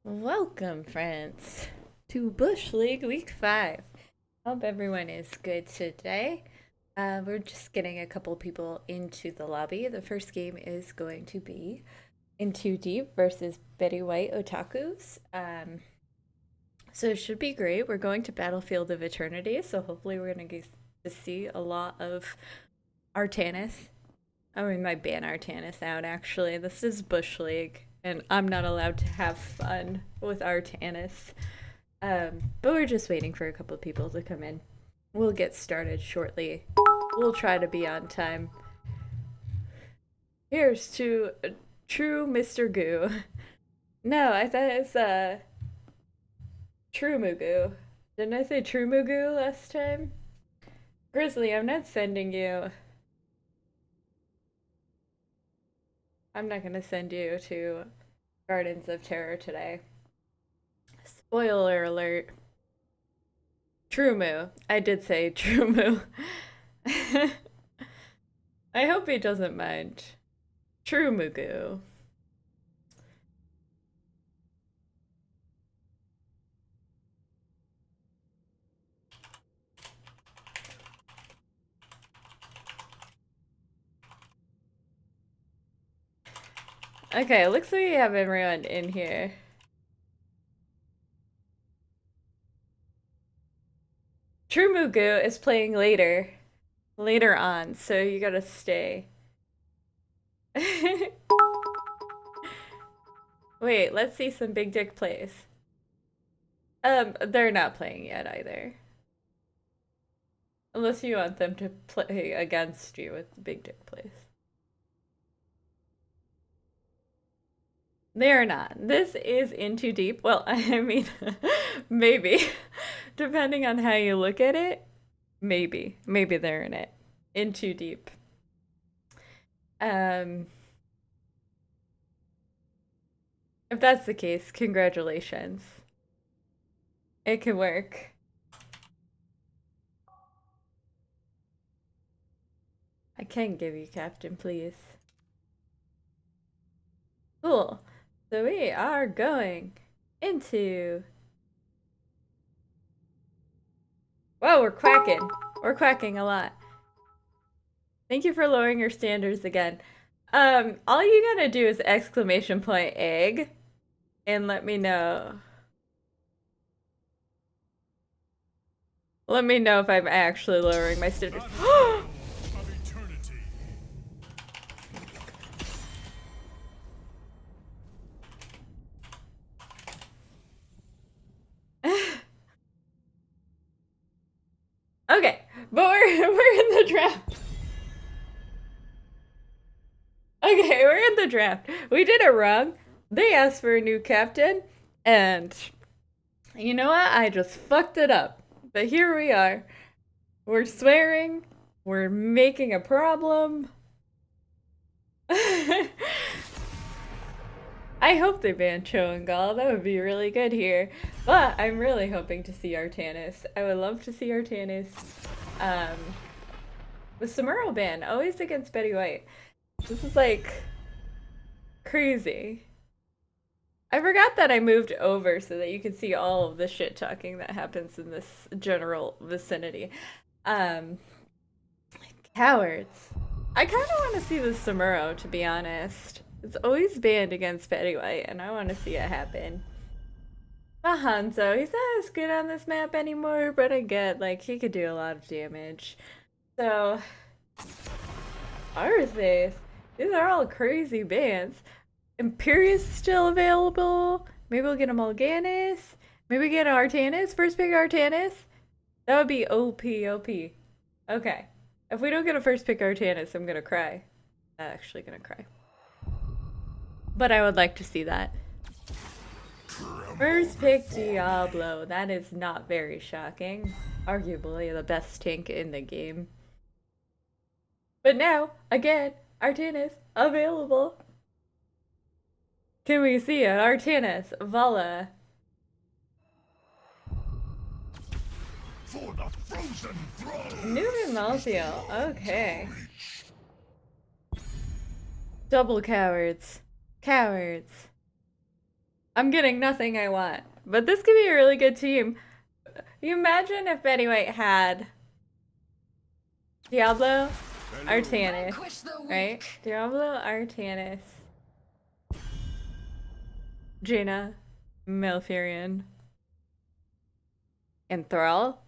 Welcome, friends, to Bush League Week 5. Hope everyone is good today. We're just getting a couple people into the lobby. The first game is going to be In Too Deep versus Betty White Otakus. So it should be great. We're going to Battlefield of Eternity, so hopefully we're going to get to see a lot of Artanis. We might ban Artanis out, actually. This is Bush League, and I'm not allowed to have fun with Artanis. But we're just waiting for a couple of people to come in. We'll get started shortly. We'll try to be on time. Here's to True Mr. Goo. No, I thought it was True Mugu. Didn't I say True Mugu last time? Grizzly, I'm not sending you. I'm not gonna send you to Gardens of Terror today. Spoiler alert. True Moo. I did say True Moo. I hope he doesn't mind. True Mugu. Okay, looks like we have everyone in here. True Mugu is playing later on, so you gotta stay. Wait, let's see some big dick plays. They're not playing yet either. Unless you want them to play against you with the big dick plays. They're not. This is In Too Deep. Well, I mean, maybe. Depending on how you look at it, maybe. Maybe they're in it. In Too Deep. If that's the case, congratulations. It can work. I can give you Captain, please. Cool. So we are going into... Whoa, we're quacking. We're quacking a lot. Thank you for lowering your standards again. All you gotta do is exclamation point egg and let me know. Let me know if I'm actually lowering my standards. Okay, but we're in the draft. Okay, we're in the draft. We did it wrong. They asked for a new captain, and you know what? I just fucked it up. But here we are. We're swearing. We're making a problem. I hope they ban Cho and Gall. That would be really good here. But I'm really hoping to see Artanis. I would love to see Artanis. The Samuro ban, always against Betty White. This is like crazy. I forgot that I moved over so that you can see all of the shit talking that happens in this general vicinity. Cowards. I kind of want to see the Samuro, to be honest. It's always banned against Betty White, and I want to see it happen. Hanzo, he's not as good on this map anymore, but I get, like, he could do a lot of damage. So, Arthas, these are all crazy bans. Imperius still available. Maybe we'll get a Mulganis. Maybe get an Artanis. First pick Artanis. That would be OP. Okay. If we don't get a first pick Artanis, I'm gonna cry. I'm actually gonna cry. But I would like to see that. First pick Diablo. That is not very shocking. Arguably the best tank in the game. But now, again, Artanis available. Can we see it? Artanis, Vala. For the frozen throne. Newman Malthiel. Okay. Double cowards. Cowards. I'm getting nothing I want. But this could be a really good team. You imagine if Betty White had Diablo, Artanis, right? Diablo, Artanis, Jaina, Malfurion, and Thrall.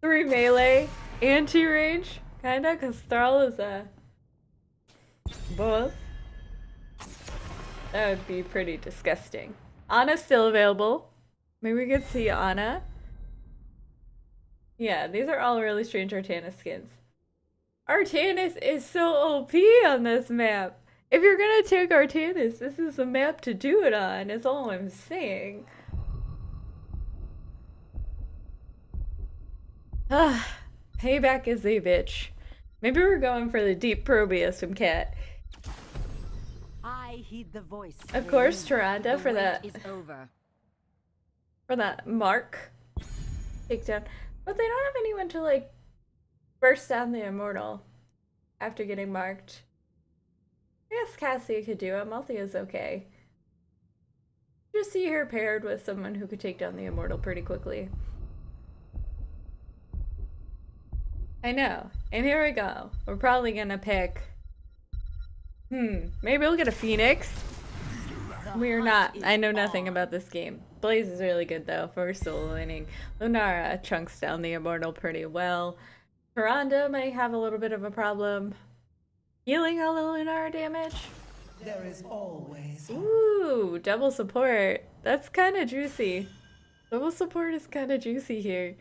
3 melee and 2 range, kinda, because Thrall is both. That would be pretty disgusting. Anna's still available. Maybe we could see Anna. Yeah, these are all really strange Artanis skins. Artanis is so OP on this map. If you're gonna take Artanis, this is the map to do it on, is all I'm saying. Ah, payback is a bitch. Maybe we're going for the deep Probius from Cat. I heed the voice. Of course, Tyrande for that. Is over. For that mark takedown. But they don't have anyone to like burst down the immortal after getting marked. I guess Cassie could do it. Malthia's okay. Just see her paired with someone who could take down the immortal pretty quickly. I know. And here we go. We're probably gonna pick... maybe we'll get a Phoenix. We're not. I know nothing about this game. Blaze is really good though for solo laning. Lunara chunks down the immortal pretty well. Tyrande might have a little bit of a problem healing all the Lunara damage. There is always hope. Ooh, double support. That's kind of juicy. Double support is kind of juicy here.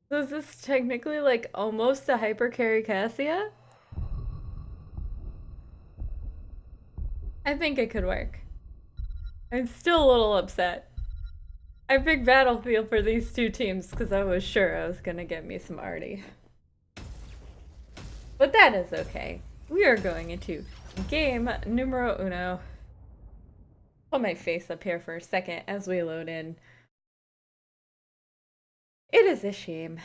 So is this technically like almost a hyper carry Cassia? I think it could work. I'm still a little upset. I picked Battlefield for these two teams because I was sure I was gonna get me some Artie. But that is okay. We are going into game numero uno. Put my face up here for a second as we load in. It is a shame.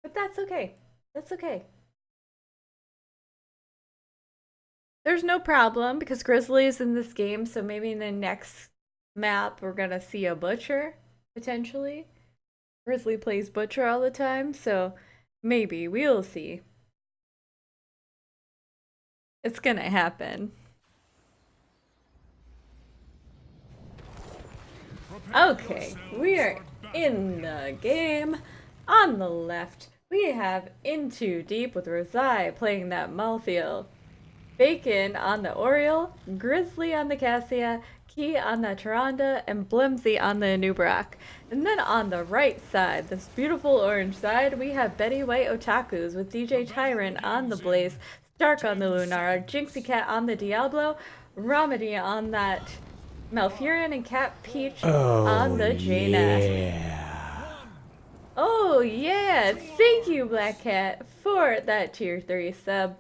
But that's okay. That's okay. There's no problem because Grizzly is in this game, so maybe in the next map we're gonna see a Butcher, potentially. Grizzly plays Butcher all the time, so maybe we'll see. It's gonna happen. Okay, we are in the game. On the left, we have Into Deep with Rosai playing that Malthiel. Bacon on the Oriole, Grizzly on the Cassia, Key on the Tyrande, and Blimsy on the Anubrak. And then on the right side, this beautiful orange side, we have Betty White Otakus with DJ Tyrant on the Blaze, Stark on the Lunara, Jinxie Cat on the Diablo, Ramadi on that Malfurion, and Cat Peach on the Jaina. Yeah. Oh yeah! Thank you, Black Cat, for that tier 3 sub.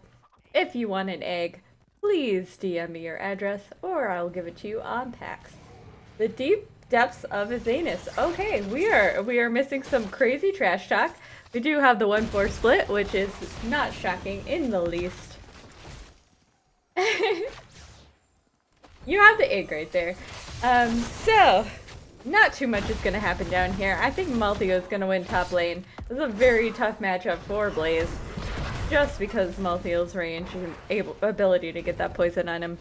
If you want an egg, please DM me your address or I'll give it to you on PAX. The deep depths of his anus. Okay, we are missing some crazy trash talk. We do have the 1-4 split, which is not shocking in the least. You have the egg right there. So not too much is gonna happen down here. I think Malthio is gonna win top lane. This is a very tough matchup for Blaze. Just because Malthiel's range and ability to get that poison on him.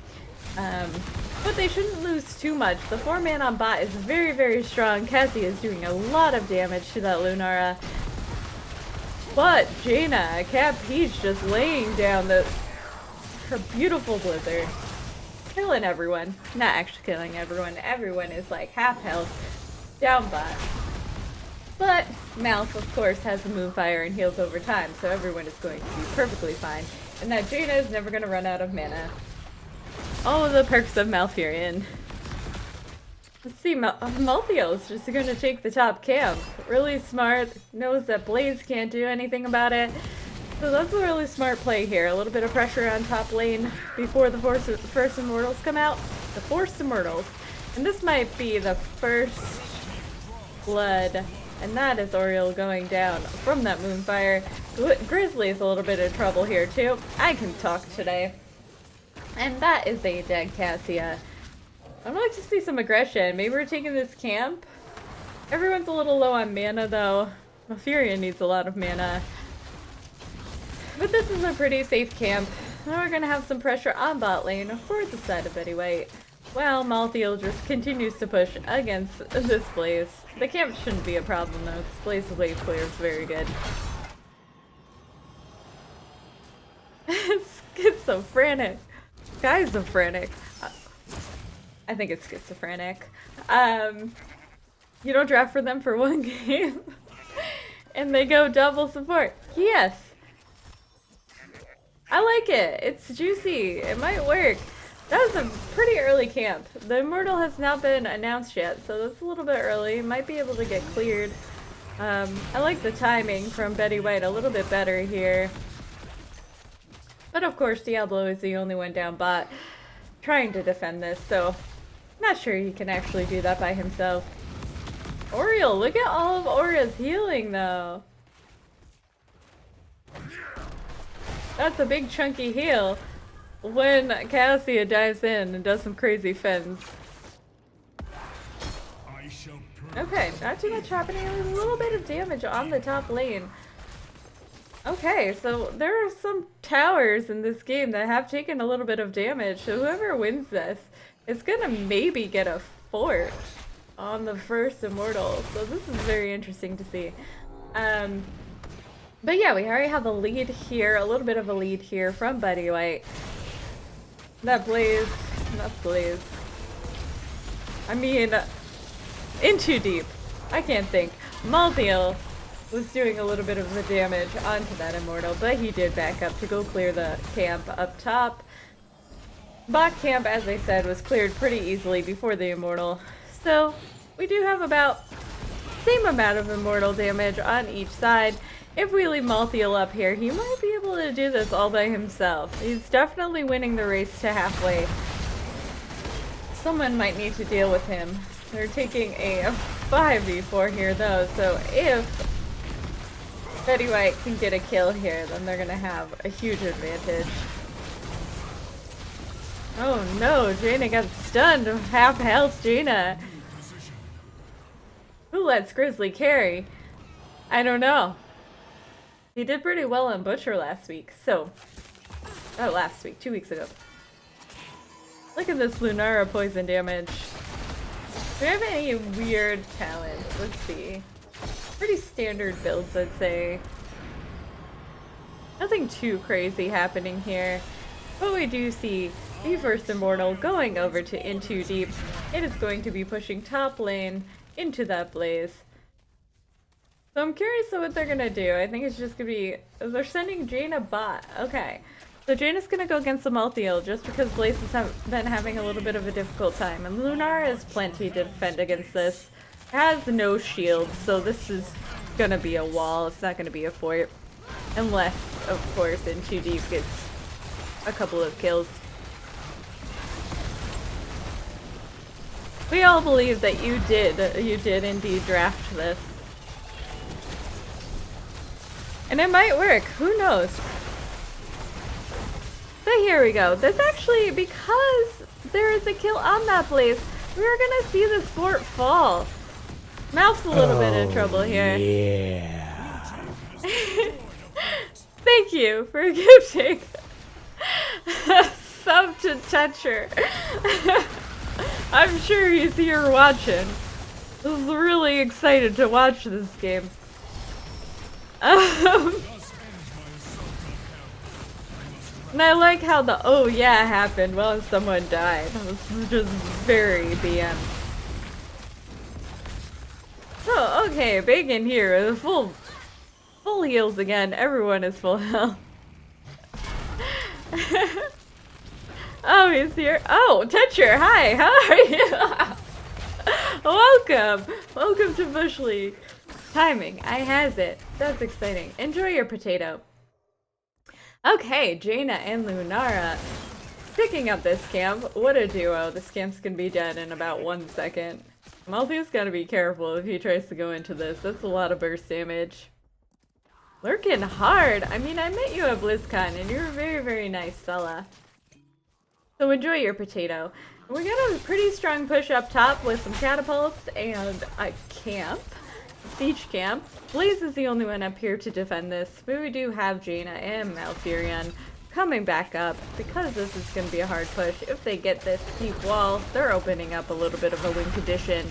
But they shouldn't lose too much. The 4-man on bot is very, very strong. Cassie is doing a lot of damage to that Lunara. But Jaina, Cat Peach just laying down her beautiful blizzard. Killing everyone. Not actually killing everyone. Everyone is like half health down bot. But Mouth, of course, has the Moonfire and heals over time, so everyone is going to be perfectly fine. And that Jaina is never going to run out of mana. Oh, the perks of Malfurion. Let's see, Malthio is just going to take the top camp. Really smart, knows that Blaze can't do anything about it. So that's a really smart play here. A little bit of pressure on top lane before the first Immortals come out. The Forced Immortals. And this might be the first blood. And that is Oriole going down from that Moonfire. Grizzly is a little bit in trouble here too. I can talk today. And that is a dead Cassia. I'd like to see some aggression. Maybe we're taking this camp. Everyone's a little low on mana though. Malfurion needs a lot of mana. But this is a pretty safe camp. Now we're gonna have some pressure on bot lane for the side of Betty White. Well, Malthael just continues to push against this Blaze. The camp shouldn't be a problem though, because Blaze's wave clear is very good. Schizophrenic. Schizophrenic. I think it's schizophrenic. You don't draft for them for one game. And they go double support. Yes. I like it. It's juicy. It might work. That was a pretty early camp. The Immortal has not been announced yet, so that's a little bit early. Might be able to get cleared. I like the timing from Betty White a little bit better here. But of course, Diablo is the only one down bot trying to defend this, so not sure he can actually do that by himself. Oriel, look at all of Aura's healing though. That's a big chunky heal when Cassia dives in and does some crazy fins. Okay, not too much happening. There's a little bit of damage on the top lane. Okay, so there are some towers in this game that have taken a little bit of damage, so whoever wins this is gonna maybe get a fort on the first Immortal, so this is very interesting to see. But yeah, we already have a lead here, a little bit of a lead here from Betty White. That Blaze, not Blaze. I mean, in too deep. I can't think. Malthael was doing a little bit of the damage onto that Immortal, but he did back up to go clear the camp up top. Bot camp, as I said, was cleared pretty easily before the Immortal. So we do have about the same amount of Immortal damage on each side. If we leave Malthael up here, he might be able to do this all by himself. He's definitely winning the race to halfway. Someone might need to deal with him. They're taking a 5v4 here though, so if Betty White can get a kill here, then they're gonna have a huge advantage. Oh no, Jaina got stunned. Half health, Jaina. Who lets Grizzly carry? I don't know. He did pretty well on Butcher last week, so... Oh, last week, 2 weeks ago. Look at this Lunara poison damage. Do we have any weird talents? Let's see. Pretty standard builds, I'd say. Nothing too crazy happening here. But we do see the first Immortal going over to In Too Deep. It is going to be pushing top lane into that Blaze. So I'm curious of what they're gonna do. I think it's just gonna be... They're sending Jaina bot. Okay. So Jaina's gonna go against the Malthael just because Blaze has been having a little bit of a difficult time. And Lunara is plenty to defend against this. It has no shield, so this is gonna be a wall. It's not gonna be a fort. Unless, of course, In Too Deep gets a couple of kills. We all believe that you did indeed draft this. And it might work, who knows? But here we go. This actually, because there is a kill on that Blaze, we're gonna see the fort fall. Mouth's a little bit in trouble here. Yeah. Thank you for gifting a sub to Toucher. I'm sure he's here watching. I was really excited to watch this game. And I like how the oh yeah happened while someone died. It was just very BM. Oh, okay, Bacon here, full heals again. Everyone is full health. Oh, he's here. Oh, Toucher, hi, how are you? Welcome. Welcome to Bush League. Timing, I has it. That's exciting. Enjoy your potato. Okay, Jaina and Lunara picking up this camp. What a duo. This camp's gonna be dead in about 1 second. Malthael's gotta be careful if he tries to go into this. That's a lot of burst damage. Lurking hard. I mean, I met you at BlizzCon and you're a very, very nice fella. So enjoy your potato. We got a pretty strong push up top with some catapults and a camp. Siege camp. Blaze is the only one up here to defend this, but we do have Jaina and Malfurion coming back up because this is going to be a hard push. If they get this deep wall, they're opening up a little bit of a win condition.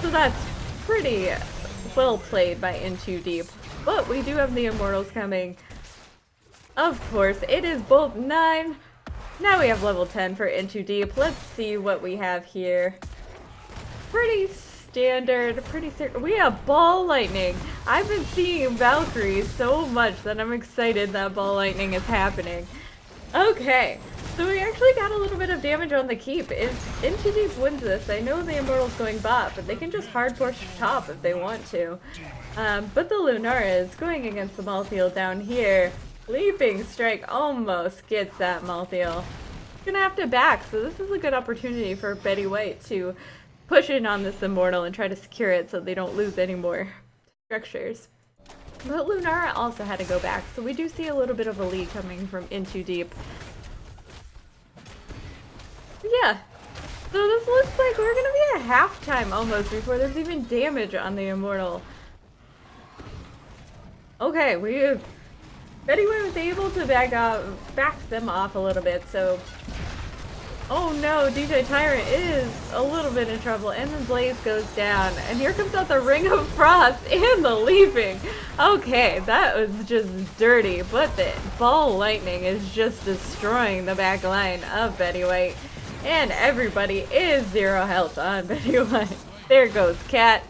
So that's pretty well played by In Too Deep. But we do have the Immortals coming. Of course, it is Bolt 9. Now we have level 10 for In Too Deep. Let's see what we have here. Pretty standard, pretty certain. We have Ball Lightning. I've been seeing Valkyries so much that I'm excited that Ball Lightning is happening. Okay, so we actually got a little bit of damage on the keep. If In Too Deep wins this, I know the Immortal's going bot, but they can just hard push top if they want to. But the Lunara is going against the Malthael down here. Leaping Strike almost gets that Malthael. Gonna have to back, so this is a good opportunity for Betty White to push in on this Immortal and try to secure it so they don't lose any more structures. But Lunara also had to go back, so we do see a little bit of a lead coming from In Too Deep. Yeah, so this looks like we're gonna be at halftime almost before there's even damage on the Immortal. Okay, Betty White was able to back them off a little bit, so... Oh no, DJ Tyrant is a little bit in trouble, and then Blaze goes down, and here comes out the Ring of Frost and the Leaping. Okay, that was just dirty, but the Ball Lightning is just destroying the back line of Betty White, and everybody is 0 health on Betty White. There goes Cat.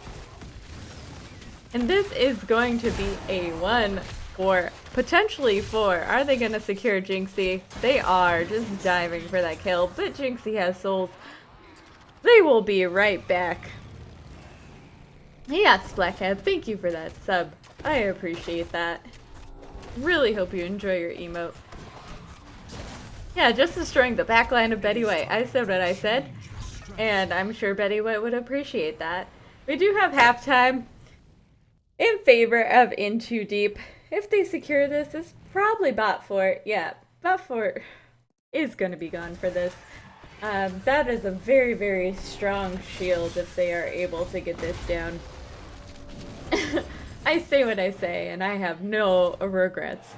And this is going to be a 1 for potentially 4. Are they going to secure Jinxie? They are, just diving for that kill, but Jinxie has souls. They will be right back. Yes, Blackhead, thank you for that sub. I appreciate that. Really hope you enjoy your emote. Yeah, just destroying the backline of Betty White. I said what I said, and I'm sure Betty White would appreciate that. We do have halftime in favor of In Too Deep. If they secure this, it's probably bot 4. Yeah, bot 4 is going to be gone for this. That is a very, very strong shield if they are able to get this down. I say what I say, and I have no regrets.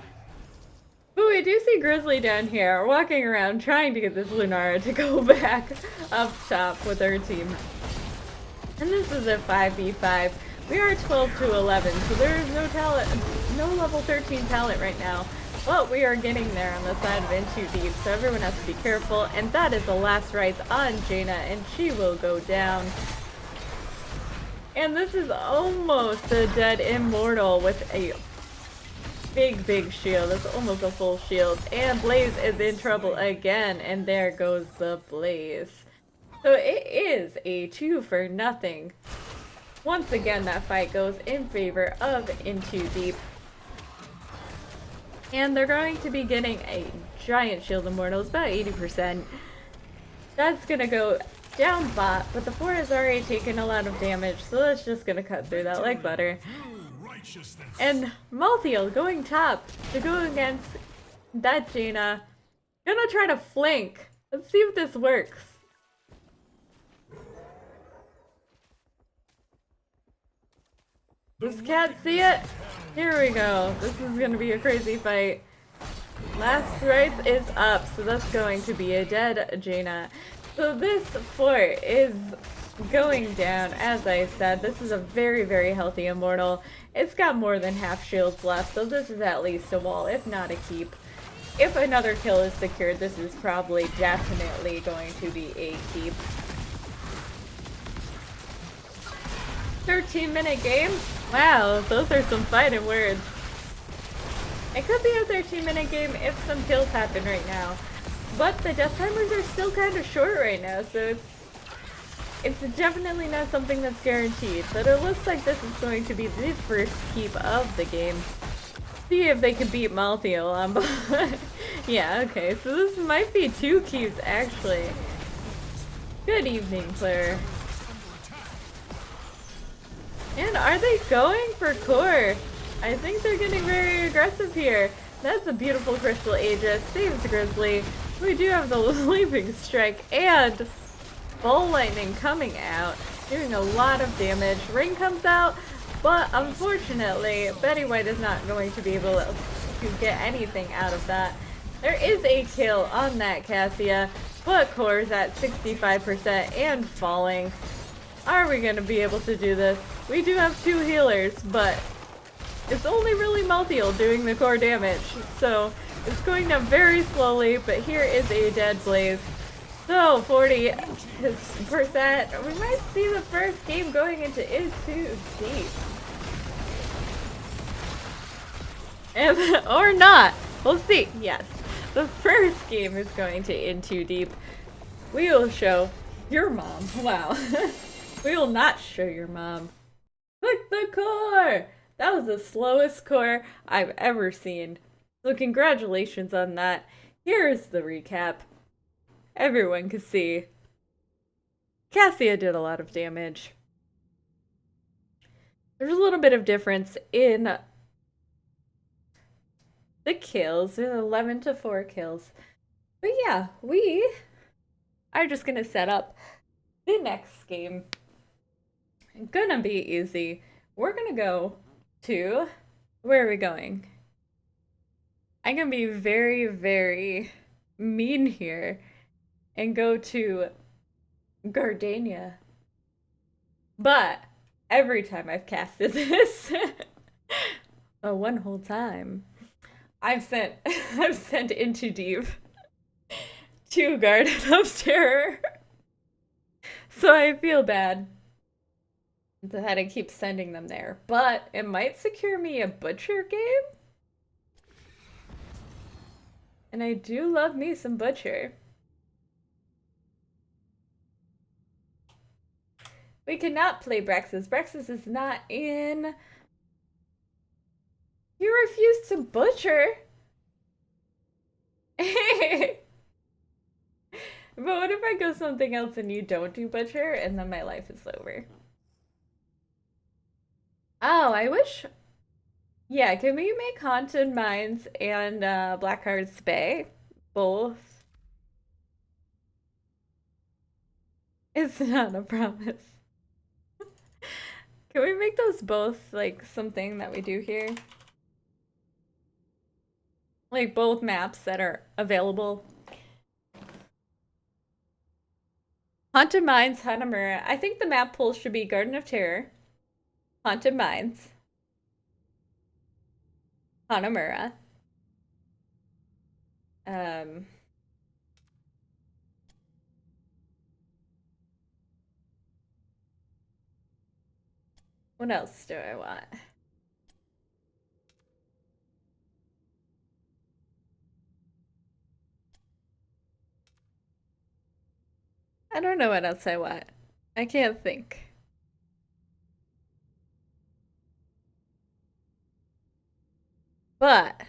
But we do see Grizzly down here walking around trying to get this Lunara to go back up top with her team. And this is a 5v5. We are 12 to 11, so there is no talent, no level 13 talent right now. But we are getting there on the side of In Too Deep, so everyone has to be careful. And that is the last rites on Jaina, and she will go down. And this is almost a dead Immortal with a big, big shield. It's almost a full shield. And Blaze is in trouble again, and there goes the Blaze. So it is a 2-0. Once again, that fight goes in favor of In Too Deep. And they're going to be getting a giant shield Immortal. It's about 80%. That's going to go down bot, but the 4 has already taken a lot of damage, so that's just going to cut through that like butter. And Malthael going top to go against that Jaina. Gonna try to flank. Let's see if this works. Does Cat see it? Here we go. This is gonna be a crazy fight. Last rites is up, so that's going to be a dead Jaina. So this fort is going down, as I said. This is a very, very healthy Immortal. It's got more than half shields left, so this is at least a wall, if not a keep. If another kill is secured, this is probably definitely going to be a keep. 13-minute game? Wow, those are some fighting words. It could be a 13-minute game if some kills happen right now. But the death timers are still kind of short right now, so it's definitely not something that's guaranteed. But it looks like this is going to be the first keep of the game. See if they can beat Malthael on Yeah, okay, so this might be 2 keeps actually. Good evening, player. And are they going for core? I think they're getting very aggressive here. That's a beautiful Crystal Aegis. Saves Grizzly. We do have the Leaping Strike and Ball Lightning coming out, doing a lot of damage. Ring comes out, but unfortunately, Betty White is not going to be able to get anything out of that. There is a kill on that Cassia, but Core's at 65% and falling. Are we gonna be able to do this? We do have 2 healers, but it's only really Malthiel doing the core damage, so it's going down very slowly, but here is a dead Blaze. So, 40%. We might see the first game going into Is Too Deep. And, or not. We'll see. Yes. The first game is going to In Too Deep. We will show your mom. Wow. We will not show your mom. Click the core! That was the slowest core I've ever seen. So congratulations on that. Here's the recap. Everyone can see. Cassia did a lot of damage. There's a little bit of difference in the kills. There's 11 to 4 kills. But yeah, we are just gonna set up the next game. Gonna be easy. We're gonna go to, where are we going? I'm gonna be very, very mean here and go to Gardania. But every time I've casted this, one whole time, I've sent In Too Deep to Garden of Terror. So I feel bad that I keep sending them there, but it might secure me a Butcher game. And I do love me some Butcher. We cannot play Brexus. Brexus is not in. You refuse to Butcher. But what if I go something else and you don't do Butcher and then my life is over? Oh, I wish. Yeah, can we make Haunted Mines and Blackheart's Bay? Both. It's not a promise. Can we make those both like something that we do here? Like both maps that are available. Haunted Mines, Hanamura. I think the map pool should be Garden of Terror, Haunted Mines, Hanamura. What else do I want? I don't know what else I want. I can't think. But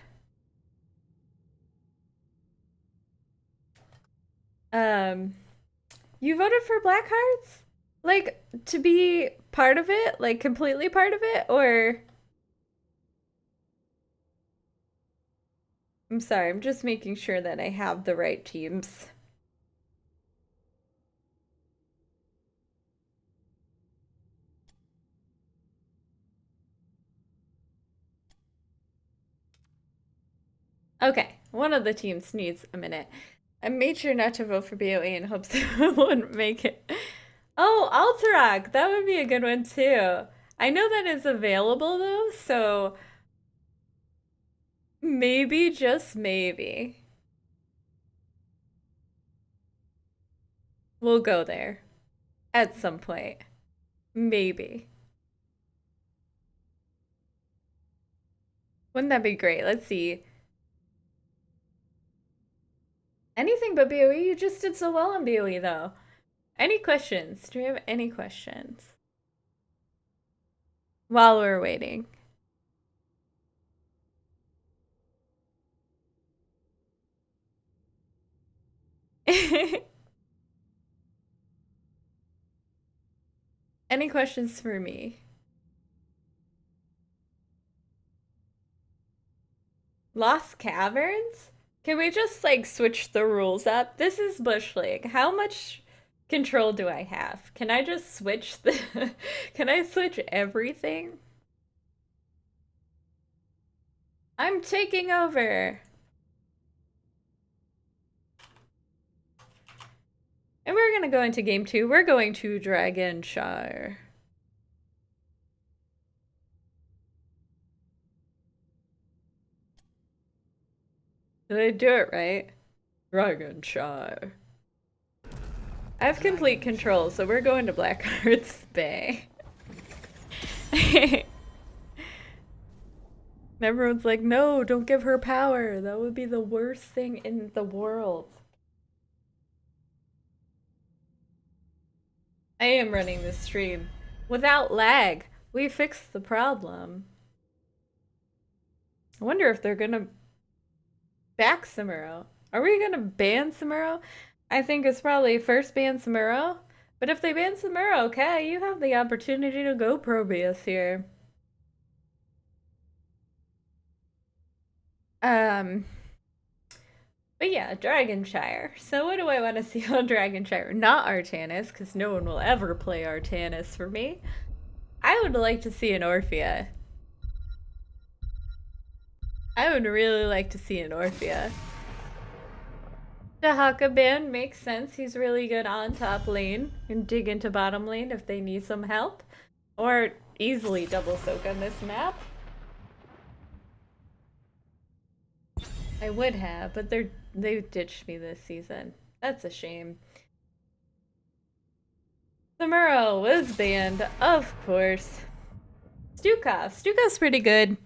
you voted for Blackhearts? Like to be part of it? Like completely part of it? Or I'm sorry, I'm just making sure that I have the right teams. Okay, one of the teams needs a minute. I made sure not to vote for BOE in hopes it wouldn't make it. Oh, Alterac! That would be a good one too. I know that is available though, so maybe, just maybe, we'll go there at some point. Maybe. Wouldn't that be great? Let's see. Anything but BOE? You just did so well on BOE though. Any questions? Do we have any questions? While we're waiting. Any questions for me? Lost Caverns? Can we just like switch the rules up? This is Bush League. How much control do I have? Can I just switch the Can I switch everything? I'm taking over. And we're gonna go into game 2. We're going to Dragonshire. Did I do it right? Dragonshire. I have complete control, so we're going to Blackheart's Bay. Everyone's like, no, don't give her power. That would be the worst thing in the world. I am running this stream without lag. We fixed the problem. I wonder if they're gonna back Samuro. Are we gonna ban Samuro? I think it's probably first ban Samuro. But if they ban Samuro, okay, you have the opportunity to go Probius here. But yeah, Dragonshire. So what do I want to see on Dragonshire? Not Artanis, because no one will ever play Artanis for me. I would like to see an Orphea. I would really like to see an Orphea. Dahaka ban makes sense. He's really good on top lane and dig into bottom lane if they need some help. Or easily double soak on this map. I would have, but they ditched me this season. That's a shame. Samuro was banned, of course. Stukov's pretty good.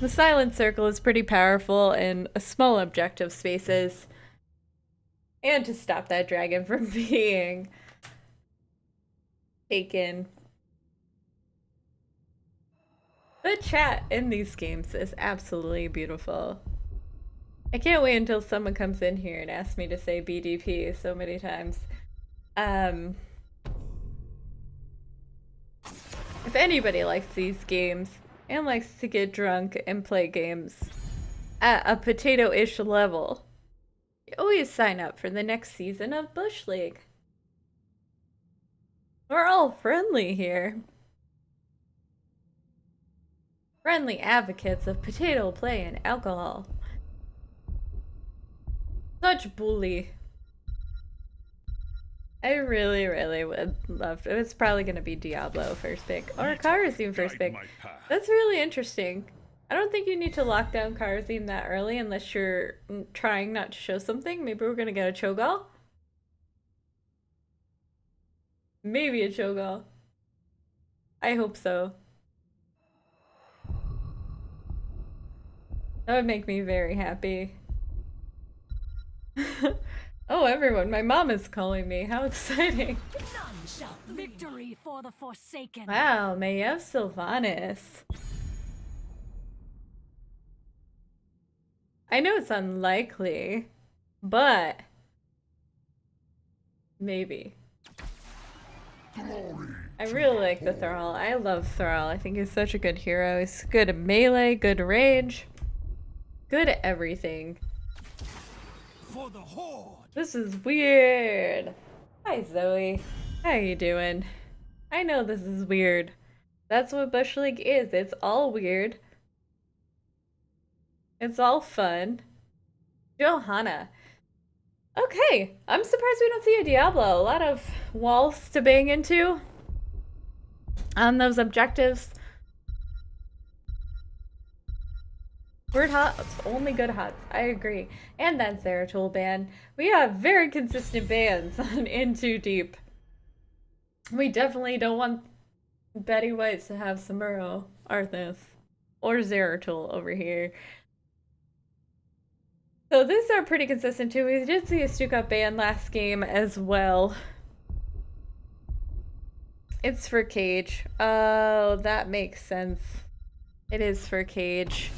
The Silent Circle is pretty powerful in a small objective spaces. And to stop that dragon from being taken. The chat in these games is absolutely beautiful. I can't wait until someone comes in here and asks me to say BDP so many times. If anybody likes these games and likes to get drunk and play games at a potato-ish level, you always sign up for the next season of Bush League. We're all friendly here. Friendly advocates of potato play and alcohol. Such bully. I really, really would love to. It's probably going to be Diablo first pick. Or Kharazim first pick. That's really interesting. I don't think you need to lock down Kharazim that early unless you're trying not to show something. Maybe we're going to get a Cho'Gall. Maybe a Cho'Gall. I hope so. That would make me very happy. Oh, everyone, my mom is calling me. How exciting. Victory for the Forsaken. Wow, Mayev Sylvanas. I know it's unlikely, but maybe. I really like the Thrall. I love Thrall. I think he's such a good hero. He's good at melee, good range, good at everything. For the Horde. This is weird. Hi, Zoe. How you doing? I know this is weird. That's what Bush League is. It's all weird. It's all fun. Johanna. Okay, I'm surprised we don't see a Diablo. A lot of walls to bang into on those objectives. Word HOTS, only good HOTS. I agree. And that Zeratul ban. We have very consistent bans on In Too Deep. We definitely don't want Betty White to have Samuro, Arthas, or Zeratul over here. So these are pretty consistent too. We did see a Stukov ban last game as well. It's for Cage. Oh, that makes sense. It is for Cage.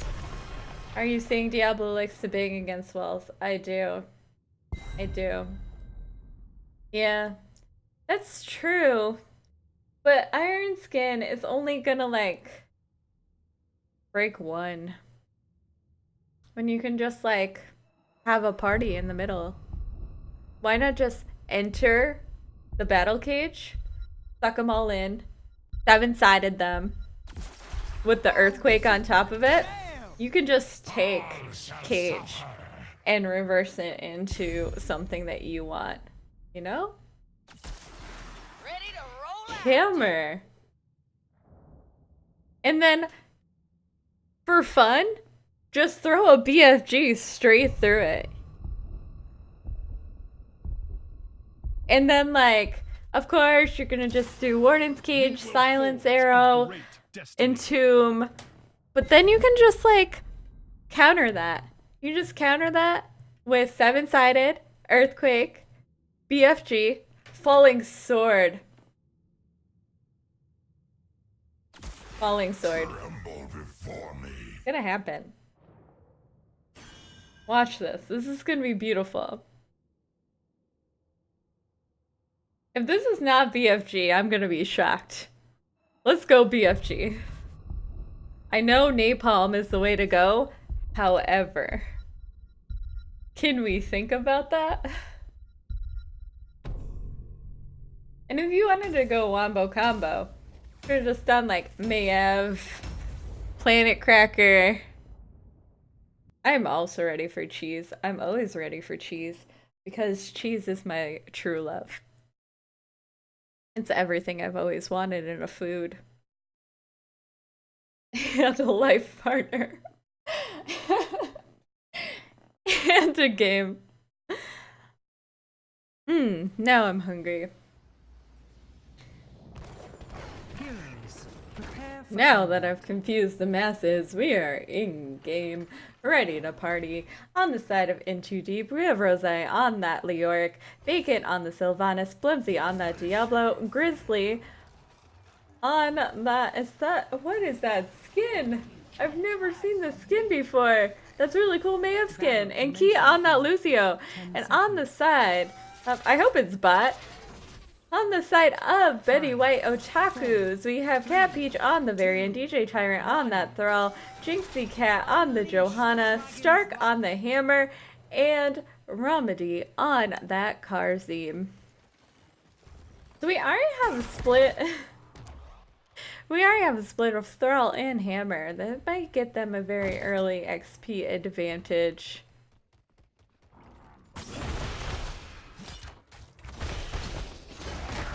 Are you saying Diablo likes to bang against walls? I do. I do. Yeah. That's true. But Iron Skin is only gonna, like, break one. When you can just, like, have a party in the middle. Why not just enter the battle cage, suck them all in, seven-sided them with the earthquake on top of it? You can just take cage and reverse it into something that you want, you know? Ready to roll out. Hammer. And then, for fun, just throw a BFG straight through it. And then, like, of course, you're gonna just do Warden's Cage, Silence Arrow, Entomb. But then you can just, like, counter that. You just counter that with seven-sided, Earthquake, BFG, Falling Sword. Falling Sword. It's gonna happen. Watch this. This is gonna be beautiful. If this is not BFG, I'm gonna be shocked. Let's go BFG. I know napalm is the way to go. However, can we think about that? And if you wanted to go wombo combo, you could have just done like Mayev, Planet Cracker. I'm also ready for cheese. I'm always ready for cheese because cheese is my true love. It's everything I've always wanted in a food. And a life partner. And a game. Now I'm hungry. Heroes, prepare for Now that I've confused the masses, we are in game, ready to party. On the side of In Too Deep, we have Rose on that Leoric, Vacant on the Sylvanas, Blimsy on that Diablo, Grizzly on that, what is that skin? I've never seen this skin before. That's really cool Mayev skin. And Key on that Lucio. And on the side, I hope it's bot. On the side of Betty White Otakus, we have Cat Peach on the Varian, DJ Tyrant on that Thrall, Jinxie Cat on the Johanna, Stark on the Hammer, and Remedy on that Carzim. So we already have a split. We already have a split of Thrall and Hammer. That might get them a very early XP advantage.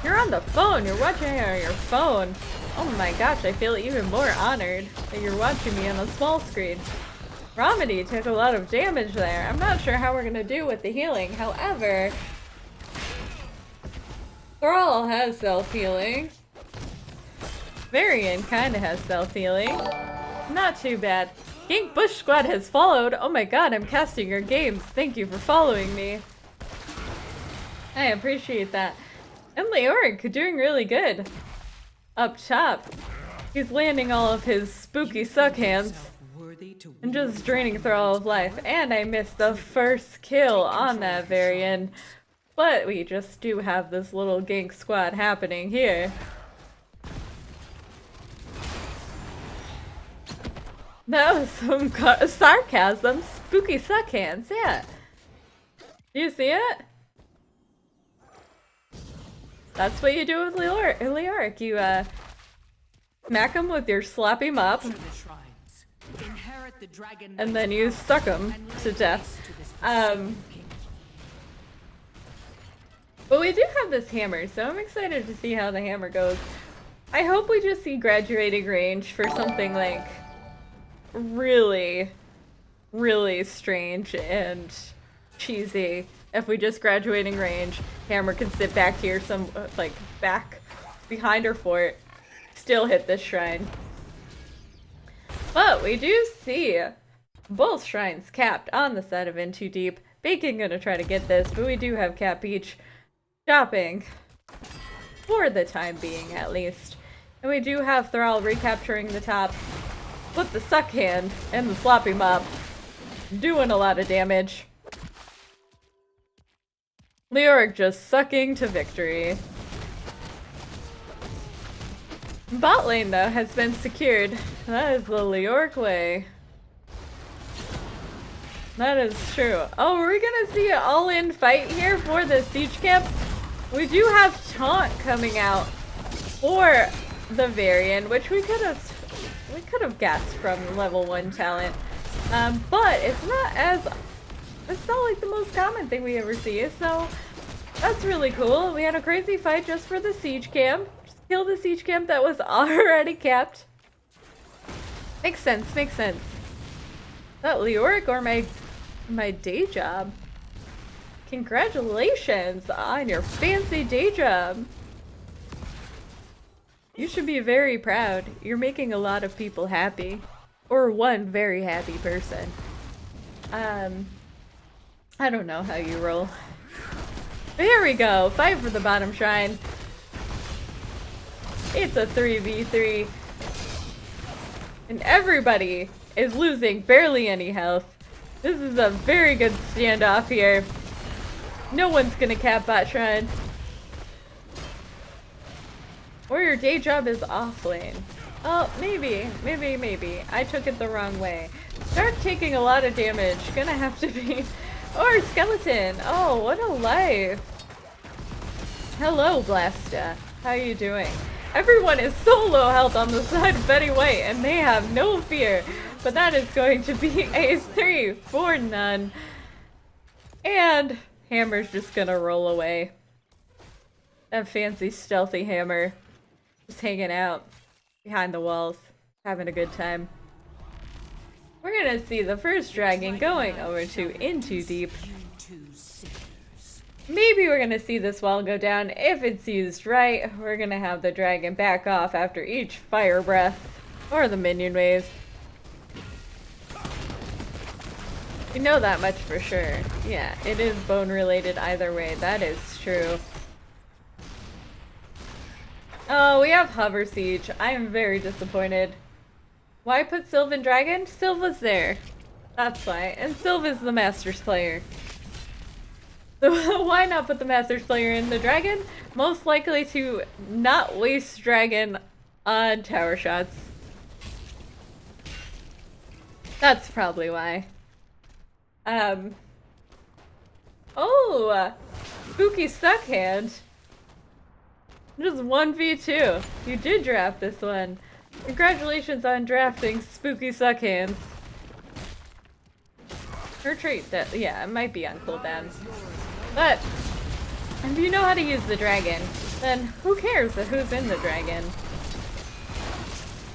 You're on the phone. You're watching on your phone. Oh my gosh, I feel even more honored that you're watching me on a small screen. Remedy took a lot of damage there. I'm not sure how we're gonna do with the healing. However, Thrall has self-healing. Varian kinda has self-healing. Not too bad. GankBush Squad has followed. Oh my god, I'm casting your games. Thank you for following me. I appreciate that. And Leoric doing really good. Up top. He's landing all of his spooky suck hands. And just draining through all of life. And I missed the first kill on that Varian. But we just do have this little gank squad happening here. That was some sarcasm. Spooky suck hands, yeah. Do you see it? That's what you do with Leoric. You smack him with your sloppy mop. And then you suck him to death. But we do have this hammer, so I'm excited to see how the hammer goes. I hope we just see graduating range for something like really, really strange and cheesy. If we just graduating range, Hammer can sit back here, like back behind her fort, still hit this shrine. But we do see both shrines capped on the side of In Too Deep. Bacon gonna try to get this, but we do have Cat Peach shopping for the time being, at least. And we do have Thrall recapturing the top with the suck hand and the sloppy mop, doing a lot of damage. Leoric just sucking to victory. Bot lane, though, has been secured. That is the Leoric way. That is true. Oh, we're gonna see an all-in fight here for the siege camp. We do have taunt coming out for the Varian, which we could have guessed from level 1 talent. But it's not like the most common thing we ever see, so that's really cool. We had a crazy fight just for the siege camp. Just kill the siege camp that was already capped. Makes sense, makes sense. Is that Leoric or my day job? Congratulations on your fancy day job. You should be very proud. You're making a lot of people happy. Or one very happy person. I don't know how you roll. But here we go. Fight for the bottom shrine. It's a 3v3. And everybody is losing barely any health. This is a very good standoff here. No one's gonna cap bot shrine. Or your day job is off lane. Oh, maybe. I took it the wrong way. Start taking a lot of damage. Gonna have to be... Or skeleton. Oh, what a life. Hello, Blasta. How you doing? Everyone is so low health on the side of Betty White, and they have no fear. But that is going to be a 3 for none. And Hammer's just gonna roll away. That fancy stealthy Hammer. Just hanging out behind the walls. Having a good time. We're gonna see the first dragon going over to Into Deep. Maybe we're gonna see this wall go down if it's used right. We're gonna have the dragon back off after each fire breath. Or the minion waves. You know that much for sure. Yeah, it is bone related either way. That is true. Oh, we have Hover Siege. I am very disappointed. Why put Sylvan Dragon? Sylva's there. That's why. And Sylva's the Masters player. So why not put the Masters player in the Dragon? Most likely to not waste Dragon on tower shots. That's probably why. Oh! Spooky Suckhand. Just 1v2. You did draft this one. Congratulations on drafting Spooky Suckhands. Her trait that, yeah, it might be on cooldown. But, if you know how to use the dragon, then who cares who's in the dragon?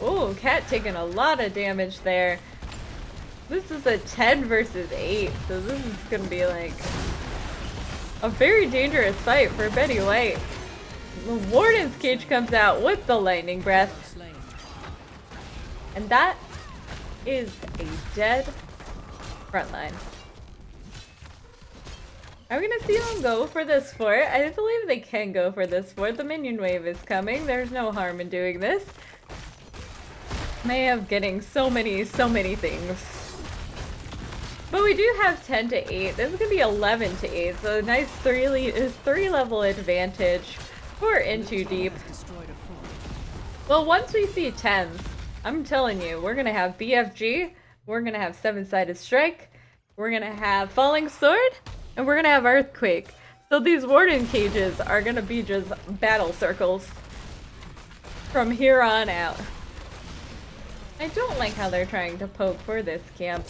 Oh, Cat taking a lot of damage there. This is a 10 versus 8, so this is gonna be like a very dangerous fight for Betty White. The Warden's Cage comes out with the Lightning Breath. And that is a dead frontline. Are we gonna see them go for this fort? I believe they can go for this fort. The minion wave is coming. There's no harm in doing this. May have getting so many things. But we do have 10 to 8. This is gonna be 11 to 8. So a nice 3 level advantage for Into Deep. Well, once we see 10s, I'm telling you, we're gonna have BFG, we're gonna have 7-sided strike, we're gonna have falling sword, and we're gonna have earthquake. So these warden cages are gonna be just battle circles from here on out. I don't like how they're trying to poke for this camp.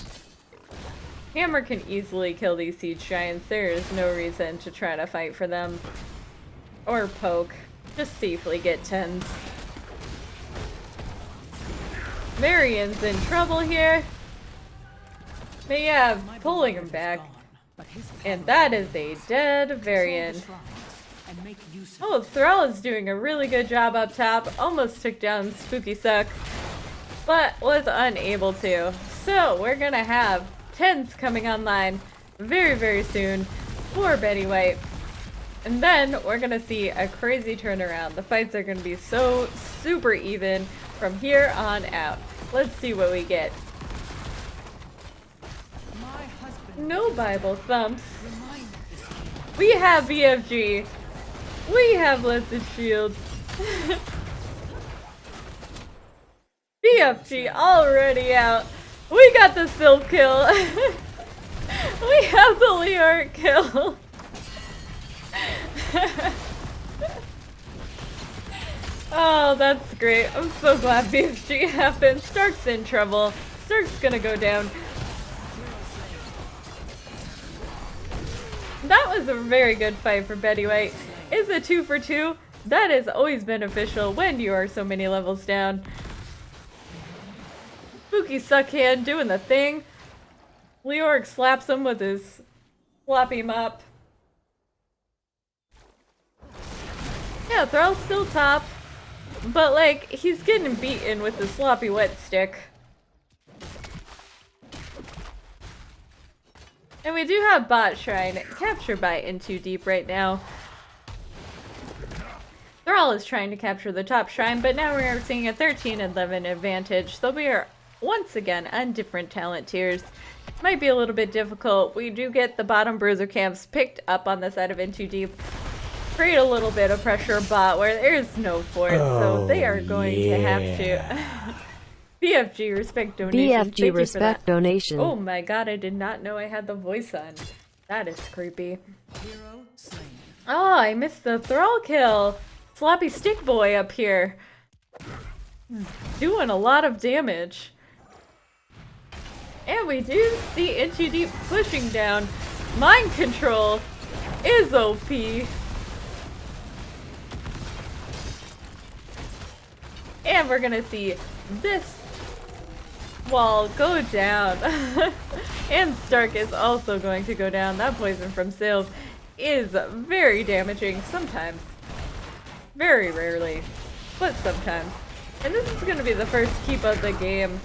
Hammer can easily kill these siege giants. There is no reason to try to fight for them. Or poke. Just safely get 10s. Varian's in trouble here. But yeah, pulling him back. And that is a dead Varian. Oh, Thrall is doing a really good job up top. Almost took down Spooky Suck, but was unable to. So we're gonna have 10s coming online very soon for Betty White. And then we're gonna see a crazy turnaround. The fights are gonna be so super even from here on out. Let's see what we get. No Bible thumps. We have BFG. We have Blessed Shield. BFG already out. We got the Sylph kill. We have the Leoric kill. Oh, that's great. I'm so glad BFG happened. Stark's in trouble. Stark's gonna go down. That was a very good fight for Betty White. Is a 2 for 2. That is always beneficial when you are so many levels down. Spooky Suckhand doing the thing. Leoric slaps him with his sloppy mop. Yeah, Thrall's still top. But, like, he's getting beaten with the sloppy wet stick. And we do have Bot Shrine captured by In Too Deep right now. Thrall is trying to capture the top shrine, but now we're seeing a 13-11 advantage. So we are once again on different talent tiers. Might be a little bit difficult. We do get the bottom bruiser camps picked up on the side of In Too Deep. Create a little bit of pressure bot where there's no fort, so they are going to have to. BFG respect donation. BFG respect donation. Oh my god, I did not know I had the voice on. That is creepy. Hero slain. Oh, I missed the Thrall kill. Sloppy stick boy up here. Doing a lot of damage. And we do see In Too Deep pushing down. Mind control is OP. And we're gonna see this wall go down. And Stark is also going to go down. That poison from Sails is very damaging sometimes. Very rarely, but sometimes. And this is gonna be the first keep of the game.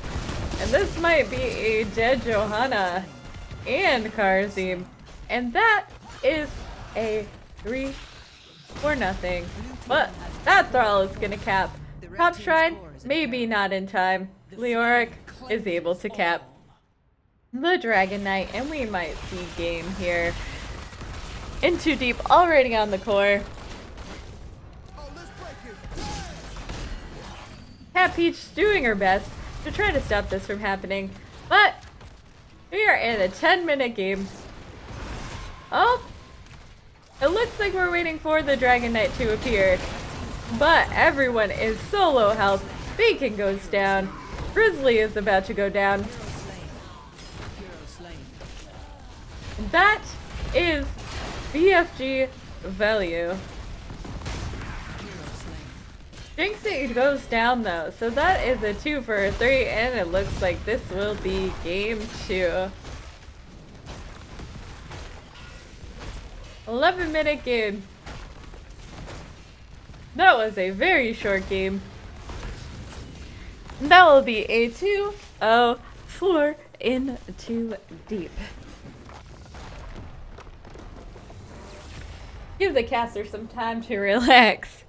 And this might be a dead Johanna and Karzim. And that is a 3-0. But that Thrall is gonna cap. Top Shrine, maybe not in time. Leoric is able to cap the Dragon Knight, and we might see game here. In Too Deep already on the core. Cat Peach doing her best to try to stop this from happening, but we are in a 10-minute game. Oh, it looks like we're waiting for the Dragon Knight to appear. But everyone is so low health. Beacon goes down. Grizzly is about to go down. That is BFG value. Jinxie goes down though, so that is a 2 for a 3, and it looks like this will be game 2. 11-minute game. That was a very short game. That will be a 2-0 for In Too Deep. Give the caster some time to relax.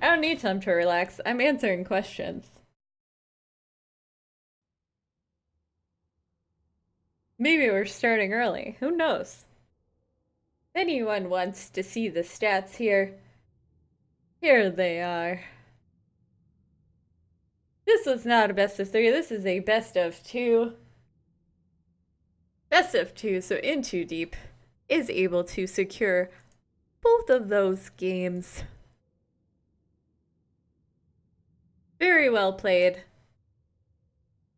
I don't need time to relax. I'm answering questions. Maybe we're starting early. Who knows? If anyone wants to see the stats here, here they are. This was not a best of 3. This is a best of 2. Best of 2, so In Too Deep is able to secure both of those games. Very well played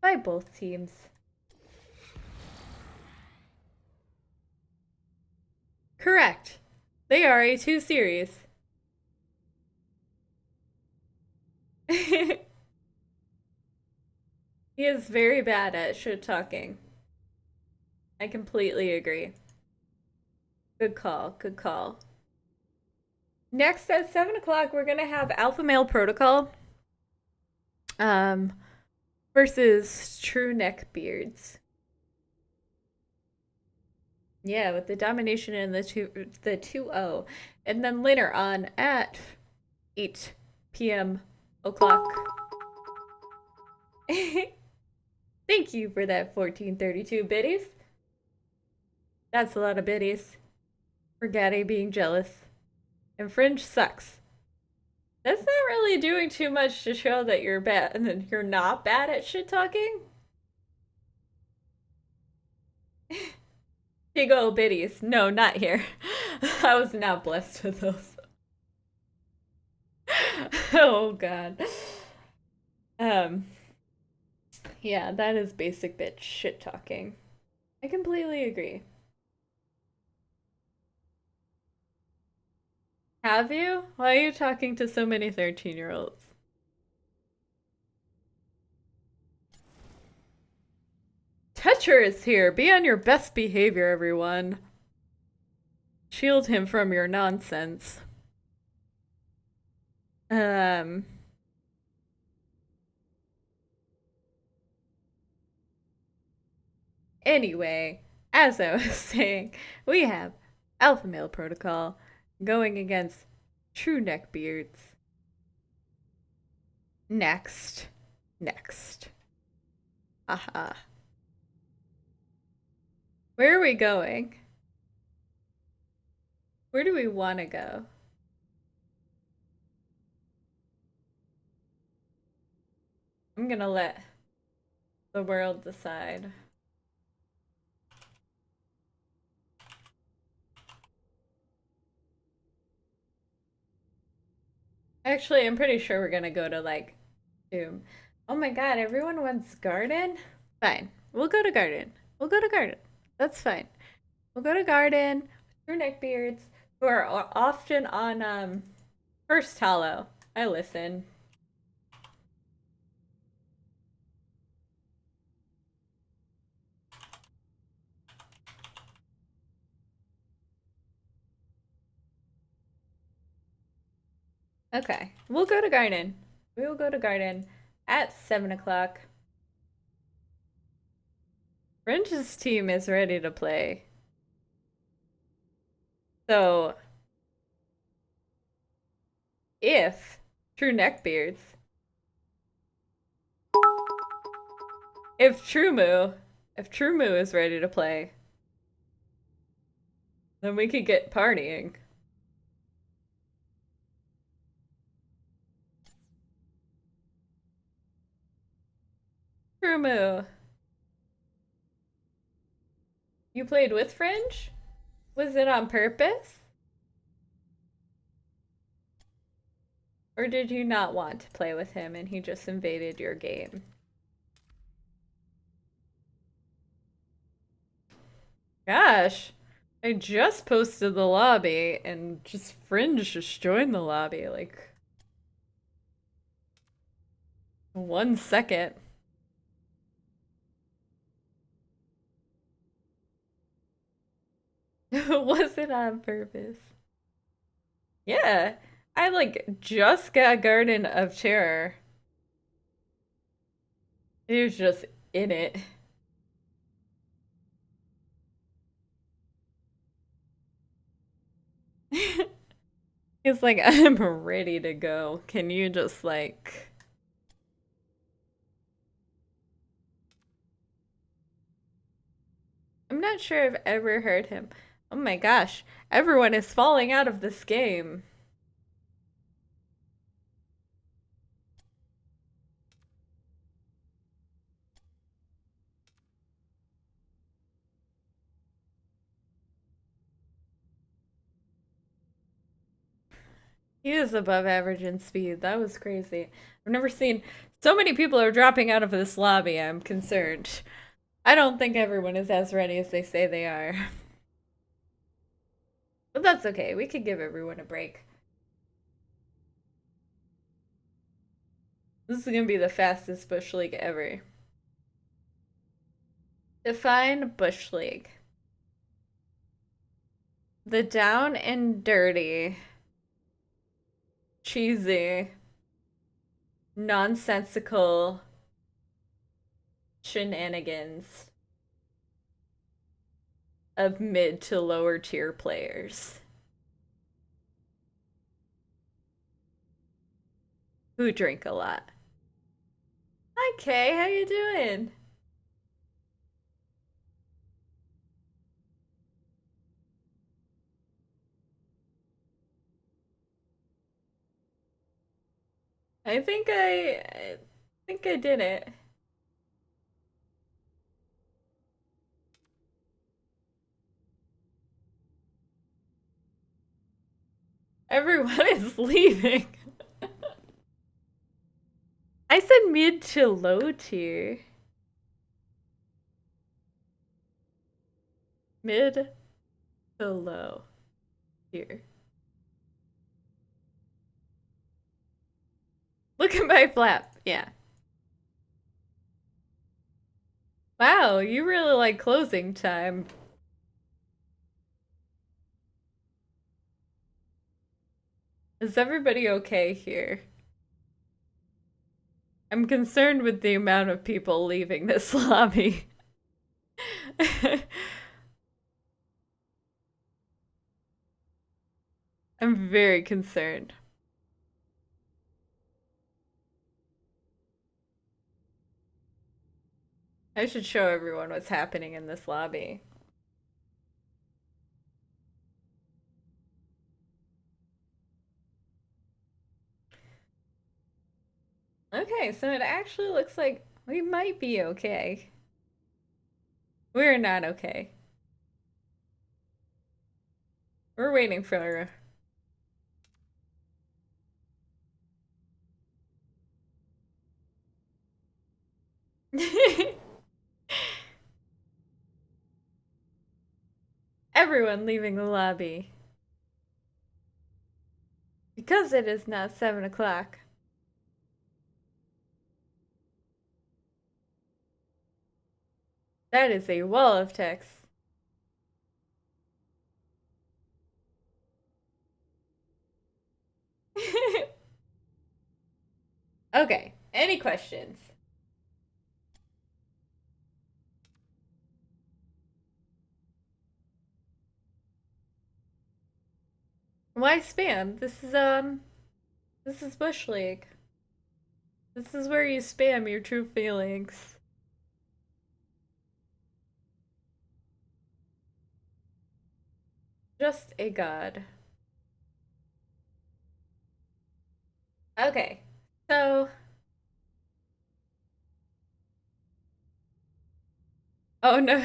by both teams. Correct. They are a 2 series. He is very bad at shit talking. I completely agree. Good call, good call. Next at 7 o'clock, we're gonna have Alpha Male Protocol versus True Neckbeards. Yeah, with the domination and the 2-0. And then later on at 8 p.m. o'clock. Thank you for that 1432 biddies. That's a lot of biddies. For Gaddy being jealous. And Fringe sucks. That's not really doing too much to show that you're bad and you're not bad at shit talking. Big ol' biddies. No, not here. I was not blessed with those. Oh god. Yeah, that is basic bitch shit talking. I completely agree. Have you? Why are you talking to so many 13-year-olds? Tetcher is here. Be on your best behavior, everyone. Shield him from your nonsense. Anyway, as I was saying, we have Alpha Male Protocol going against True Neckbeards. Next. Aha. Where are we going? Where do we want to go? I'm gonna let the world decide. Actually, I'm pretty sure we're gonna go to, like, Doom. Oh my god, everyone wants Garden? Fine. We'll go to Garden. That's fine. We'll go to Garden through Neckbeards, who are often on, First Hollow. I listen. Okay, we'll go to Garden. We will go to Garden at 7 o'clock. Fringe's team is ready to play. So, if True Neckbeards, if Trumu is ready to play, then we could get partying. Trumu. You played with Fringe? Was it on purpose? Or did you not want to play with him and he just invaded your game? Gosh, I just posted the lobby and just Fringe just joined the lobby, like 1 second. Was it on purpose? Yeah, I like just got Garden of Terror. He was just in it. He's like, I'm ready to go. Can you just like... I'm not sure I've ever heard him. Oh my gosh, everyone is falling out of this game. He is above average in speed. That was crazy. I've never seen so many people are dropping out of this lobby. I'm concerned. I don't think everyone is as ready as they say they are. But that's okay. We could give everyone a break. This is gonna be the fastest Bush League ever. Define Bush League. The down and dirty, cheesy, nonsensical shenanigans of mid to lower tier players who drink a lot. Hi Kay, how you doing? I think I did it. Everyone is leaving. I said mid to low tier. Mid to low tier. Look at my flap. Yeah. Wow, you really like closing time. Is everybody okay here? I'm concerned with the amount of people leaving this lobby. I'm very concerned. I should show everyone what's happening in this lobby. Okay, so it actually looks like we might be okay. We're not okay. We're waiting for... Everyone leaving the lobby. Because it is now 7 o'clock. That is a wall of text. Okay, any questions? Why spam? This is Bush League. This is where you spam your true feelings. Just a god. Okay, so... Oh no.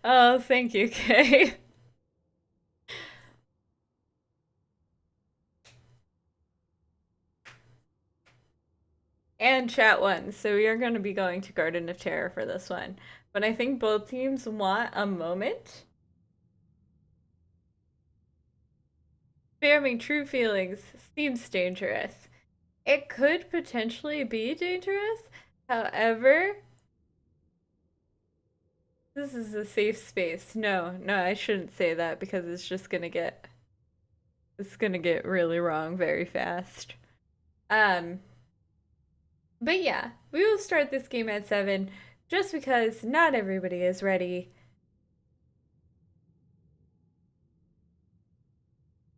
Oh, thank you, Kay. And chat won, so we are going to be going to Garden of Terror for this one. But I think both teams want a moment. Spamming true feelings seems dangerous. It could potentially be dangerous. However, this is a safe space. No, I shouldn't say that because it's just gonna get really wrong very fast. But yeah, we will start this game at 7 just because not everybody is ready.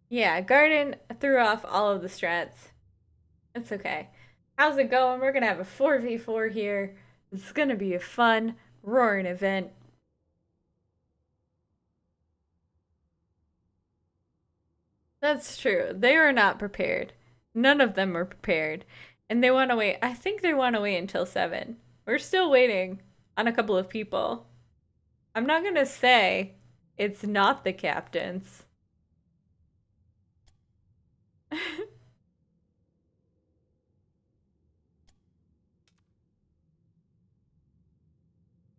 Yeah, Garden threw off all of the strats. It's okay. How's it going? We're gonna have a 4v4 here. It's gonna be a fun, roaring event. That's true. They were not prepared. None of them were prepared. And they want to wait. I think they want to wait until 7. We're still waiting on a couple of people. I'm not gonna say it's not the captains.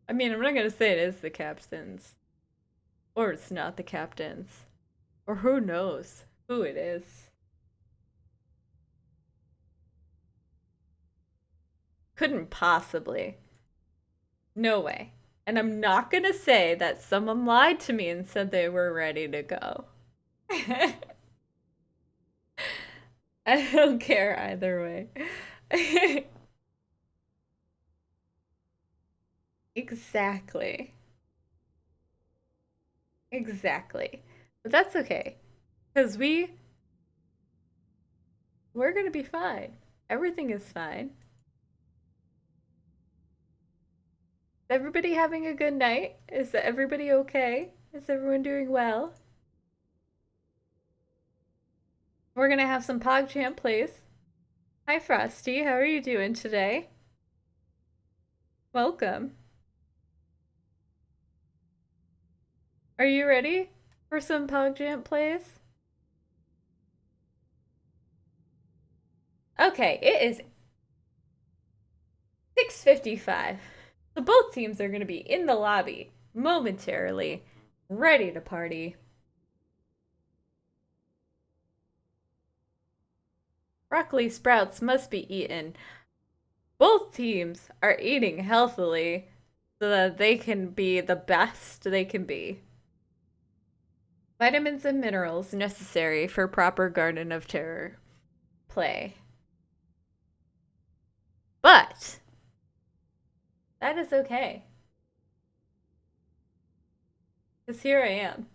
I mean, I'm not gonna say it is the captains. Or it's not the captains. Or who knows who it is. Couldn't possibly. No way. And I'm not gonna say that someone lied to me and said they were ready to go. I don't care either way. Exactly. Exactly. But that's okay. Because we're gonna be fine. Everything is fine. Is everybody having a good night? Is everybody okay? Is everyone doing well? We're gonna have some PogChamp plays. Hi Frosty, how are you doing today? Welcome. Are you ready for some PogChamp plays? Okay, it is 6:55. So both teams are going to be in the lobby momentarily, ready to party. Broccoli sprouts must be eaten. Both teams are eating healthily so that they can be the best they can be. Vitamins and minerals necessary for proper Garden of Terror play. But that is okay. Because here I am.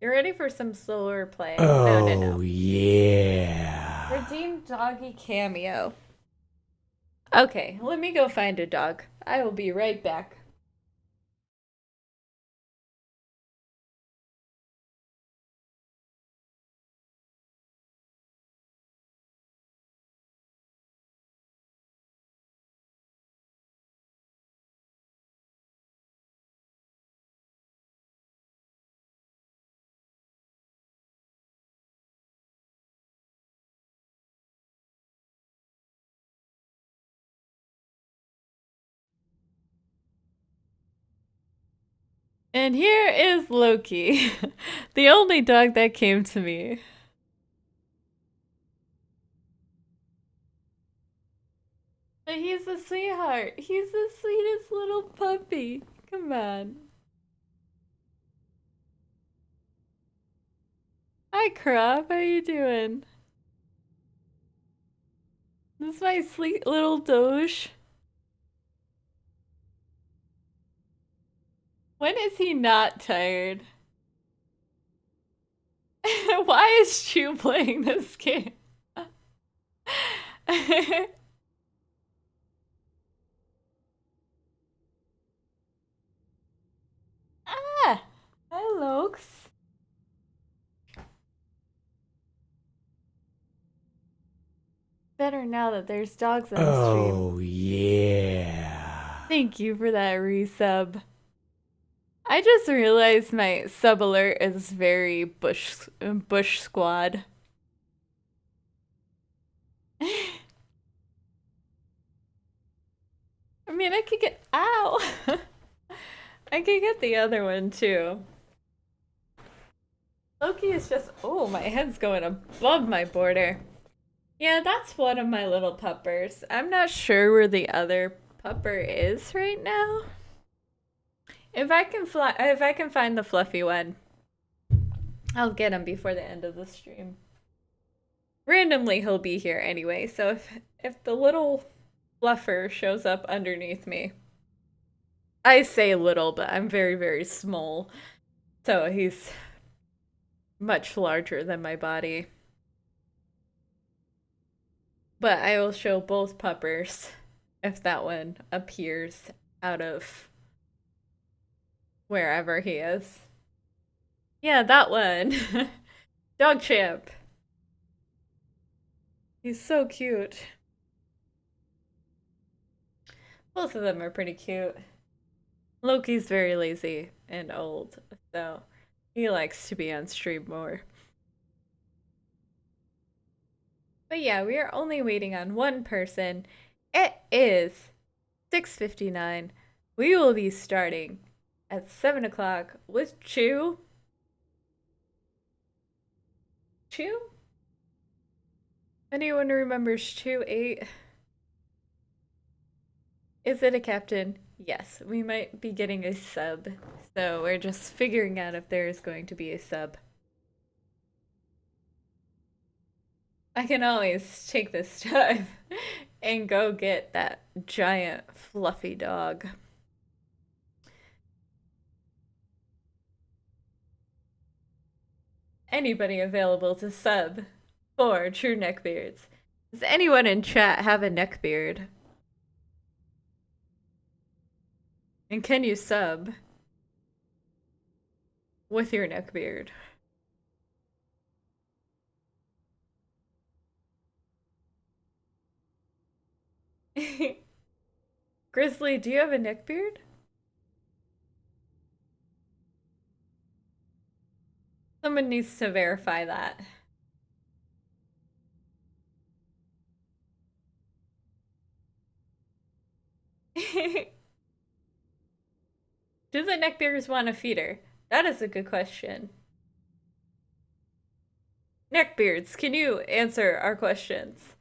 You ready for some slower play? No. Yeah. Redeem doggy cameo. Okay, let me go find a dog. I will be right back. And here is Loki, the only dog that came to me. But he's a sweetheart. He's the sweetest little puppy. Come on. Hi, Crop. How you doing? This is my sweet little Doge. When is he not tired? Why is Chew playing this game? Ah! Hi, Lokes. Better now that there's dogs on stream. Oh, yeah. Thank you for that resub. I just realized my sub alert is very Bush Squad. I mean, I could get ow. I could get the other one too. Loki is just my head's going above my border. Yeah, that's one of my little puppers. I'm not sure where the other pupper is right now. If I can find the fluffy one, I'll get him before the end of the stream. Randomly he'll be here anyway, so if the little fluffer shows up underneath me. I say little, but I'm very, very small. So he's much larger than my body. But I will show both puppers if that one appears out of wherever he is. Yeah, that one. Dog Champ. He's so cute. Both of them are pretty cute. Loki's very lazy and old, so he likes to be on stream more. But yeah, we are only waiting on one person. It is 6:59. We will be starting at 7 o'clock with Chew. Chew? Anyone remembers Chew 8? Is it a captain? Yes, we might be getting a sub. So we're just figuring out if there is going to be a sub. I can always take this time and go get that giant fluffy dog. Anybody available to sub for True Neckbeards? Does anyone in chat have a neckbeard? And can you sub with your neckbeard? Grizzly, do you have a neckbeard? Someone needs to verify that. Do the neckbeards want a feeder? That is a good question. Neckbeards, can you answer our questions?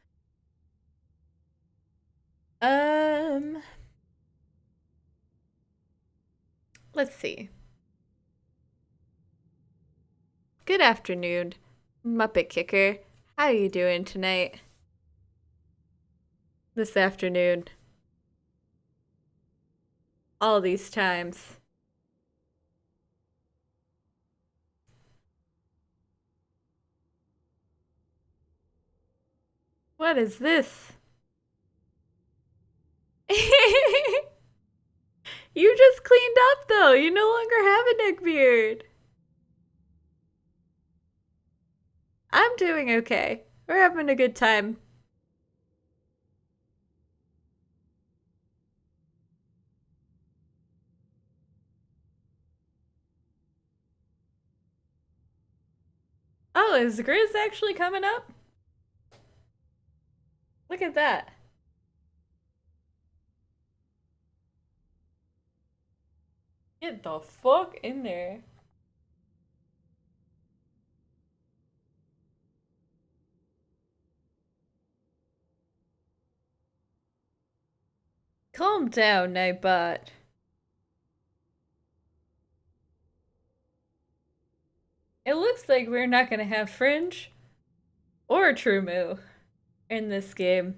Let's see. Good afternoon, Muppet Kicker. How you doing tonight? This afternoon. All these times. What is this? You just cleaned up though. You no longer have a neckbeard. I'm doing okay. We're having a good time. Oh, is Grizz actually coming up? Look at that. Get the fuck in there. Calm down, Nightbot. It looks like we're not gonna have Fringe or Truemu in this game.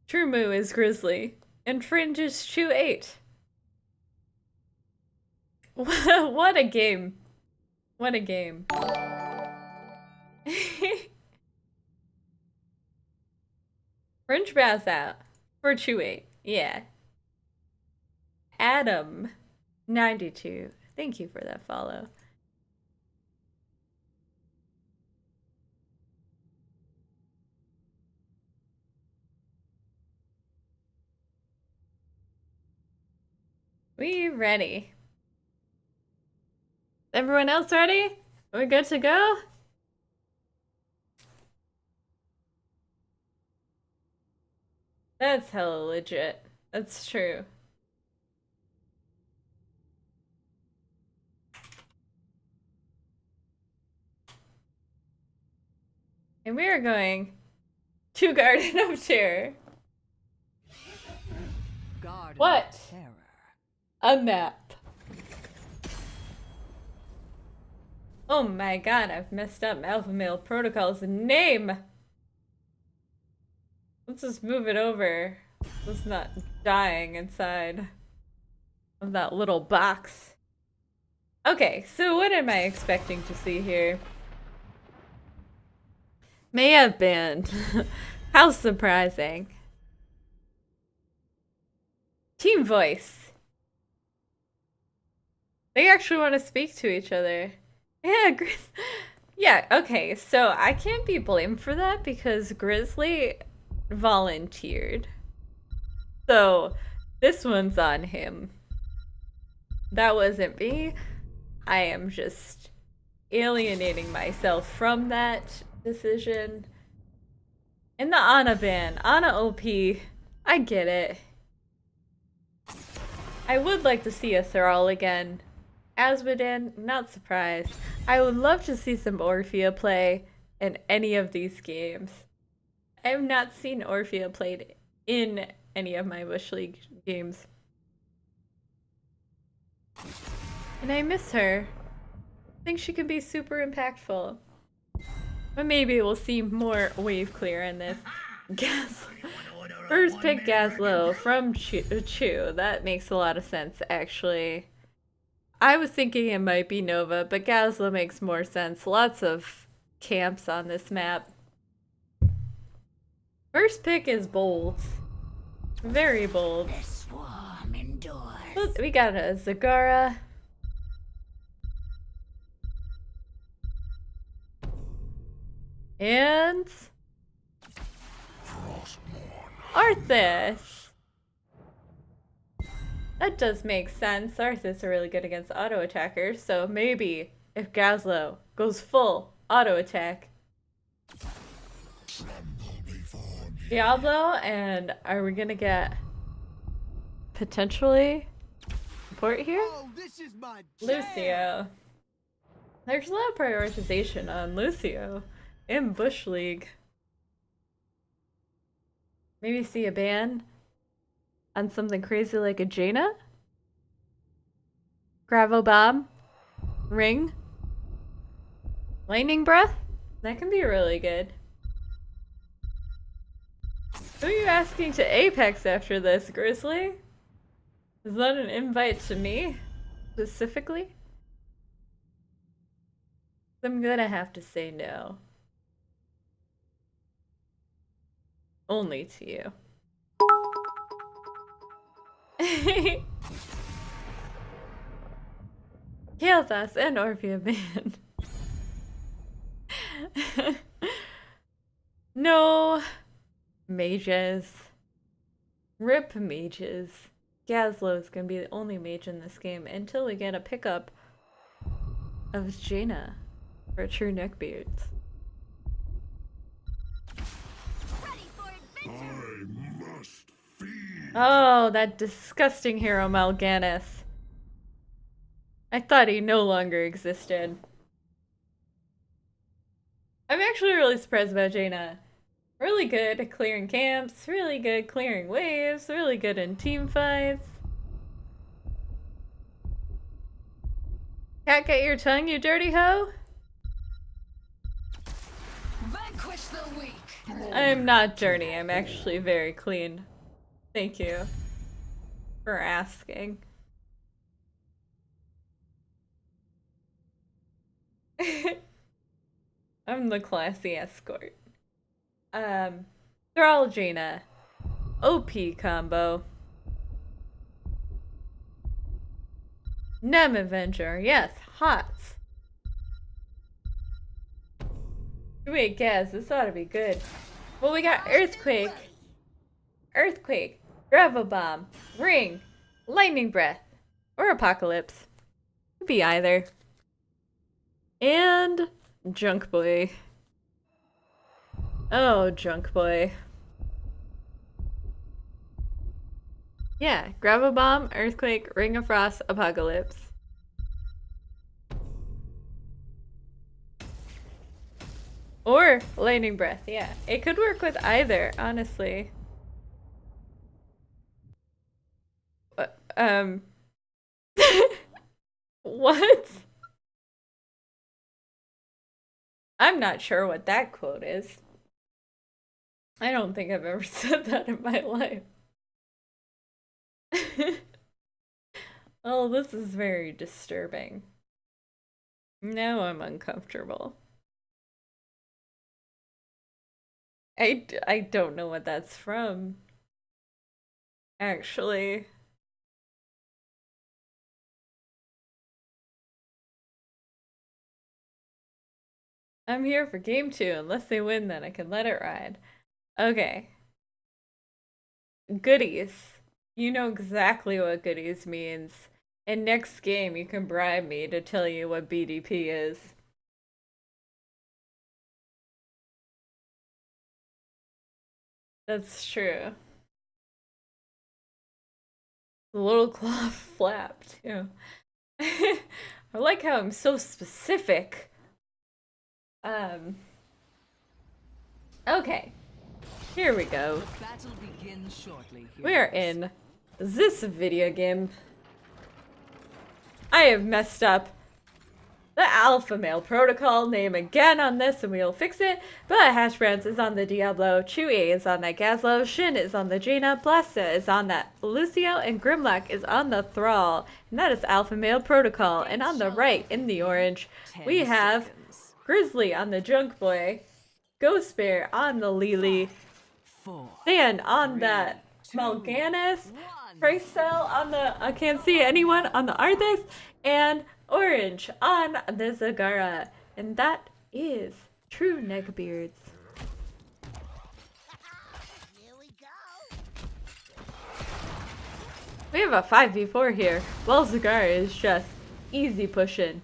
Truemu is Grizzly, and Fringe is Chew 8. What a game. What a game. Fringe bows out for Chew 8. Yeah. Adam 92. Thank you for that follow. We ready? Everyone else ready? Are we good to go? That's hella legit. That's true. And we are going to Garden of Terror. Garden What? of Terror. A map. Oh my god, I've messed up Alpha Male Protocol's name. Let's just move it over. It's not dying inside of that little box. Okay, so what am I expecting to see here? May have been. How surprising. Team voice. They actually want to speak to each other. Yeah, yeah, okay, so I can't be blamed for that because Grizzly volunteered. So this one's on him. That wasn't me. I am just alienating myself from that decision. And the Ana ban. Ana OP. I get it. I would like to see a Thrall again. Asmodin, not surprised. I would love to see some Orphea play in any of these games. I have not seen Orphea played in any of my Bush League games. And I miss her. I think she could be super impactful. But maybe we'll see more wave clear in this. First pick Gazlowe from Chew. That makes a lot of sense, actually. I was thinking it might be Nova, but Gazlowe makes more sense. Lots of camps on this map. First pick is bold. Very bold. The swarm endures. We got a Zagara. And... Arthas. That does make sense. Arthas are really good against auto attackers, so maybe if Gazlo goes full auto attack. Diablo, and are we gonna get potentially support here? Oh, this is my Lucio. There's a lot of prioritization on Lucio in Bush League. Maybe see a ban on something crazy like a Jaina? Gravel Bomb? Ring? Lightning Breath? That can be really good. Who are you asking to Apex after this, Grizzly? Is that an invite to me? Specifically? I'm gonna have to say no. Only to you. Kael'thas and Orphea ban. No. Mages. Rip mages. Gazlo is gonna be the only mage in this game until we get a pickup of Jaina for true neckbeards. Oh, that disgusting hero Mal'Ganis. I thought he no longer existed. I'm actually really surprised about Jaina. Really good at clearing camps, really good clearing waves, really good in team fights. Cat, get your tongue, you dirty hoe? Vanquish the weak. I'm not dirty, I'm actually very clean. Thank you for asking. I'm the classy escort. Thrall Jaina. OP combo. Nem Avenger, yes, HOTS. Wait, Gaz, this ought to be good. Well, we got Earthquake. Earthquake. Gravel Bomb. Ring. Lightning Breath. Or Apocalypse. Could be either. And Junk Boy. Oh, Junk Boy. Yeah, Gravel Bomb, Earthquake, Ring of Frost, Apocalypse. Or Lightning Breath, yeah. It could work with either, honestly. What? I'm not sure what that quote is. I don't think I've ever said that in my life. Oh, this is very disturbing. Now I'm uncomfortable. I don't know what that's from. Actually. I'm here for game 2. Unless they win, then I can let it ride. Okay. Goodies. You know exactly what goodies means. And next game, you can bribe me to tell you what BDP is. That's true. The little cloth flap, too. I like how I'm so specific. Okay. Here we go. Battle begins shortly. We are in this video game. I have messed up the alpha male protocol name again on this, and we'll fix it. But Hashbrands is on the Diablo, Chewie is on that Gazlo, Shin is on the Jaina, Blasta is on that Lucio, and Grimlock is on the Thrall. And that is alpha male protocol. And on the right, in the orange, we have Grizzly on the Junk Boy, Ghost Bear on the Lily, Stan on that Mal'Ganis, Price Cell on the I can't see anyone on the Arthas, and Orange on the Zagara. And that is true neckbeards. Here we go. We have a 5v4 here. Well, Zagara is just easy pushing.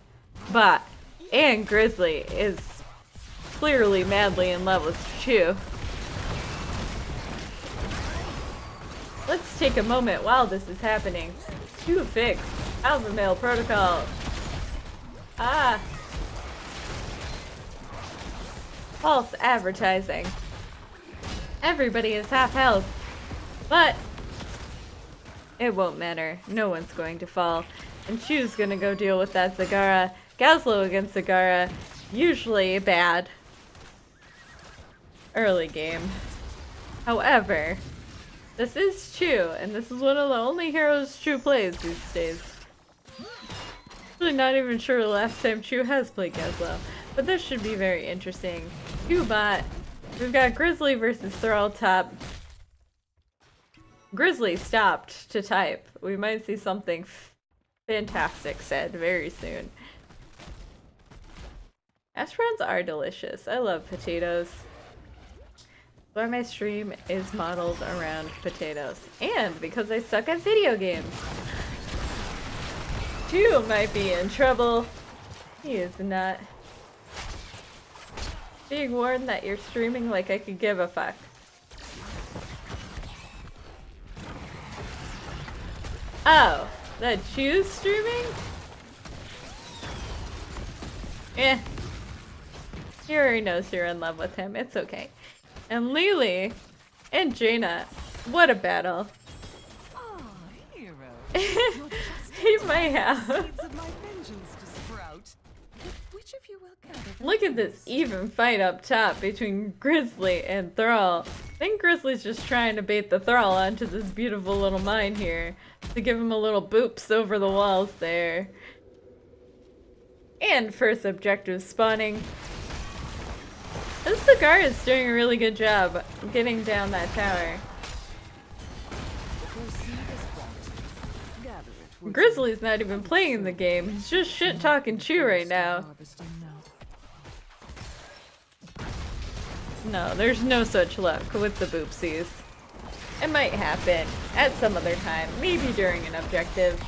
But, and Grizzly is clearly madly in love with Chu. Let's take a moment while this is happening to fix Alpha Male Protocol. Ah. False advertising. Everybody is half health. But it won't matter. No one's going to fall. And Chu's gonna go deal with that Zagara. Gazlo against Zagara. Usually bad. Early game. However, this is Chu, and this is one of the only heroes Chu plays these days. Really not even sure the last time Chu has played Gazlo. But this should be very interesting. Chu bot. We've got Grizzly versus Thrall top. Grizzly stopped to type. We might see something fantastic said very soon. Hash browns are delicious. I love potatoes. Why my stream is modeled around potatoes. And because I suck at video games. Chu might be in trouble. He is not. Being warned that you're streaming like I could give a fuck. Oh, that Chu's streaming? Eh. He already knows you're in love with him. It's okay. And Lily and Jaina. What a battle. Ah, hero. He might have. Seeds of my vengeance to sprout. Which of you will gather the Look at this even fight up top between Grizzly and Thrall. I think Grizzly's just trying to bait the Thrall onto this beautiful little mine here. To give him a little boops over the walls there. And first objective spawning. This Zagara is doing a really good job getting down that tower. Grizzly's not even playing the game. He's just shit talking Chu right now. No, there's no such luck with the boopsies. It might happen at some other time, maybe during an objective.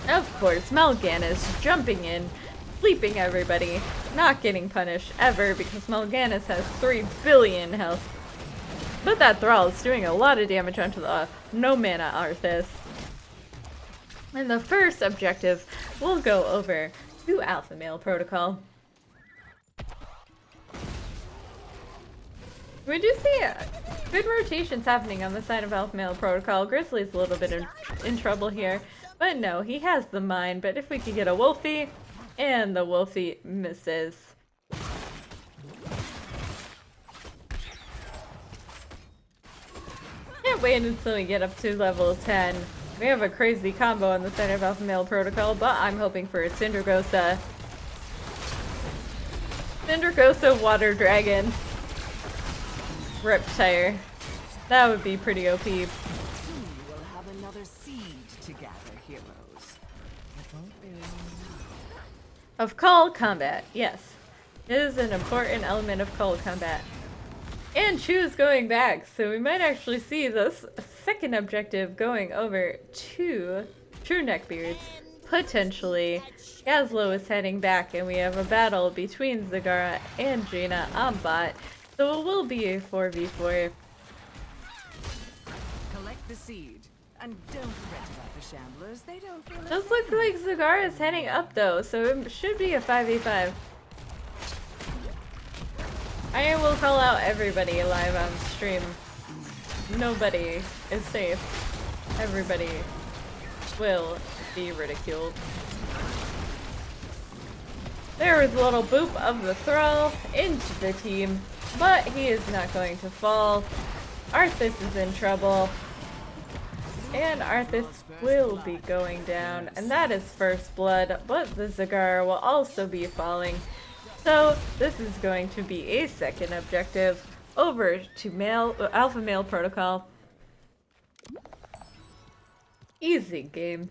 Of course, Mal'Ganis jumping in, sleeping everybody, not getting punished ever because Mal'Ganis has 3 billion health. But that Thrall is doing a lot of damage onto the no mana Arthas. And the first objective will go over to Alpha Male Protocol. We do see good rotations happening on the side of Alpha Male Protocol. Grizzly's a little bit in trouble here. But no, he has the mine. But if we could get a Wolfie, and the Wolfie misses. Can't wait until we get up to level 10. We have a crazy combo on the side of Alpha Male Protocol, but I'm hoping for a Cindergosa. Cindergosa Water Dragon. Reptire. That would be pretty OP. Soon you will have another seed to gather, heroes. Of call combat, yes. It is an important element of call combat. And Chu's going back, so we might actually see this second objective going over to True Neckbeards. Potentially. Gazlo is heading back, and we have a battle between Zagara and Jaina on bot. So it will be a 4v4. Collect the seed. And don't fret about the shamblers. They don't feel Does look like Zagara is heading up though, so it should be a 5v5. I will call out everybody live on stream. Nobody is safe. Everybody will be ridiculed. There was a little boop of the Thrall into the team, but he is not going to fall. Arthas is in trouble. And Arthas will be going down, and that is first blood, but the Zagara will also be falling. So this is going to be a second objective over to Alpha Male Protocol. Easy game.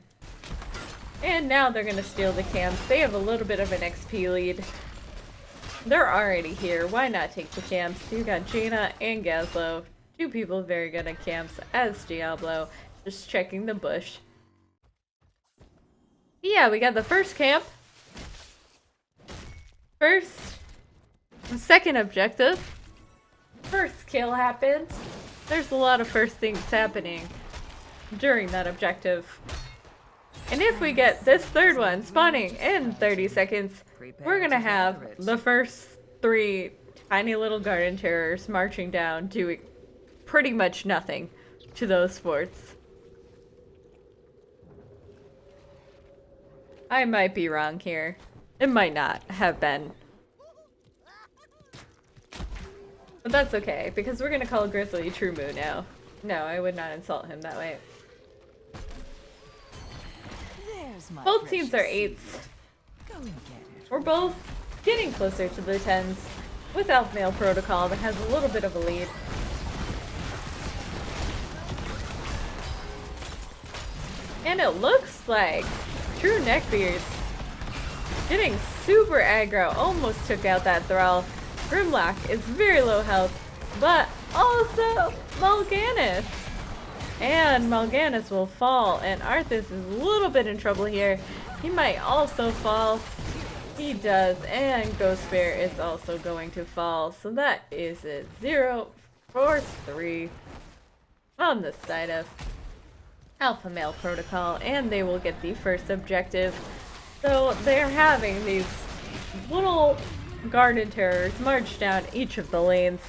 And now they're going to steal the camps. They have a little bit of an XP lead. They're already here. Why not take the camps? You got Jaina and Gazlo. Two people very good at camps as Diablo. Just checking the bush. Yeah, we got the first camp. Second objective. First kill happened. There's a lot of first things happening during that objective. And if we get this third one spawning in 30 seconds, we're gonna have the first 3 tiny little garden terrors marching down, doing pretty much nothing to those forts. I might be wrong here. It might not have been. But that's okay, because we're gonna call Grizzly True Moo now. No, I would not insult him that way. Both teams are 8s. We're both getting closer to the 10s, with Alpha Male Protocol that has a little bit of a lead. And it looks like True Neckbeard getting super aggro, almost took out that Thrall. Grimlock is very low health, but also Mal'Ganis. And Mal'Ganis will fall, and Arthas is a little bit in trouble here. He might also fall. He does, and Ghost Bear is also going to fall. So that is a 0 for 3 on the side of Alpha Male Protocol, and they will get the first objective. So they're having these little garden terrors march down each of the lanes.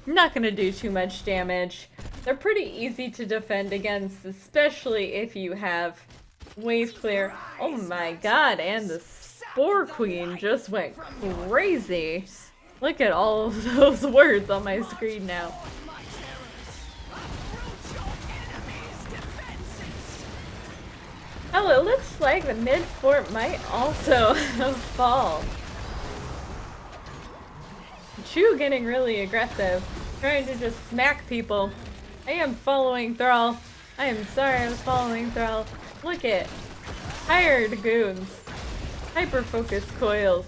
Not gonna do too much damage. They're pretty easy to defend against, especially if you have wave clear. Oh my god, and the Spore Queen just went crazy. Look at all of those words on my screen now. Oh, it looks like the mid fort might also fall. Chu getting really aggressive, trying to just smack people. I am following Thrall. I am sorry I was following Thrall. Look it. Hired goons. Hyper-focused coils.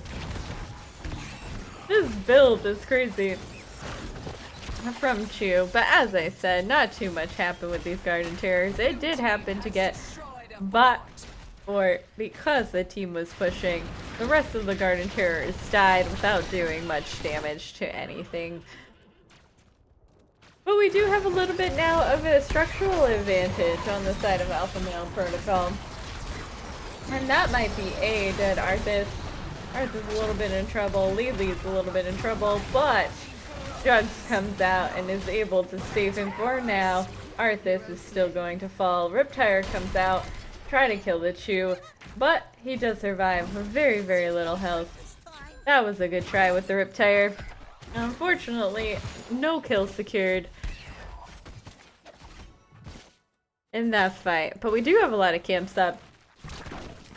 This build is crazy. From Chu, but as I said, not too much happened with these garden terrors. It did happen to get bot fort because the team was pushing. The rest of the garden terrors died without doing much damage to anything. But we do have a little bit now of a structural advantage on the side of Alpha Male Protocol. And that might be a dead Arthas. Arthas a little bit in trouble, Lee's a little bit in trouble, but Jugs comes out and is able to save him for now. Arthas is still going to fall. Riptire comes out, trying to kill the Chu, but he does survive with very, very little health. That was a good try with the Riptire. Unfortunately, no kills secured in that fight, but we do have a lot of camps up.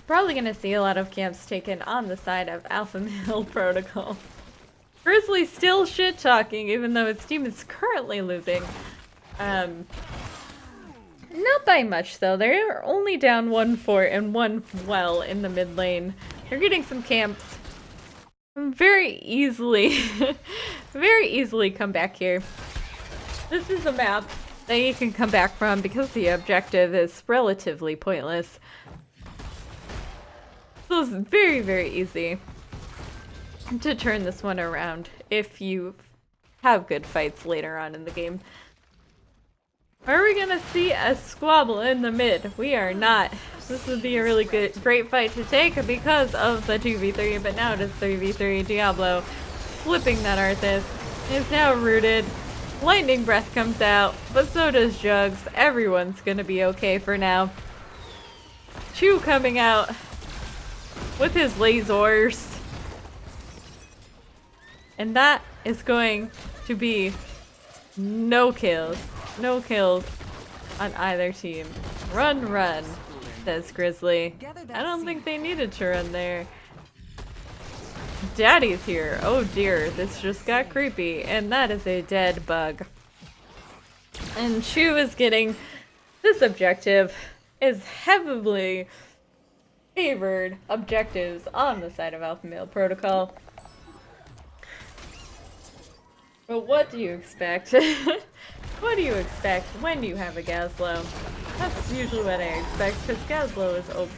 Probably gonna see a lot of camps taken on the side of Alpha Male Protocol. Grizzly still shit-talking, even though its team is currently losing. Not by much, though. They're only down 1 fort and 1 well in the mid lane. They're getting some camps. Very easily, very easily come back here. This is a map that you can come back from because the objective is relatively pointless. So it's very, very easy to turn this one around if you have good fights later on in the game. Are we gonna see a squabble in the mid? We are not. This would be a really great fight to take because of the 2v3, but now it is 3v3. Diablo flipping that Arthas is now rooted. Lightning Breath comes out, but so does Jugs. Everyone's gonna be okay for now. Chu coming out with his lasers. And that is going to be no kills. No kills on either team. Run, run, says Grizzly. I don't think they needed to run there. Daddy's here. Oh dear, this just got creepy. And that is a dead bug. And Chu is getting this objective. Is heavily favored objectives on the side of Alpha Male Protocol. But what do you expect? What do you expect when you have a Gaslow? That's usually what I expect, because Gazlowe is OP.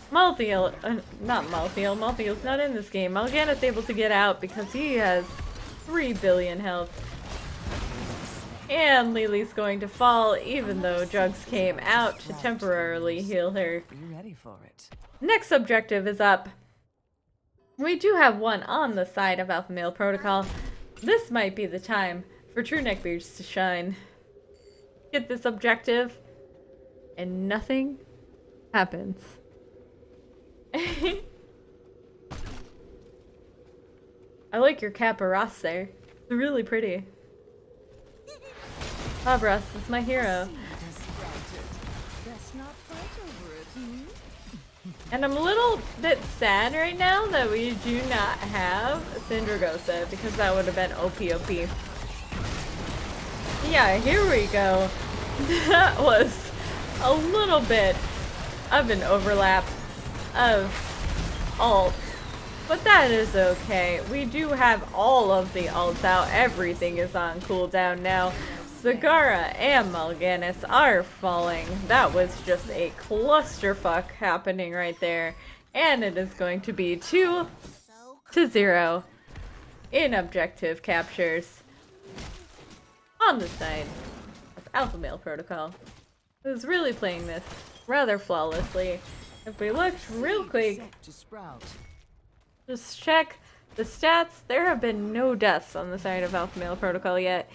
Malthael, not Malthael, Malthael's not in this game. Mal'Ganis able to get out because he has 3 billion health. And Lily's going to fall, even though Jugs came out to temporarily heal her. Be ready for it. Next objective is up. We do have one on the side of Alpha Male Protocol. This might be the time for true neckbeards to shine. Get this objective, and nothing happens. I like your Caparas there. It's really pretty. Cabras is my hero. Best not fight over it, And I'm a little bit sad right now that we do not have Syndragosa, because that would have been OP. Yeah, here we go. That was a little bit of an overlap of alts, but that is okay. We do have all of the alts out. Everything is on cooldown now. Zagara and Mal'Ganis are falling. That was just a clusterfuck happening right there. And it is going to be 2-0 in objective captures on the side of Alpha Male Protocol, who's really playing this rather flawlessly. If we look real quick, just check the stats. There have been no deaths on the side of Alpha Male Protocol yet.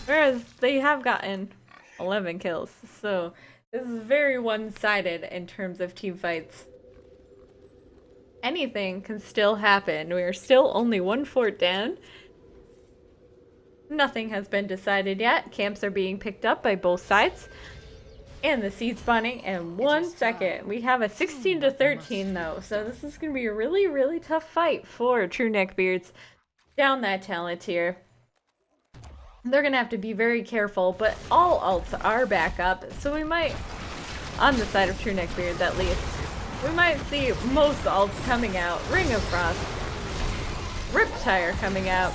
Whereas they have gotten 11 kills. So this is very one-sided in terms of team fights. Anything can still happen. We are still only 1 fort down. Nothing has been decided yet. Camps are being picked up by both sides. And the seed spawning in 1 second. We have a 16-13 though. So this is going to be a really, really tough fight for True Neckbeards down that talent tier. They're going to have to be very careful, but all alts are back up, so we might, on the side of True Neckbeards at least, we might see most alts coming out. Ring of Frost, Riptire coming out.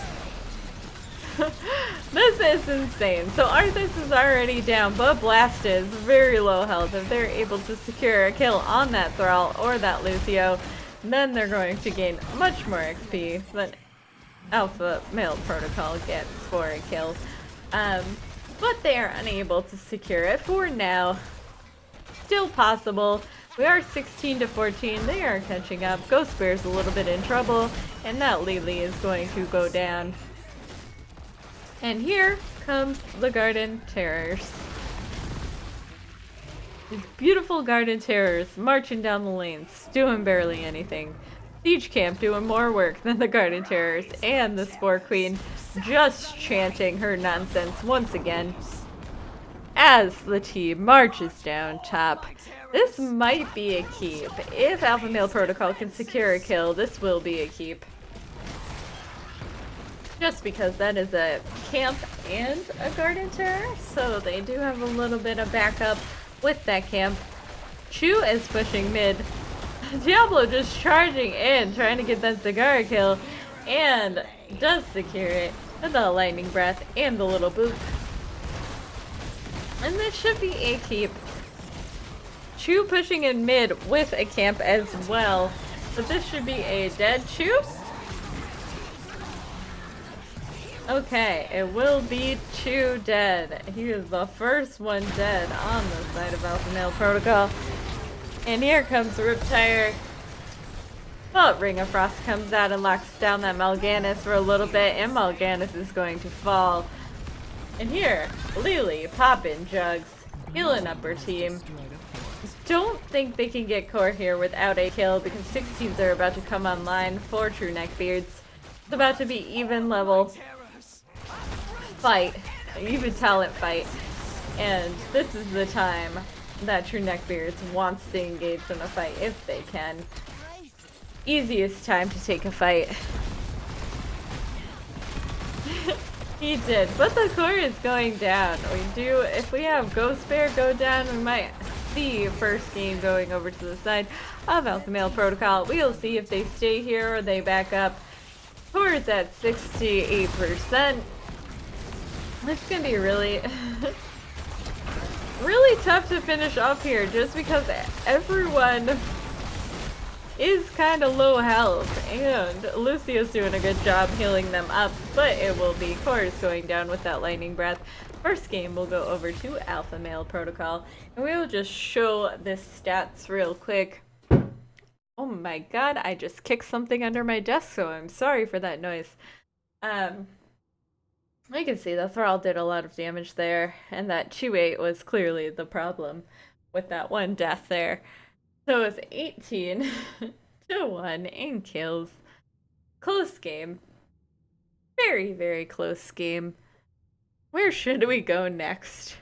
This is insane. So Arthas is already down, but Blast is very low health. If they're able to secure a kill on that Thrall or that Lucio, then they're going to gain much more XP than Alpha Male Protocol gets for a kill. But they are unable to secure it for now. Still possible. We are 16-14. They are catching up. Ghost Bear's a little bit in trouble, and that Lily is going to go down. And here comes the Garden Terrors. These beautiful Garden Terrors marching down the lanes, doing barely anything. Siege Camp doing more work than the Garden Terrors, and the Spore Queen just chanting her nonsense once again as the team marches down top. This might be a keep. If Alpha Male Protocol can secure a kill, this will be a keep. Just because that is a camp and a Garden Terror, so they do have a little bit of backup with that camp. Chu is pushing mid. Diablo just charging in, trying to get that Zagara kill, and does secure it with the lightning breath and the little boop. And this should be a keep. Chu pushing in mid with a camp as well, but this should be a dead Chu. Okay, it will be Chu dead. He is the first one dead on the side of Alpha Male Protocol. And here comes Riptire. Well, Ring of Frost comes out and locks down that Mal'Ganis for a little bit, and Mal'Ganis is going to fall. And here, Lily, poppin' Jugs, healing up her team. Don't think they can get core here without a kill, because 16s are about to come online for True Neckbeards. It's about to be even level fight, even talent fight. And this is the time that True Neckbeards wants to engage in a fight if they can. Easiest time to take a fight. He did, but the core is going down. If we have Ghost Bear go down, we might see first game going over to the side of Alpha Male Protocol. We'll see if they stay here or they back up. Core is at 68%. This can be really really tough to finish up here just because everyone is kind of low health, and Lucio's doing a good job healing them up, but it will be Chorus going down with that lightning breath. First game, we'll go over to Alpha Male Protocol, and we will just show the stats real quick. Oh my god, I just kicked something under my desk, so I'm sorry for that noise. I can see the Thrall did a lot of damage there, and that 2-8 was clearly the problem with that one death there. So it's 18 to 1 in kills. Close game. Very, very close game. Where should we go next?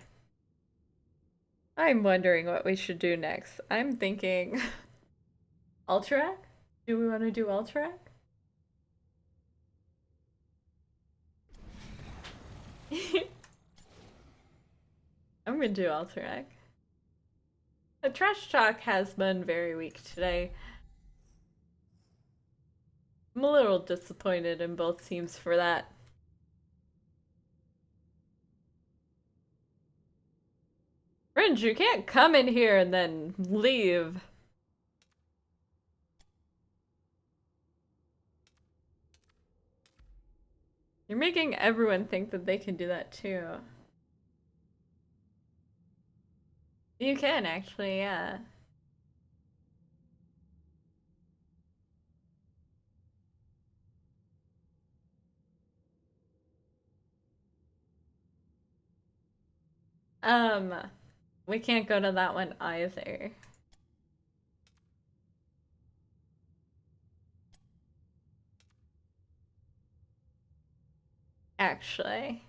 I'm wondering what we should do next. I'm thinking Ultrac? Do we want to do Ultrac? I'm gonna do Ultrac. The trash talk has been very weak today. I'm a little disappointed in both teams for that. Fringe, you can't come in here and then leave. You're making everyone think that they can do that too. You can actually, yeah. We can't go to that one either. Actually.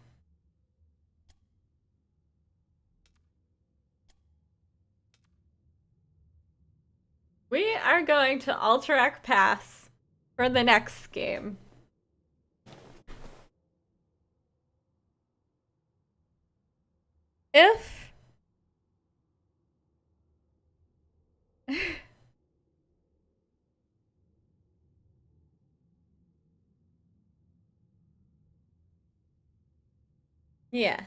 We are going to Alterac Pass for the next game. If yeah.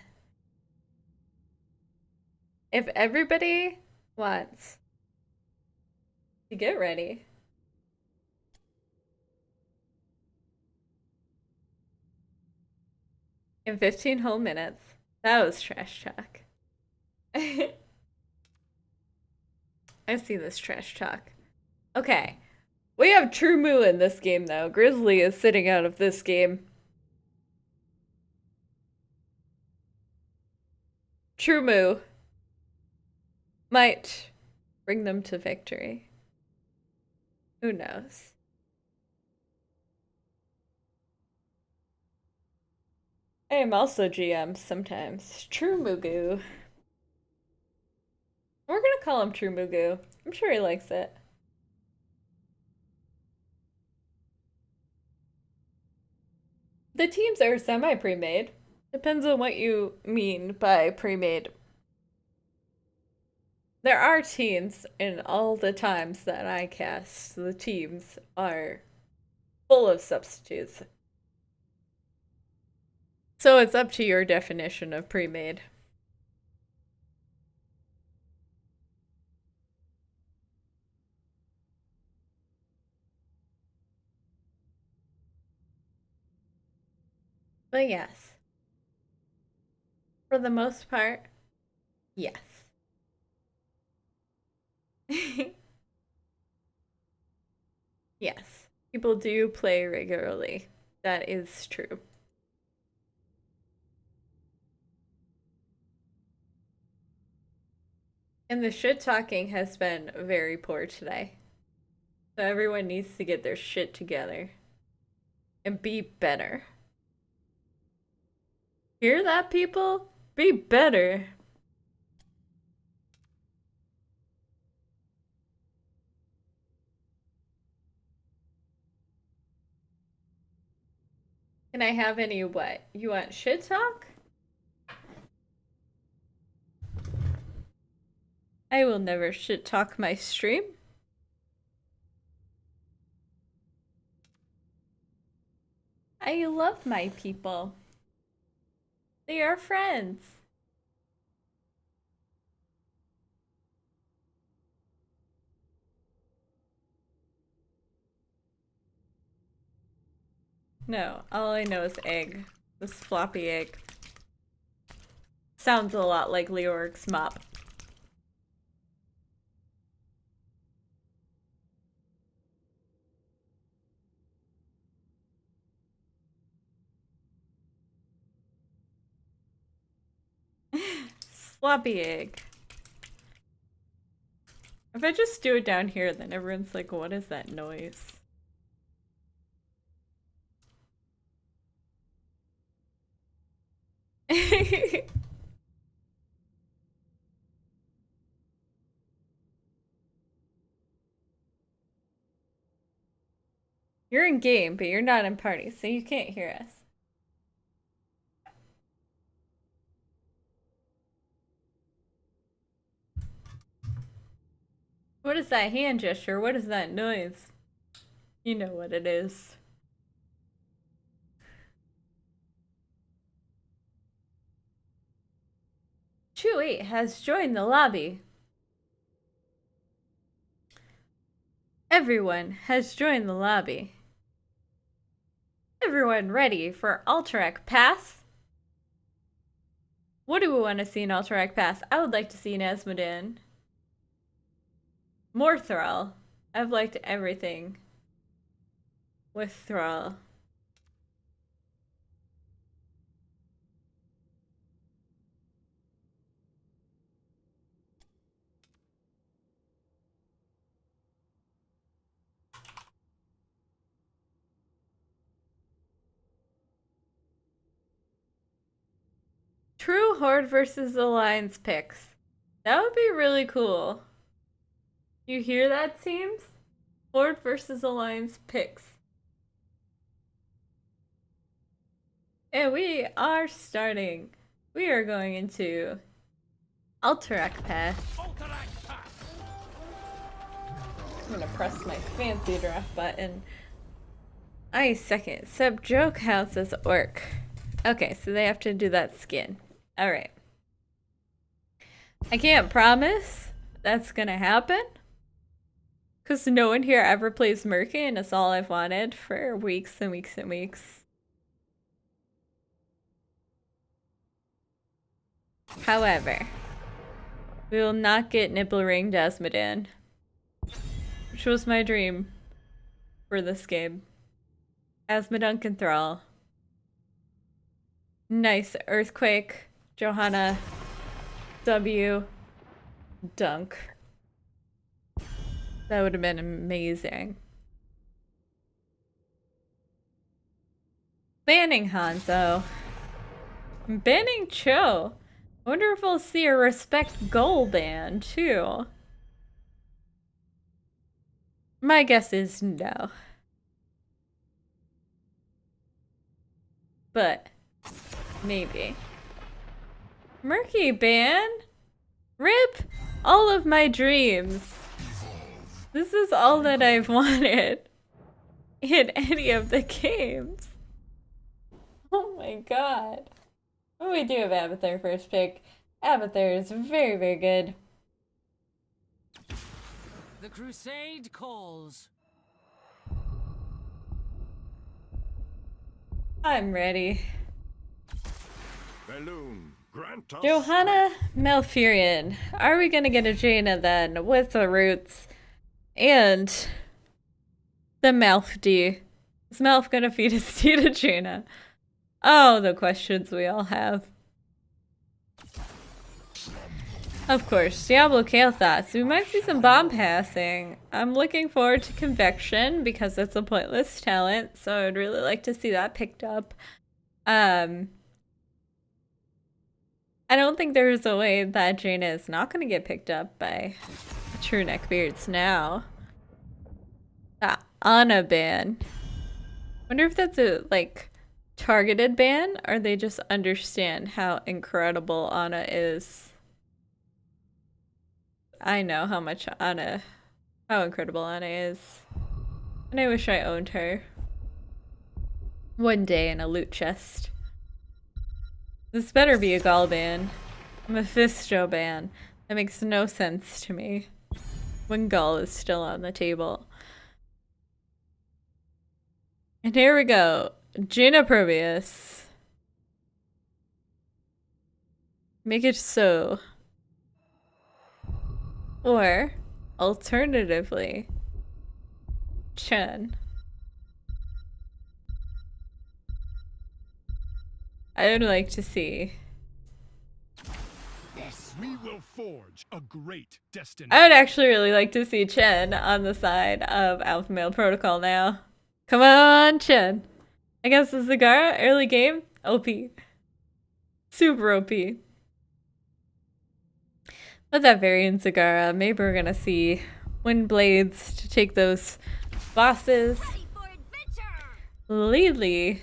If everybody wants to get ready. In 15 whole minutes. That was trash talk. I see this trash talk. Okay. We have True Moo in this game, though. Grizzly is sitting out of this game. True Moo might bring them to victory. Who knows? I am also GM sometimes. True Mugu. We're gonna call him True Mugu. I'm sure he likes it. The teams are semi-pre-made. Depends on what you mean by pre-made. There are teams, and all the times that I cast, the teams are full of substitutes. So it's up to your definition of pre-made. But yes. For the most part, yes. Yes. People do play regularly. That is true. And the shit talking has been very poor today. So everyone needs to get their shit together and be better. Hear that, people? Be better. Can I have any what? You want shit talk? I will never shit talk my stream. I love my people. They are friends. No, all I know is egg. This floppy egg. Sounds a lot like Leorg's mop. Sloppy egg. If I just do it down here, then everyone's like, what is that noise? You're in game, but you're not in party, so you can't hear us. What is that hand gesture? What is that noise? You know what it is. Chewy has joined the lobby. Everyone has joined the lobby. Everyone ready for Alterac Pass? What do we want to see in Alterac Pass? I would like to see an Asmodean. More Thrall. I've liked everything with Thrall. True Horde versus Alliance picks. That would be really cool. You hear that, Seams? Horde versus Alliance picks. And we are starting. We are going into Alterac Pass. I'm gonna press my fancy draft button. I second. Sub joke house as orc. Okay, so they have to do that skin. Alright. I can't promise that's gonna happen. Because no one here ever plays Murky, and it's all I've wanted for weeks and weeks and weeks. However, we will not get Nipple Ring Desmodin, which was my dream for this game. Asmodunk and Thrall. Nice Earthquake, Johanna, W, Dunk. That would have been amazing. Banning Hanzo. Banning Cho. I wonder if we'll see a respect goal ban too. My guess is no. But maybe. Murky ban? Rip all of my dreams. This is all that I've wanted in any of the games. Oh my god. What do we do with Abathur first pick? Abathur is very, very good. The crusade calls. I'm ready. Balloon, grant us Johanna Malfurion. Are we gonna get a Jaina then with the roots and the Malfdy? Is Malf gonna feed his seed to Jaina? Oh, the questions we all have. Of course, Diablo Kael'thas. We might see some bomb passing. I'm looking forward to Convection because it's a pointless talent, so I would really like to see that picked up. I don't think there's a way that Jaina is not going to get picked up by True Neckbeards now. Ana ban. Wonder if that's a, like, targeted ban, or they just understand how incredible Ana is. I know how much how incredible Ana is. And I wish I owned her. One day in a loot chest. This better be a Gaul ban. A Mephisto ban. That makes no sense to me. When Gaul is still on the table. And here we go. Gina Probius. Make it so. Or, alternatively, Chen. I would like to see. Yes, we will forge a great destiny. I would actually really like to see Chen on the side of Alpha Male Protocol now. Come on, Chen. I guess the Zagara, early game, OP. Super OP. With that variant Zagara, maybe we're gonna see Wind Blades to take those bosses. Ready for adventure! Lily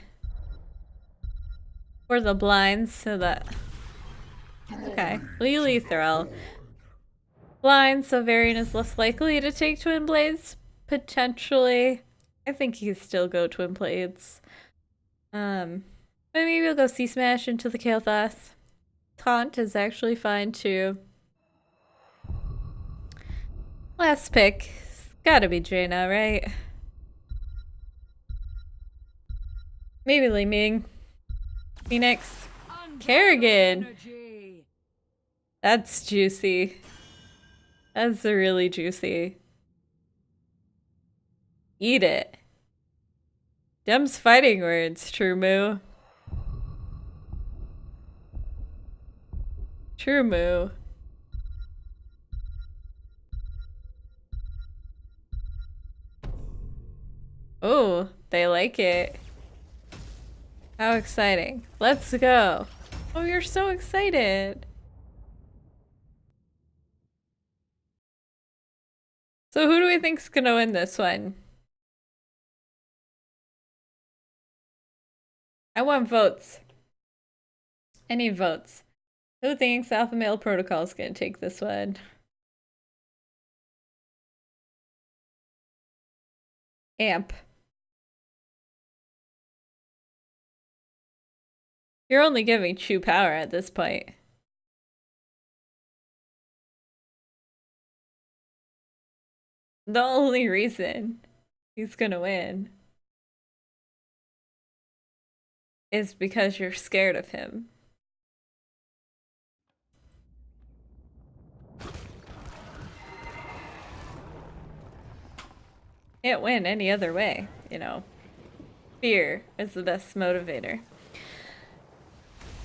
for the blinds so that okay. Lily Thrill. Blinds, so Varian is less likely to take Twin Blades. Potentially. I think he could still go Twin Blades. But maybe we'll go C Smash into the Kael'thas. Taunt is actually fine too. Last pick. It's gotta be Jaina, right? Maybe Li Ming. Phoenix. Kerrigan. Energy. That's juicy. That's really juicy. Eat it. Dem's fighting words, True Moo. True Moo. Oh, they like it. How exciting. Let's go. Oh, you're so excited. So who do we think's gonna win this one? I want votes. I need votes. Who thinks Alpha Male Protocol is gonna take this one? Amp. You're only giving Chu power at this point. The only reason he's gonna win is because you're scared of him. Can't win any other way, you know. Fear is the best motivator.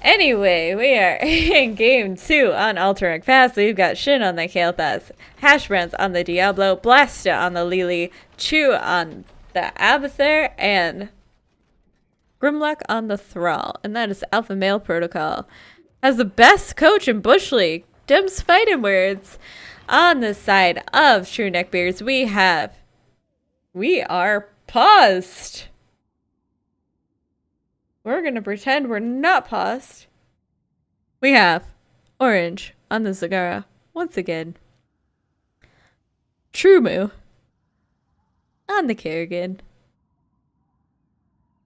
Anyway, we are in game 2 on Alterac Pass. We've got Shin on the Kael'thas, Hashbrands on the Diablo, Blasta on the Lily, Chu on the Abathur, and Grimlock on the Thrall. And that is Alpha Male Protocol. As the best coach in Bush League, Dim's fighting words. On the side of True Neckbeards, we are paused. We're gonna pretend we're not paused. We have Orange on the Zagara once again. True Moo on the Kerrigan.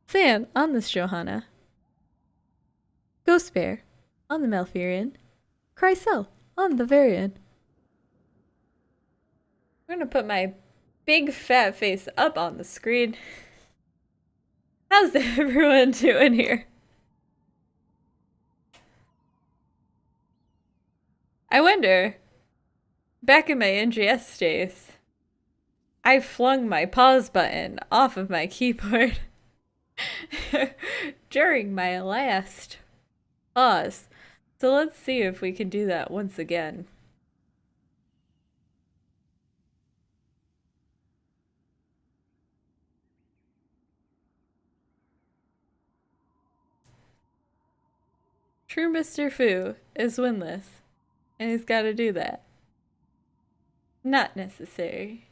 Sam on the Johanna. Ghost Bear on the Malfurion. Chrysel on the Varian. I'm gonna put my big fat face up on the screen. How's everyone doing here? I wonder, back in my NGS days, I flung my pause button off of my keyboard during my last pause. So let's see if we can do that once again. True Mr. Fu is winless, and he's got to do that. Not necessary.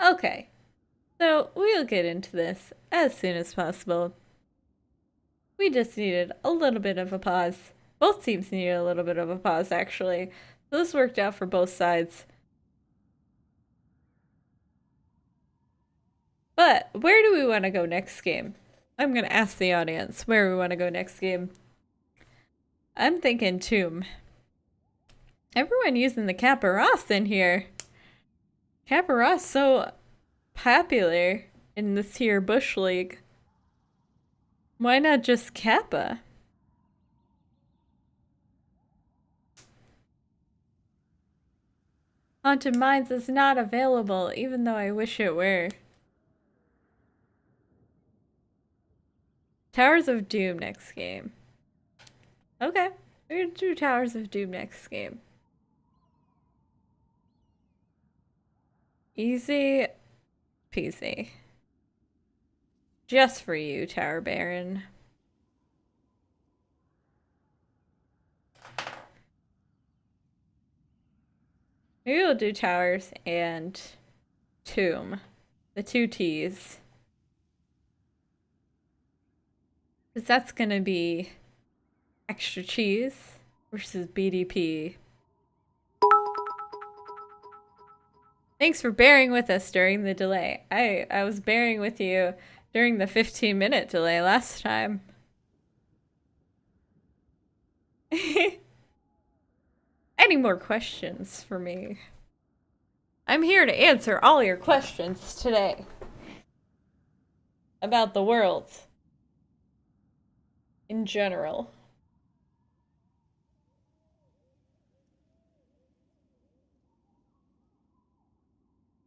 Okay, so we'll get into this as soon as possible. We just needed a little bit of a pause. Both teams needed a little bit of a pause, actually. So this worked out for both sides. But where do we want to go next game? I'm going to ask the audience where we want to go next game. I'm thinking Tomb. Everyone using the Kappa Ross in here. Kappa Ross so popular in this here Bush League. Why not just Kappa? Haunted Mines is not available, even though I wish it were. Towers of Doom next game. Okay, we're gonna do Towers of Doom next game. Easy peasy. Just for you, Tower Baron. Maybe we'll do Towers and Tomb. The 2 T's. Because that's going to be Extra Cheese versus BDP. Thanks for bearing with us during the delay. I was bearing with you during the 15-minute delay last time. Any more questions for me? I'm here to answer all your questions today about the world in general.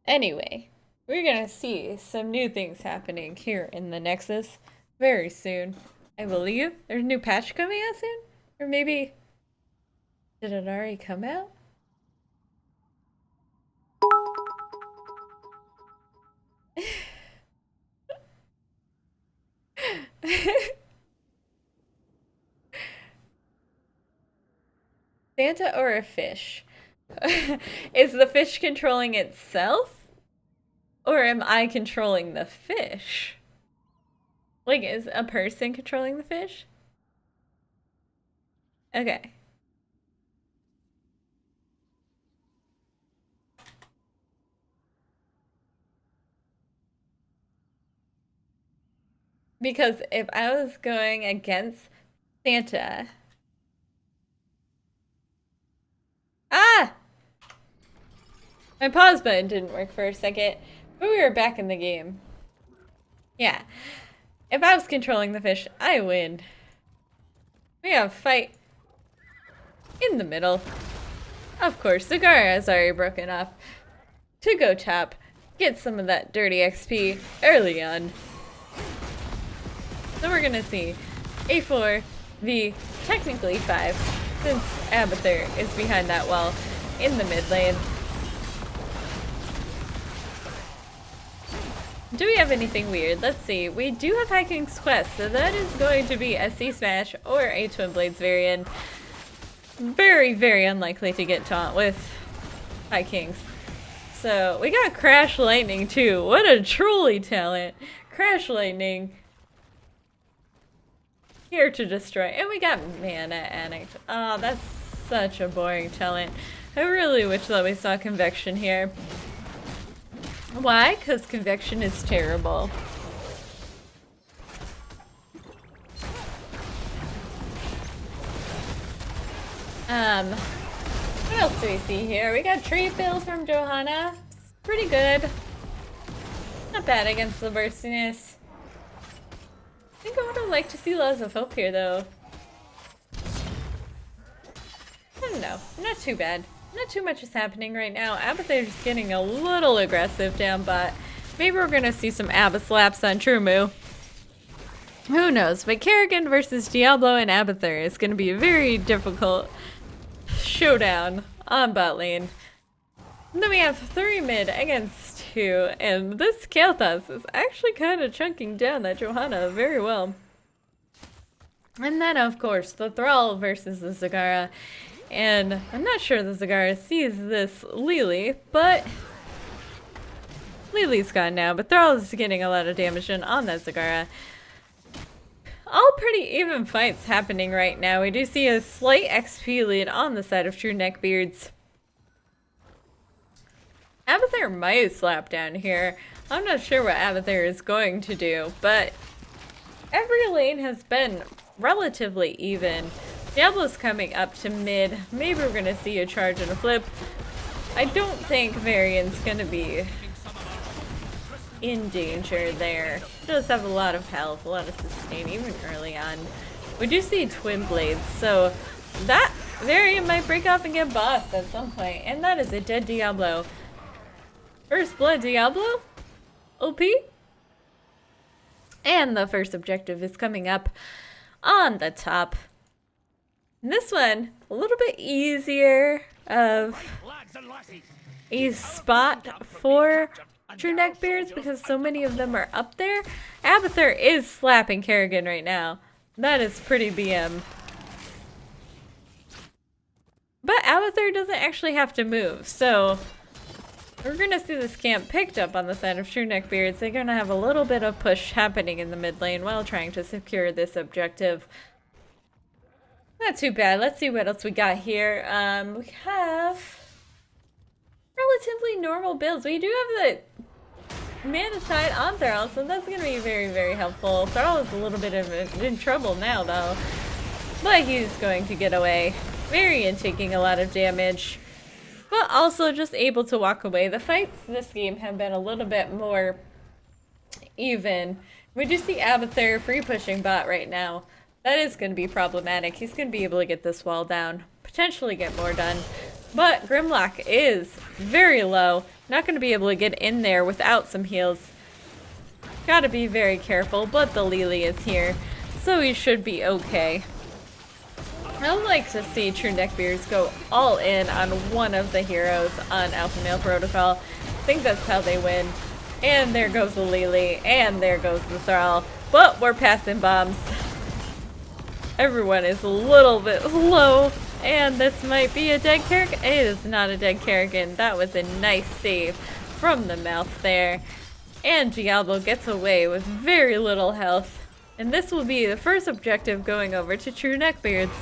Anyway, we're gonna see some new things happening here in the Nexus very soon. I believe there's a new patch coming out soon? Or maybe... did it already come out? Santa or a fish? Is the fish controlling itself? Or am I controlling the fish? Like, is a person controlling the fish? Okay. Because if I was going against Santa... Ah! My pause button didn't work for a second, but we were back in the game. Yeah. If I was controlling the fish, I win. We have a fight in the middle. Of course, Zagara has already broken off to go top, get some of that dirty XP early on. So we're gonna see A4 v technically 5, since Abathur is behind that wall in the mid lane. Do we have anything weird? Let's see. We do have High King's Quest, so that is going to be a C-Smash or a Twin Blades variant. Very, very unlikely to get taunt with High Kings. So, we got Crash Lightning too. What a truly talent. Crash Lightning. Here to destroy. And we got Mana Addict. Oh, that's such a boring talent. I really wish that we saw Convection here. Why? Because Convection is terrible. What else do we see here? We got Tree Build from Johanna. It's pretty good. Not bad against the burstiness. I think I would have liked to see Laws of Hope here, though. I don't know. Not too bad. Not too much is happening right now. Abathur's getting a little aggressive down bot. Maybe we're gonna see some Abba slaps on Trumu. Who knows? But Kerrigan versus Diablo and Abathur is gonna be a very difficult showdown on bot lane. And then we have 3 mid against 2, and this Kael'thas is actually kind of chunking down that Johanna very well. And then, of course, the Thrall versus the Zagara. And I'm not sure the Zagara sees this Lily, but Lily's gone now, but Thrall is getting a lot of damage in on that Zagara. All pretty even fights happening right now. We do see a slight XP lead on the side of True Neckbeards. Abathur might slap down here. I'm not sure what Abathur is going to do, but every lane has been relatively even. Diablo's coming up to mid. Maybe we're gonna see a charge and a flip. I don't think Varian's gonna be in danger there. Does have a lot of health, a lot of sustain, even early on. We do see twin blades, so that variant might break off and get bossed at some point. And that is a dead Diablo. First blood Diablo? OP? And the first objective is coming up on the top. And this one, a little bit easier of a spot for true neckbeards because so many of them are up there. Abathur is slapping Kerrigan right now. That is pretty BM. But Abathur doesn't actually have to move, so we're gonna see this camp picked up on the side of true neckbeards. They're gonna have a little bit of push happening in the mid lane while trying to secure this objective. Not too bad. Let's see what else we got here. We have relatively normal builds. We do have the Mana Tide on Thrall, so that's going to be very, very helpful. Thrall is a little bit in trouble now, though. But he's going to get away. Varian taking a lot of damage, but also just able to walk away. The fights this game have been a little bit more even. We do see Abathur free pushing bot right now. That is going to be problematic. He's going to be able to get this wall down, potentially get more done. But Grimlock is very low. Not going to be able to get in there without some heals. Gotta be very careful, but the Lily is here, so he should be okay. I would like to see true neckbeards go all in on one of the heroes on Alpha Male Protocol. I think that's how they win. And there goes the Lily, and there goes the Thrall. But we're passing bombs. Everyone is a little bit low, and this might be a dead Kerrigan. It is not a dead Kerrigan. That was a nice save from the mouth there. And Diablo gets away with very little health. And this will be the first objective going over to true neckbeards.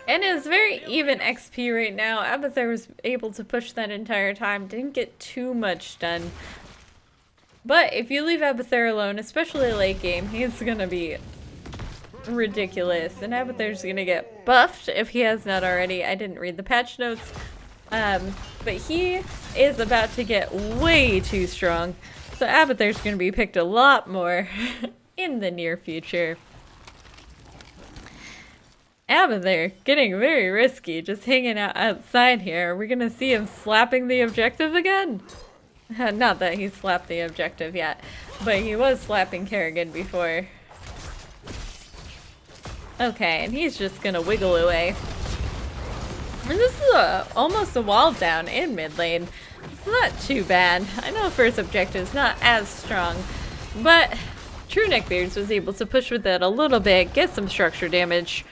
And it's very even XP right now. Abathur was able to push that entire time. Didn't get too much done. But if you leave Abathur alone, especially late game, he's gonna be ridiculous. And Abathur's gonna get buffed if he has not already. I didn't read the patch notes. But he is about to get way too strong. So Abathur's gonna be picked a lot more in the near future. Abathur getting very risky, just hanging out outside here. Are we gonna see him slapping the objective again? Not that he slapped the objective yet, but he was slapping Kerrigan before. Okay, and he's just gonna wiggle away. And this is almost a wall down in mid lane. It's not too bad. I know first objective's not as strong, but true neckbeards was able to push with it a little bit, get some structure damage.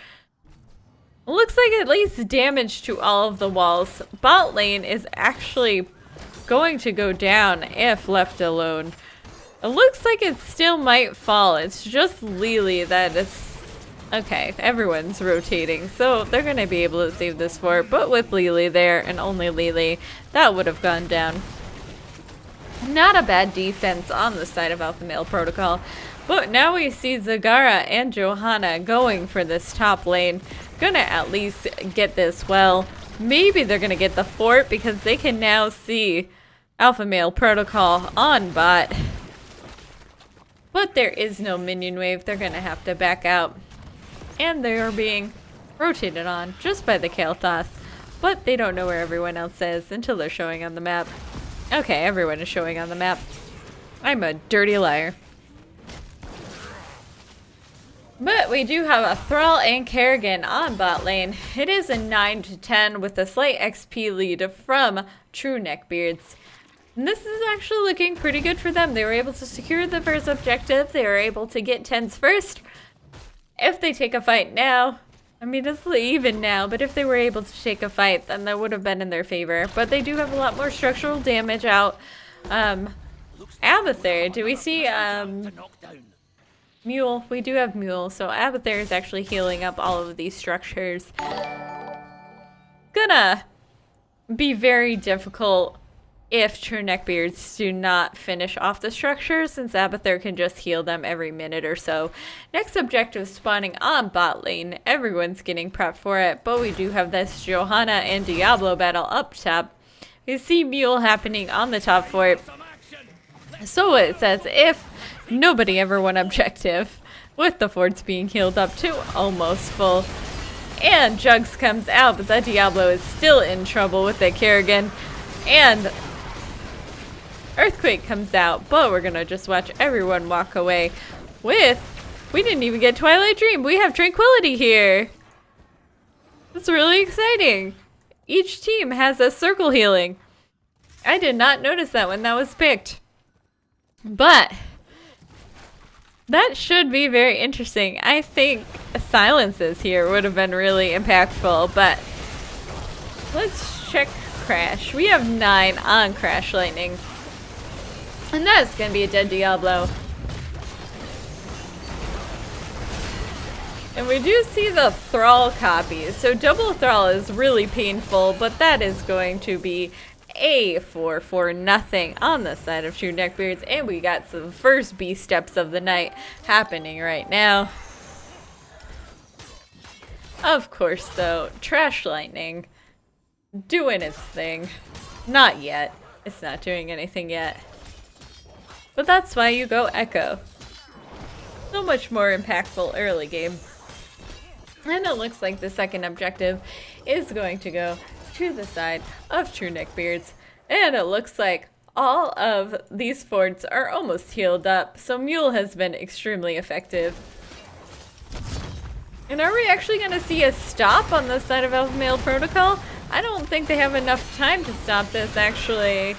Looks like at least damage to all of the walls. Bot lane is actually going to go down if left alone. It looks like it still might fall. It's just Lily that is... Okay, everyone's rotating, so they're going to be able to save this fort. But with Lily there, and only Lily, that would have gone down. Not a bad defense on the side of Alpha Male Protocol. But now we see Zagara and Johanna going for this top lane. Gonna at least get this well. Maybe they're gonna get the fort because they can now see Alpha Male Protocol on bot. But there is no minion wave. They're gonna have to back out. And they are being rotated on just by the Kael'thas. But they don't know where everyone else is until they're showing on the map. Okay, everyone is showing on the map. I'm a dirty liar. But we do have a Thrall and Kerrigan on bot lane. It is a 9-10 with a slight XP lead from true neckbeards. And this is actually looking pretty good for them. They were able to secure the first objective. They were able to get 10s first. If they take a fight now, I mean it's even now, but if they were able to take a fight, then that would have been in their favor. But they do have a lot more structural damage out. Abathur, do we see Mule? We do have Mule, so Abathur is actually healing up all of these structures. Gonna be very difficult if true neckbeards do not finish off the structure, since Abathur can just heal them every minute or so. Next objective spawning on bot lane. Everyone's getting prepped for it, but we do have this Johanna and Diablo battle up top. We see Mule happening on the top fort. So it's as if nobody ever won objective, with the forts being healed up to almost full. And Jugs comes out, but that Diablo is still in trouble with that Kerrigan. And Earthquake comes out, but we're gonna just watch everyone walk away with... We didn't even get Twilight Dream. We have Tranquility here. That's really exciting. Each team has a circle healing. I did not notice that when that was picked. But that should be very interesting. I think silences here would have been really impactful, but let's check Crash. We have 9 on Crash Lightning. And that's going to be a dead Diablo. And we do see the Thrall copies. So double Thrall is really painful, but that is going to be a 4 for nothing on the side of True Neckbeards. And we got some first B steps of the night happening right now. Of course, though, Trash Lightning doing its thing. Not yet. It's not doing anything yet. But that's why you go Echo. So much more impactful early game. And it looks like the second objective is going to go to the side of True Neckbeards. And it looks like all of these forts are almost healed up. So Mule has been extremely effective. And are we actually going to see a stop on the side of Alpha Male Protocol? I don't think they have enough time to stop this, actually.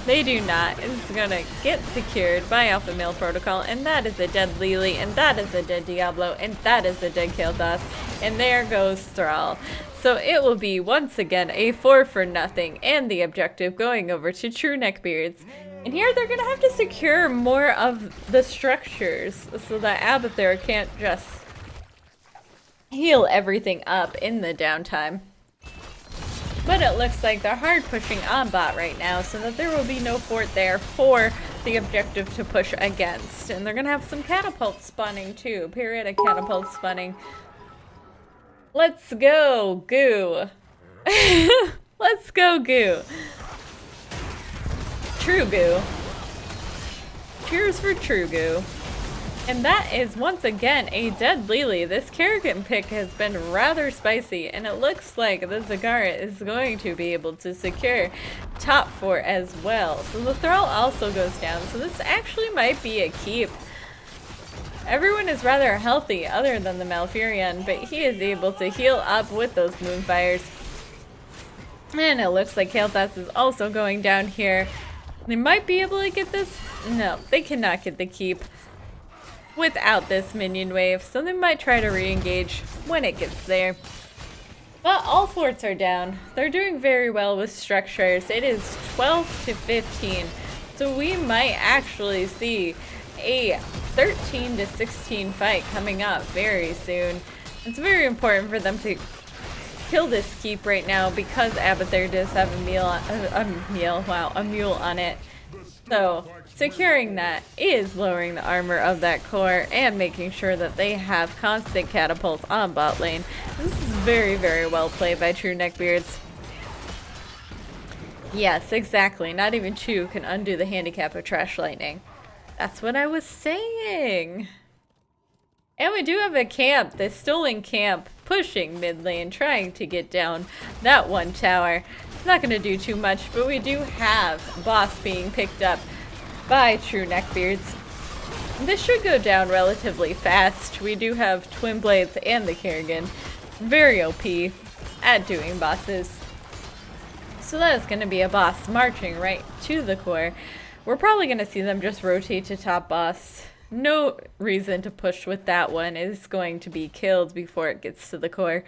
They do not. It's going to get secured by Alpha Male Protocol, and that is a dead Lily, and that is a dead Diablo, and that is a dead Kael'thas, and there goes Thrall. So it will be, once again, a 4 for nothing, and the objective going over to True Neckbeards. And here they're going to have to secure more of the structures, so that Abathur can't just heal everything up in the downtime. But it looks like they're hard pushing on bot right now, so that there will be no fort there for the objective to push against. And they're going to have some catapults spawning too. Periodic catapults spawning. Let's go, Goo. Let's go, Goo. True Goo. Cheers for True Goo. And that is once again a dead Lily. This Kerrigan pick has been rather spicy, and it looks like the Zagara is going to be able to secure top 4 as well. So the Thrall also goes down, so this actually might be a keep. Everyone is rather healthy other than the Malfurion, but he is able to heal up with those Moonfires. And it looks like Kael'thas is also going down here. They might be able to get this. No, they cannot get the keep without this minion wave, so they might try to re-engage when it gets there. But all forts are down. They're doing very well with structures. It is 12 to 15, so we might actually see a 13 to 16 fight coming up very soon. It's very important for them to kill this keep right now because Abathur does have a mule on it. So securing that is lowering the armor of that core and making sure that they have constant catapults on bot lane. This is very, very well played by True Neckbeards. Yes, exactly. Not even Chu can undo the handicap of Trash Lightning. That's what I was saying. And we do have a camp, the stolen camp, pushing mid lane, trying to get down that one tower. It's not going to do too much, but we do have boss being picked up by True Neckbeards. This should go down relatively fast. We do have Twin Blades and the Kerrigan. Very OP at doing bosses. So that is going to be a boss marching right to the core. We're probably going to see them just rotate to top boss. No reason to push with that one. It's going to be killed before it gets to the core.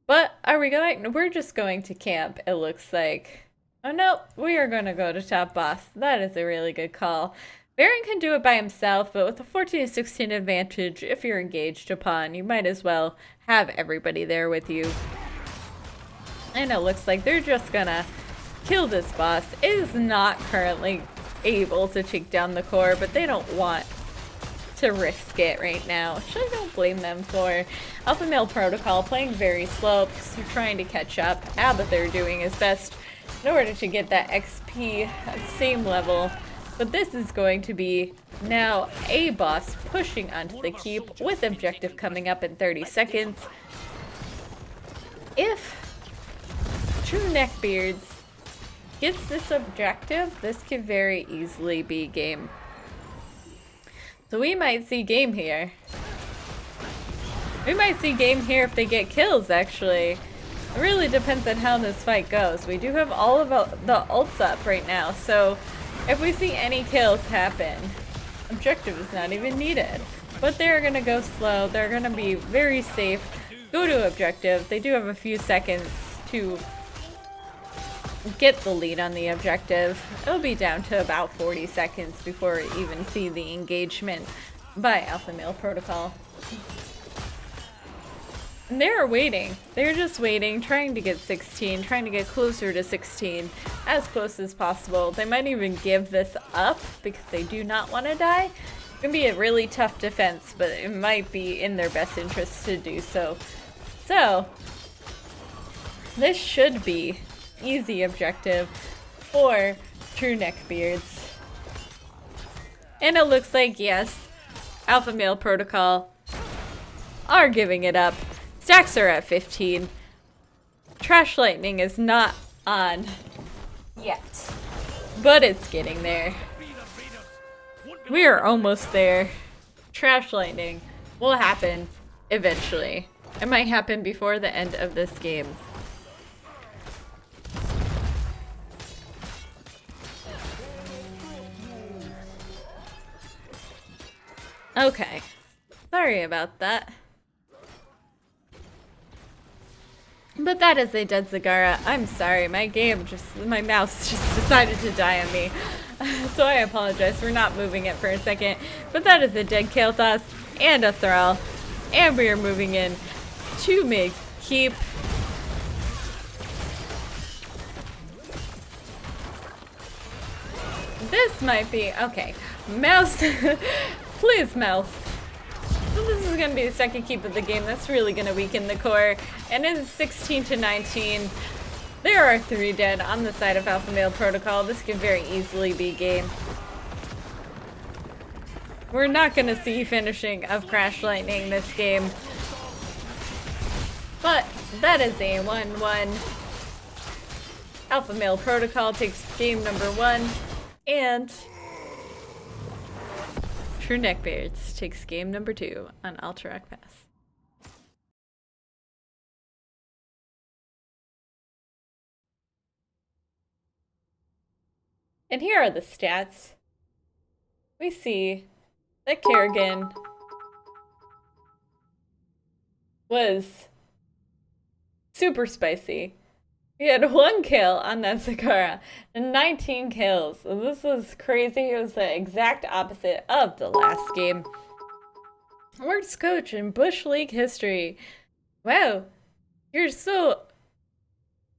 But are we going? We're just going to camp, it looks like. Oh no, we are going to go to top boss. That is a really good call. Baron can do it by himself, but with a 14 to 16 advantage, if you're engaged upon, you might as well have everybody there with you. And it looks like they're just going to kill this boss. It is not currently able to take down the core, but they don't want to risk it right now, which I don't blame them for. Alpha Male Protocol playing very slow, so trying to catch up. Abathur doing his best in order to get that XP at same level. But this is going to be now a boss pushing onto the keep with objective coming up in 30 seconds. If True Neckbeards gets this objective, this could very easily be game. So we might see game here. We might see game here if they get kills, actually. It really depends on how this fight goes. We do have all of the ults up right now, so if we see any kills happen, objective is not even needed. But they're gonna go slow, they're gonna be very safe, go to objective. They do have a few seconds to get the lead on the objective. It'll be down to about 40 seconds before we even see the engagement by Alpha Male Protocol. And they're waiting. They're just waiting, trying to get 16, trying to get closer to 16, as close as possible. They might even give this up because they do not want to die. It can be a really tough defense, but it might be in their best interest to do so. So, this should be easy objective for True Neckbeards. And it looks like, yes, Alpha Male Protocol are giving it up. Stacks are at 15. Trash Lightning is not on yet, but it's getting there. We are almost there. Trash Lightning will happen eventually. It might happen before the end of this game. Okay. Sorry about that. But that is a dead Zagara. I'm sorry, my mouse just decided to die on me. So I apologize for not moving it for a second. But that is a dead Kael'thas and a Thrall. And we are moving in to mid-keep. This might be... Okay. Mouse. Please, mouse. So this is going to be the second keep of the game. That's really going to weaken the core. And it is 16 to 19. There are 3 dead on the side of Alpha Male Protocol. This could very easily be game. We're not going to see finishing of Crash Lightning this game. But that is a 1-1. Alpha Male Protocol takes game number 1. And True Neckbeards takes game number 2 on Alterac Pass. And here are the stats. We see that Kerrigan was super spicy. He had 1 kill on that Zagara and 19 kills. So this was crazy. It was the exact opposite of the last game. Worst coach in Bush League history. Wow, you're so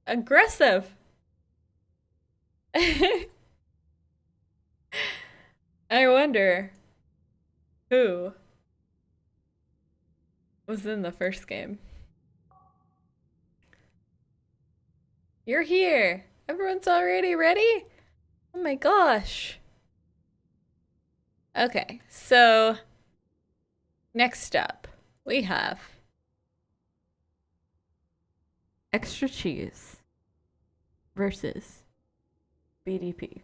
aggressive. I wonder who was in the first game. You're here. Everyone's already ready? Oh my gosh. Okay, so next up we have Extra Cheese versus BDP.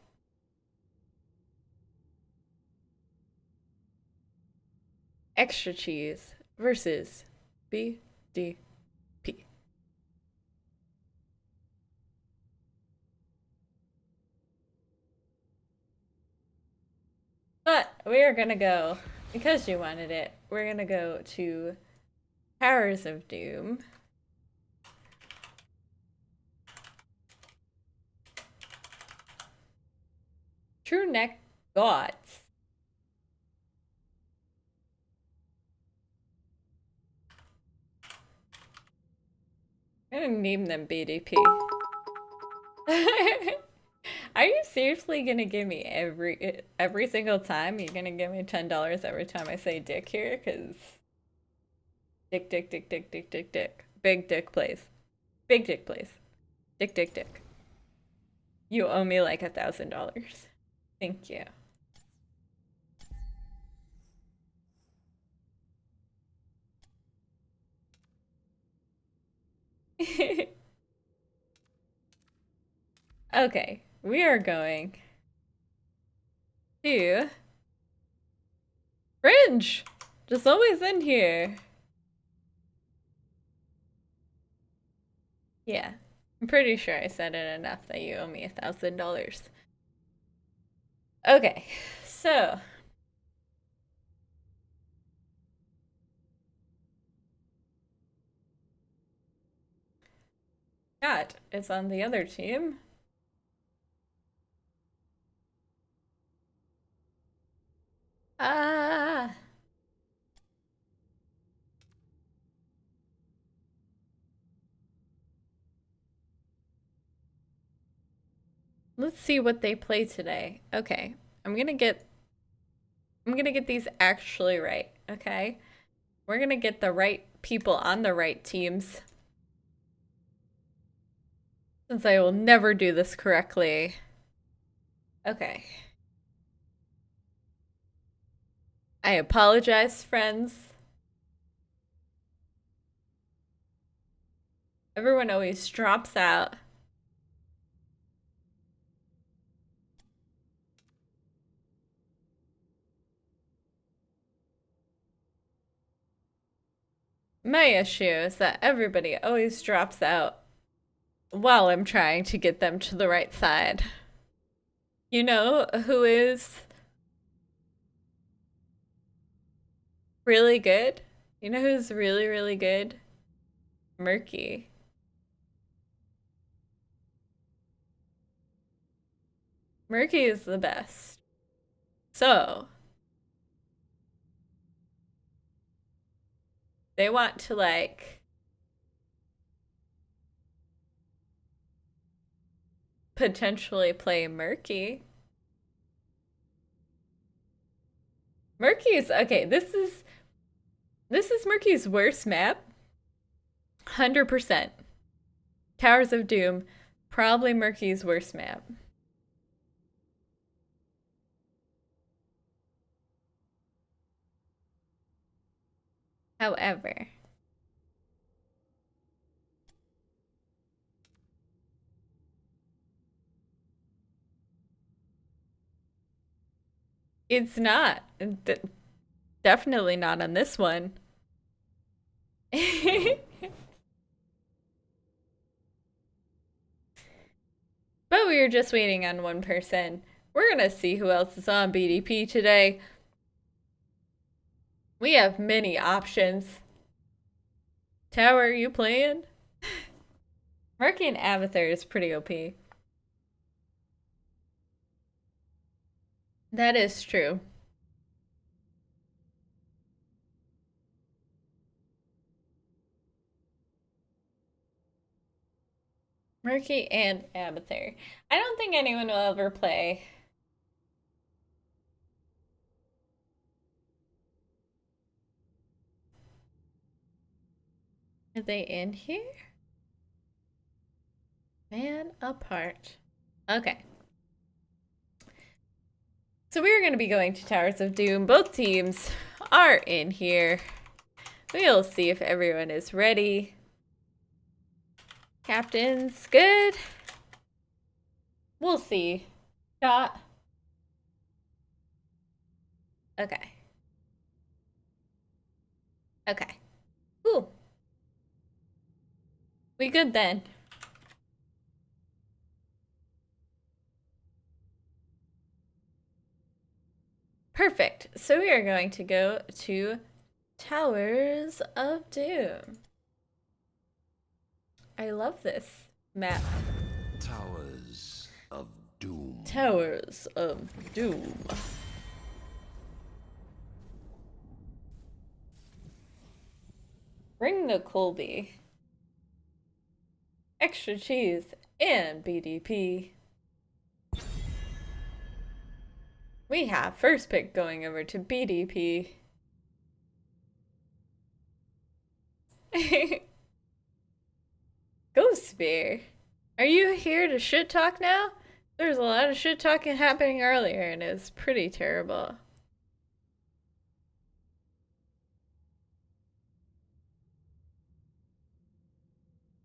Extra Cheese versus BDP. But we are gonna go, because you wanted it, we're gonna go to Powers of Doom. True Neck Gods. I'm gonna name them BDP. Are you seriously gonna give me every single time? You're gonna give me $10 every time I say dick here? Cause dick, dick, dick, dick, dick, dick, dick. Big dick, please. Big dick, please. Dick, dick, dick. You owe me like $1,000. Thank you. Okay, we are going to Fringe. Just always in here. Yeah, I'm pretty sure I said it enough that you owe me $1,000. Okay, so Cat is on the other team. Ah. Let's see what they play today. Okay, I'm gonna get these actually right, okay? We're gonna get the right people on the right teams. Since I will never do this correctly. Okay. I apologize, friends. Everyone always drops out. My issue is that everybody always drops out while I'm trying to get them to the right side. You know who is really good? You know who's really, really good? Murky. Murky is the best. So, they want to like potentially play Murky. Murky's okay, this is Murky's worst map. 100%. Towers of Doom, probably Murky's worst map. However, it's not. Definitely not on this one. But we were just waiting on one person. We're gonna see who else is on BDP today. We have many options. Tower, are you playing? Murky and Avatar is pretty OP. That is true. Murky and Avatar. I don't think anyone will ever play. Are they in here? Man apart. Okay. So we are going to be going to Towers of Doom. Both teams are in here. We'll see if everyone is ready. Captain's good. We'll see. Shot. Okay. Okay. Ooh. We good then. Perfect. So we are going to go to Towers of Doom. I love this map. Towers of Doom. Towers of Doom. Bring the Colby. Extra cheese and BDP. We have first pick going over to BDP. Ghost Spear, are you here to shit talk now? There's a lot of shit talking happening earlier, and it's pretty terrible.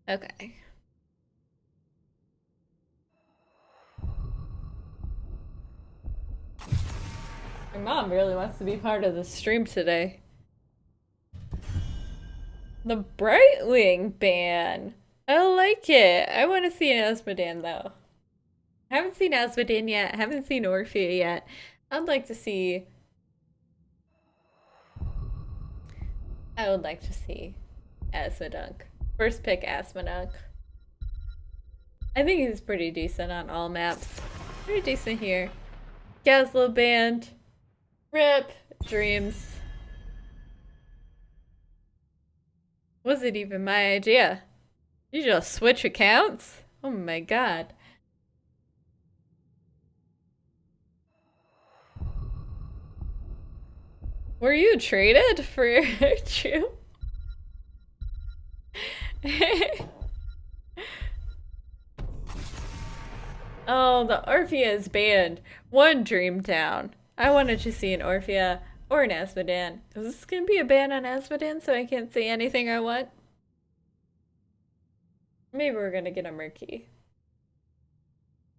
Okay. My mom really wants to be part of the stream today. The Brightwing ban. I like it. I want to see an Asmodan though. I haven't seen Asmodan yet. I haven't seen Orphea yet. I'd like to see. I would like to see Asmodunk. First pick Asmodunk. I think he's pretty decent on all maps. Pretty decent here. Gazlo band. Rip. Dreams. Was it even my idea? You just switch accounts? Oh my god. Were you traded for Chew? Oh, the Orphea is banned. One dream down. I wanted to see an Orphea or an Asmodan. Is this gonna be a ban on Asmodan so I can't say anything I want? Maybe we're gonna get a Murky.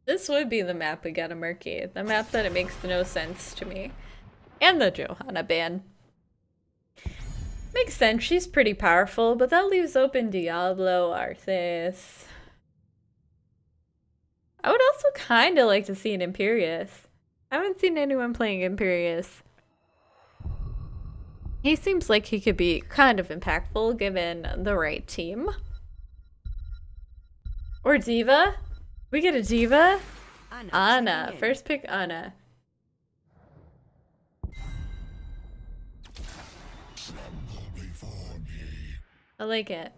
This would be the map we got a Murky. The map that it makes no sense to me. And the Johanna ban. Makes sense, she's pretty powerful, but that leaves open Diablo, Arthas. I would also kind of like to see an Imperius. I haven't seen anyone playing Imperius. He seems like he could be kind of impactful given the right team. Or Diva? We get a Diva? Ana. First pick Ana. I like it.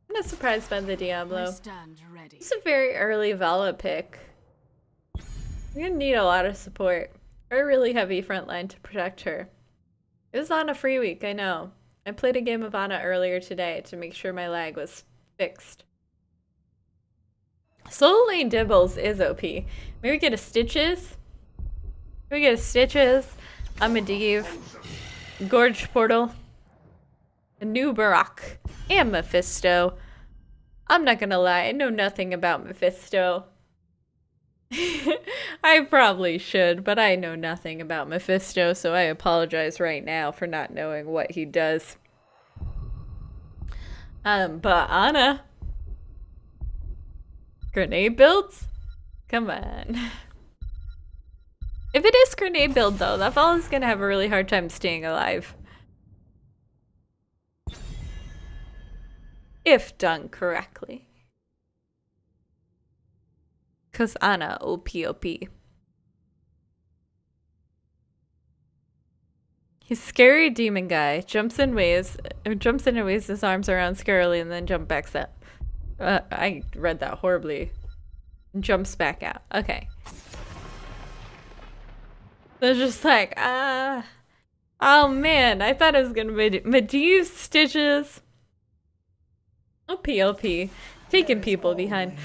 I'm not surprised by the Diablo. It's a very early Vala pick. We're gonna need a lot of support. Or a really heavy front line to protect her. It was on a free week, I know. I played a game of Ana earlier today to make sure my lag was fixed. Solo lane Dibbles is OP. Maybe get a Stitches? Maybe get a Stitches? I'm a Div. Gorge Portal. A new Barak. And Mephisto. I'm not gonna lie, I know nothing about Mephisto. I probably should, but I know nothing about Mephisto, so I apologize right now for not knowing what he does. But Ana. Grenade builds? Come on. If it is grenade build though, that Vala's gonna have a really hard time staying alive. If done correctly. Cause Ana OP. He's scary demon guy. Jumps in and waves his arms around scarily and then jump backs up. I read that horribly. Jumps back out. Okay. They're just like, oh man, I thought it was gonna be Medivh Stitches. OP. Taking people behind.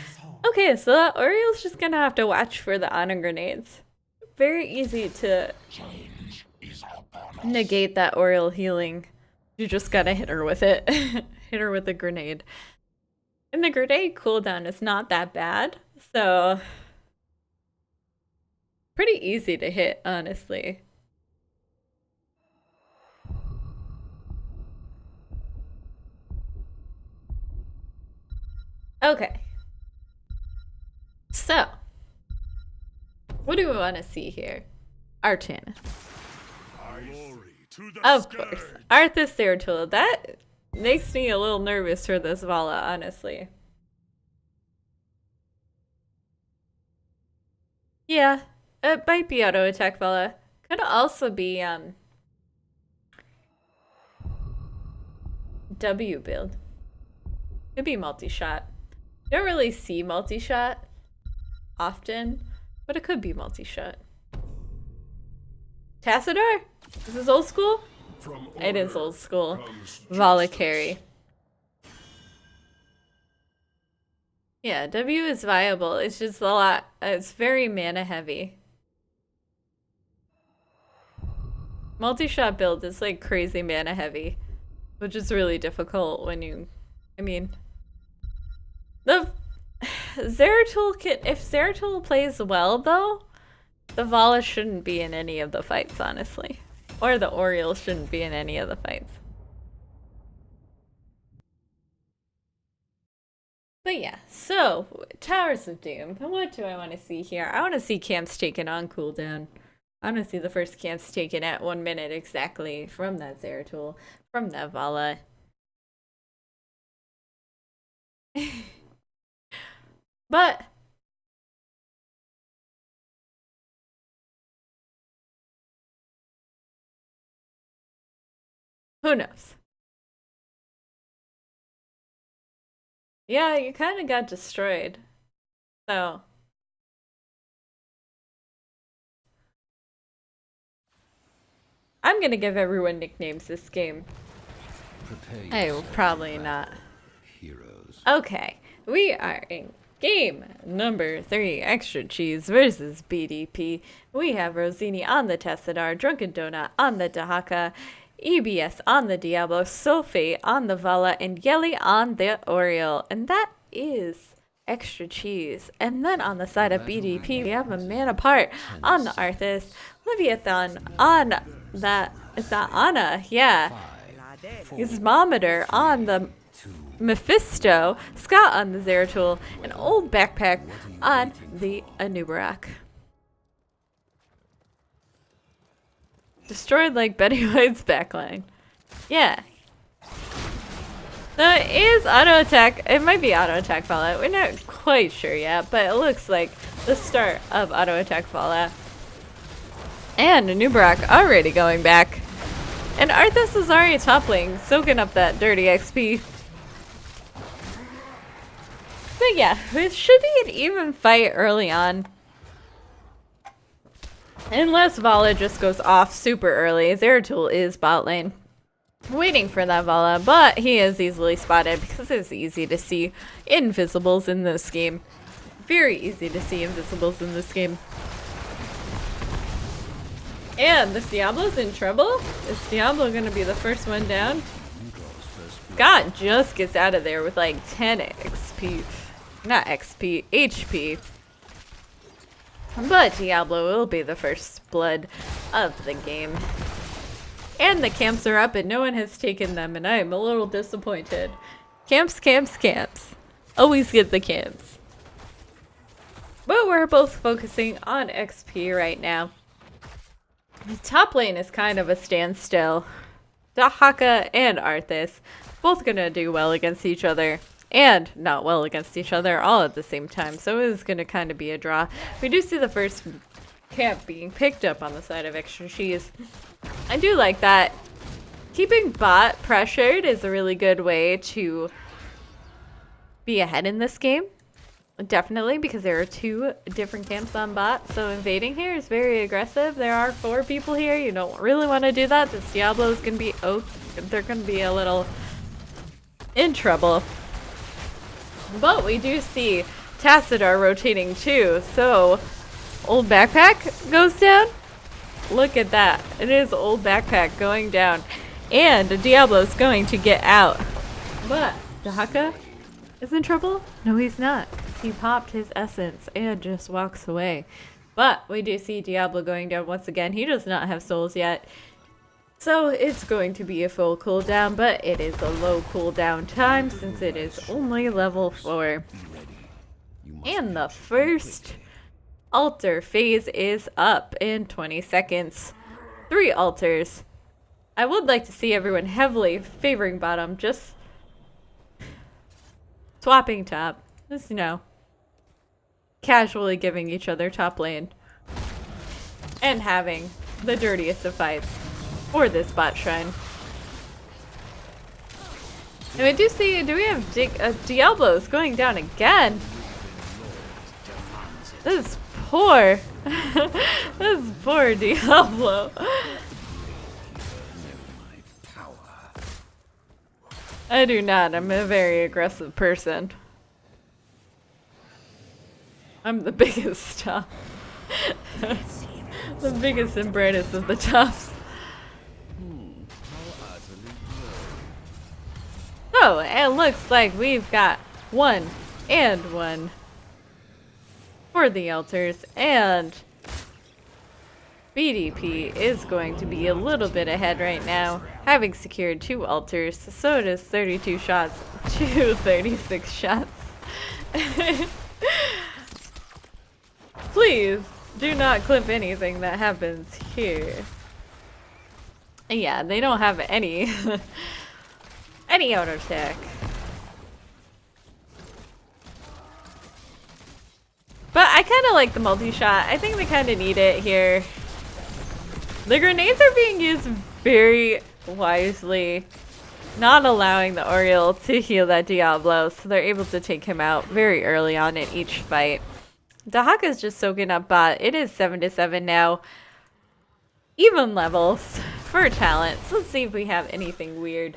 Okay, so that Oriel's just gonna have to watch for the Ana grenades. Very easy to negate that Oriel healing. You just gotta hit her with it. Hit her with a grenade. And the grenade cooldown is not that bad, so pretty easy to hit, honestly. Okay. So, what do we want to see here? Archana. Of course. Arthas Zeratul. That makes me a little nervous for this Vala, honestly. Yeah, it might be auto attack Vala. Could also be W build. Could be multi-shot. Don't really see multi-shot often, but it could be multi-shot. Tassadar? Is this old school? It is old school. Vala carry. Yeah, W is viable. It's just a lot. It's very mana heavy. Multi-shot build is like crazy mana heavy, which is really difficult when you, I mean, the Zeratul can, if Zeratul plays well though, the Vala shouldn't be in any of the fights, honestly. Or the Oriole shouldn't be in any of the fights. But yeah, so Towers of Doom. What do I want to see here? I want to see camps taken on cooldown. I want to see the first camps taken at 1 minute exactly from that Zeratul, from that Vala. But who knows? Yeah, you kind of got destroyed. So I'm gonna give everyone nicknames this game. I will probably not. Heroes. Okay, we are in game number 3, Extra Cheese versus BDP. We have Rosini on the Tessadar, Drunken Donut on the Dahaka, EBS on the Diablo, Sophie on the Vala, and Yelly on the Oriole. And that is Extra Cheese. And then on the side of BDP, we have a man apart on the Arthas, Leviathan on that, is that Anna? Yeah. Gizmometer on the Mephisto, Scott on the Zeratul, and Old Backpack on the Anubarak. Destroyed like Betty White's backline. Yeah. No, it is auto attack. It might be auto attack Fallout. We're not quite sure yet, but it looks like the start of auto attack Fallout. And Anubarak already going back. And Arthas is already toppling, soaking up that dirty XP. But yeah, it should be an even fight early on. Unless Vala just goes off super early. Zeratul is bot lane. Waiting for that Vala, but he is easily spotted because it's easy to see invisibles in this game. Very easy to see invisibles in this game. And this Diablo's in trouble? Is Diablo gonna be the first one down? Scott just gets out of there with like 10 XP. Not XP, HP. But Diablo will be the first blood of the game. And the camps are up and no one has taken them and I am a little disappointed. Camps, camps, camps. Always get the camps. But we're both focusing on XP right now. The top lane is kind of a standstill. Dahaka and Arthas both gonna do well against each other. And not well against each other all at the same time. So it is gonna kind of be a draw. We do see the first camp being picked up on the side of Extra Cheese. I do like that. Keeping bot pressured is a really good way to be ahead in this game. Definitely, because there are 2 different camps on bot. So invading here is very aggressive. There are 4 people here. You don't really want to do that. This Diablo is going to be, they're going to be a little in trouble. But we do see Tassadar rotating too. So Old Backpack goes down. Look at that. It is Old Backpack going down. And Diablo's going to get out. But Dahaka is in trouble? No, he's not. He popped his essence and just walks away. But we do see Diablo going down once again. He does not have souls yet. So it's going to be a full cooldown, but it is a low cooldown time since it is only level 4. And the first altar phase is up in 20 seconds. 3 altars. I would like to see everyone heavily favoring bottom, just swapping top. Just, you know, casually giving each other top lane. And having the dirtiest of fights for this bot shrine. And we do see, do we have Diablo's going down again? This is poor. This is poor Diablo. I do not. I'm a very aggressive person. I'm the biggest tough. The biggest and brightest of the toughs. So, it looks like we've got 1 and 1 for the altars, and BDP is going to be a little bit ahead right now, having secured 2 altars. So does 32 shots to 36 shots. Please do not clip anything that happens here. Yeah, they don't have any any auto attack. But I kind of like the multi-shot. I think they kind of need it here. The grenades are being used very wisely, not allowing the Oriole to heal that Diablo, so they're able to take him out very early on in each fight. Dahaka's just soaking up bot. It is 7-7 now. Even levels for talent. So let's see if we have anything weird.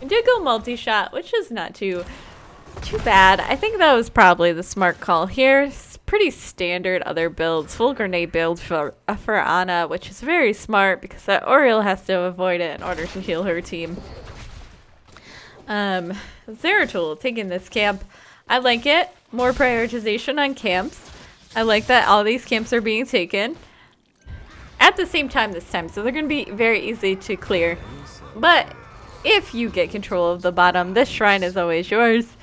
We did go multi-shot, which is not too bad. I think that was probably the smart call here. It's pretty standard other builds. Full grenade build for Ana, which is very smart because that Oriole has to avoid it in order to heal her team. Zeratul taking this camp. I like it. More prioritization on camps. I like that all these camps are being taken at the same time this time, so they're going to be very easy to clear. But if you get control of the bottom, this shrine is always yours.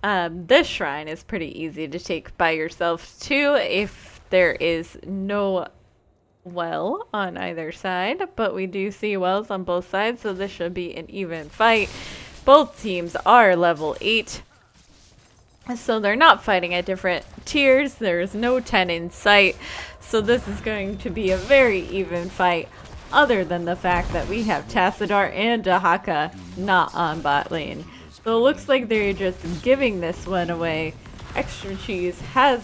This shrine is pretty easy to take by yourself too if there is no well on either side, but we do see wells on both sides, so this should be an even fight. Both teams are level 8, so they're not fighting at different tiers. There is no 10 in sight, so this is going to be a very even fight, other than the fact that we have Tassadar and Dahaka not on bot lane. So it looks like they're just giving this one away. Extra Cheese has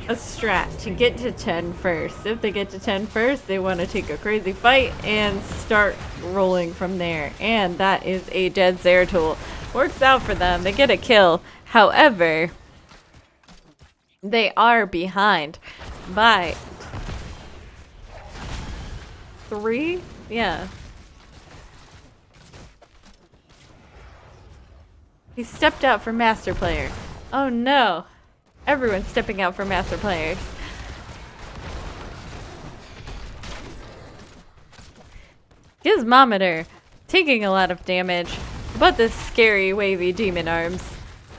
a strat to get to 10 first. If they get to 10 first, they want to take a crazy fight and start rolling from there. And that is a dead Zeratul. Works out for them. They get a kill. However, they are behind by 3? Yeah. He stepped out for Master Player. Oh no. Everyone's stepping out for Master Players. Gizmometer taking a lot of damage, but this scary wavy demon arms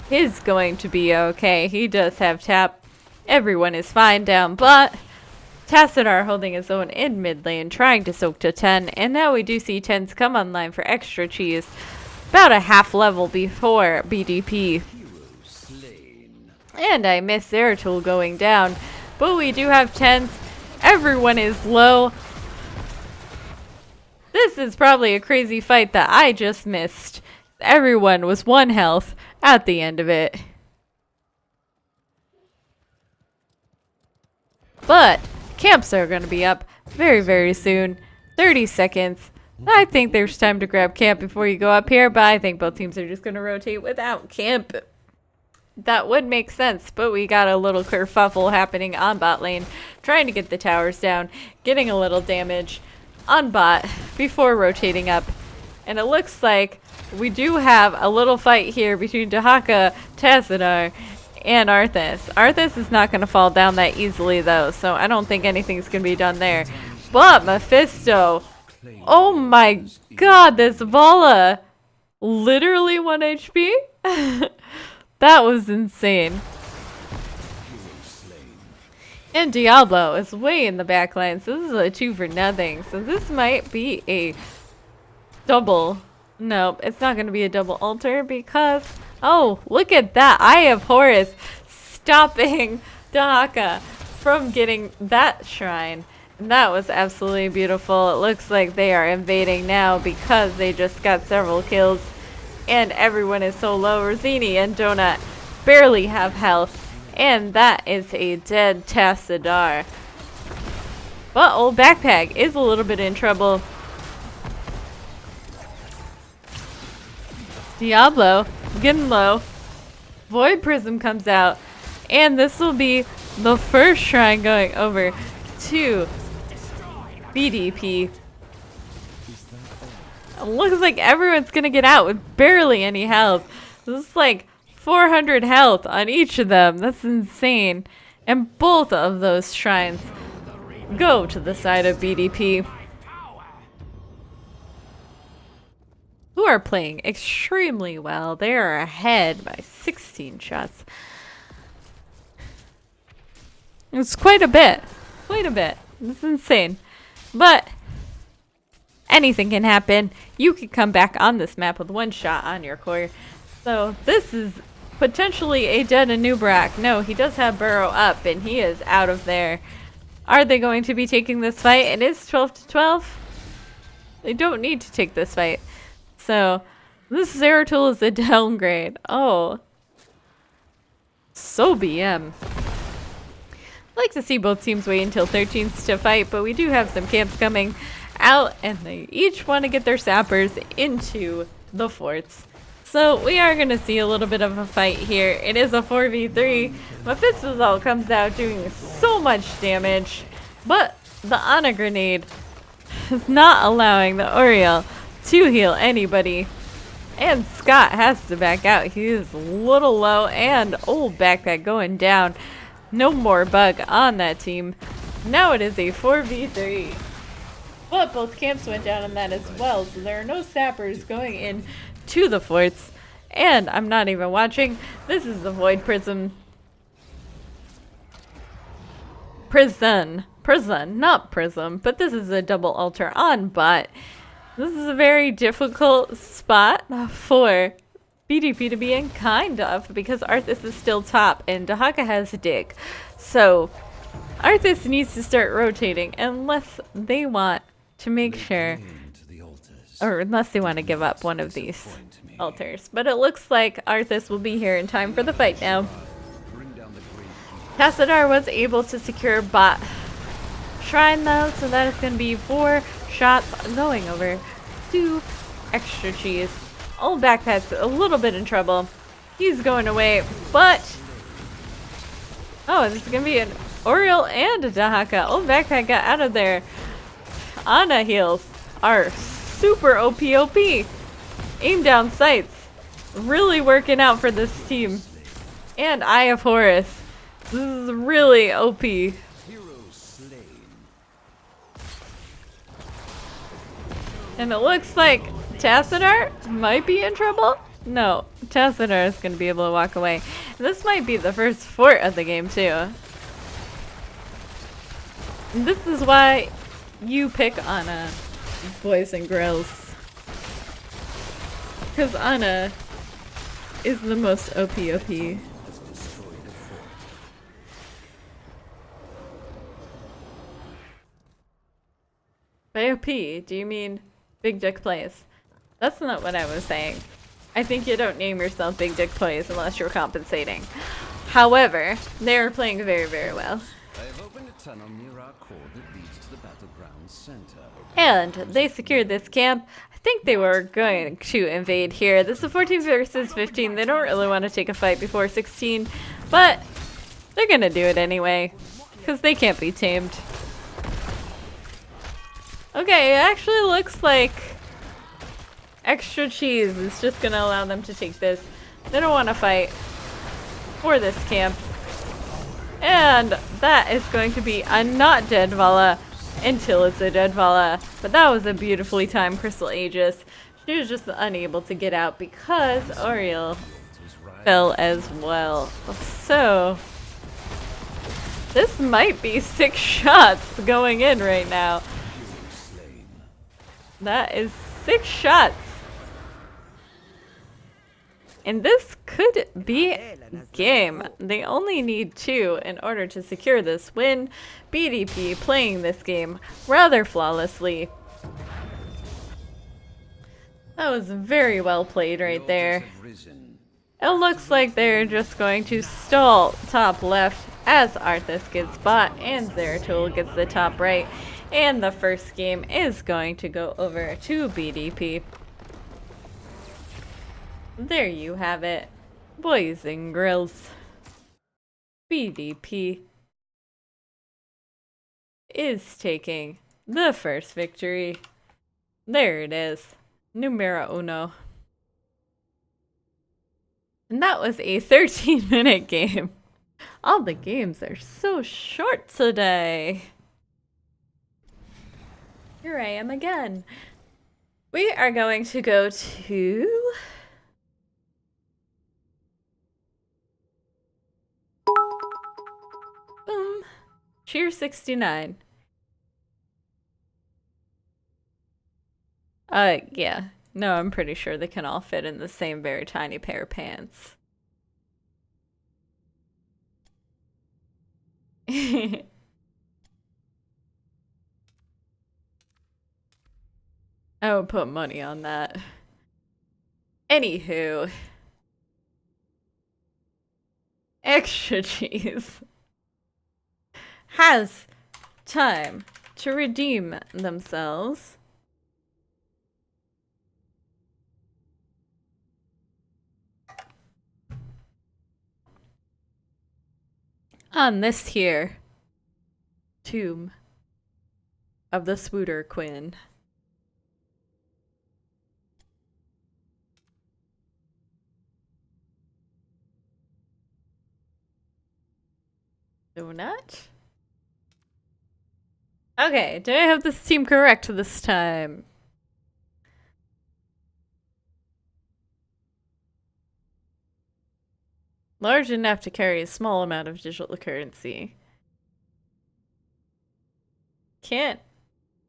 is going to be okay. He does have tap. Everyone is fine down, but Tassadar holding his own in mid lane, trying to soak to 10, and now we do see 10s come online for Extra Cheese. About a half level before BDP. And I miss Zeratul going down. But we do have 10s. Everyone is low. This is probably a crazy fight that I just missed. Everyone was 1 health at the end of it. But camps are going to be up very, very soon. 30 seconds. I think there's time to grab camp before you go up here, but I think both teams are just going to rotate without camp. That would make sense, but we got a little kerfuffle happening on bot lane, trying to get the towers down, getting a little damage on bot before rotating up. And it looks like we do have a little fight here between Dahaka, Tassadar, and Arthas. Arthas is not going to fall down that easily, though, so I don't think anything's going to be done there. But Mephisto... Oh my god, this Vala! Literally 1 HP? That was insane. And Diablo is way in the back line, so this is a 2 for nothing. So this might be a double. Nope, it's not going to be a double altar because... Oh, look at that! Eye of Horus stopping Dahaka from getting that shrine. That was absolutely beautiful. It looks like they are invading now because they just got several kills. And everyone is so low. Rosini and Donut barely have health. And that is a dead Tassadar. But old Backpack is a little bit in trouble. Diablo getting low. Void Prism comes out, and this will be the first shrine going over to BDP. It looks like everyone's gonna get out with barely any health. This is like 400 health on each of them. That's insane. And both of those shrines go to the side of BDP, who are playing extremely well. They are ahead by 16 shots. It's quite a bit. Quite a bit. It's insane. But anything can happen. You could come back on this map with one shot on your core. So this is potentially a dead Anubrak. No, he does have Burrow up and he is out of there. Are they going to be taking this fight? It is 12 to 12. They don't need to take this fight. So this Zeratul is a downgrade. Oh. So BM. I like to see both teams wait until 13s to fight, but we do have some camps coming out and they each want to get their sappers into the forts. So we are going to see a little bit of a fight here. It is a 4v3. Mephistal comes out doing so much damage, but the Ana grenade is not allowing the Oriel to heal anybody. And Scott has to back out. He is a little low and old backpack going down. No more bug on that team. Now it is a 4v3. But both camps went down on that as well, so there are no sappers going in to the forts. And I'm not even watching. This is the Void Prism. Prison, not Prism, but this is a double altar on bot. This is a very difficult spot for BDP to be in, kind of, because Arthas is still top and Dahaka has dig. So Arthas needs to start rotating unless they want to make sure, or unless they want to give up one of these altars. But it looks like Arthas will be here in time for the fight now. Tassadar was able to secure bot shrine though, so that is going to be 4 shots going over to Extra Cheese. Old Backpack's a little bit in trouble. He's going away, but oh, this is going to be an Oriel and a Dahaka. Old Backpack got out of there. Ana heals are super OP. Aim down sights. Really working out for this team. And Eye of Horus. This is really OP. And it looks like Tassadar might be in trouble. No, Tassadar is going to be able to walk away. This might be the first fort of the game too. And this is why you pick Ana, boys and girls. Because Ana is the most OP. By OP, do you mean Big Dick Plays? That's not what I was saying. I think you don't name yourself Big Dick Plays unless you're compensating. However, they are playing very, very well. I have opened a tunnel near our core that leads to the battleground center. And they secured this camp. I think they were going to invade here. This is 14 versus 15. They don't really want to take a fight before 16, but they're going to do it anyway because they can't be tamed. Okay, it actually looks like Extra Cheese is just going to allow them to take this. They don't want to fight for this camp. And that is going to be a not dead Vala until it's a dead Vala. But that was a beautifully timed Crystal Aegis. She was just unable to get out because Oriel fell as well. So this might be 6 shots going in right now. That is 6 shots. And this could be game. They only need 2 in order to secure this win. BDP playing this game rather flawlessly. That was very well played right there. It looks like they're just going to stall top left as Arthas gets bot and Zeratul gets the top right. And the first game is going to go over to BDP. There you have it. Boys and girls, BDP is taking the first victory. There it is. Numero uno. And that was a 13-minute game. All the games are so short today. Here I am again. We are going to go to... boom. Cheer 69. Yeah. No, I'm pretty sure they can all fit in the same very tiny pair of pants. I would put money on that. Anywho. Extra cheese has time to redeem themselves. On this here tomb of the Swooter Queen. Donut? Okay, did I have this team correct this time? Large enough to carry a small amount of digital currency. Can't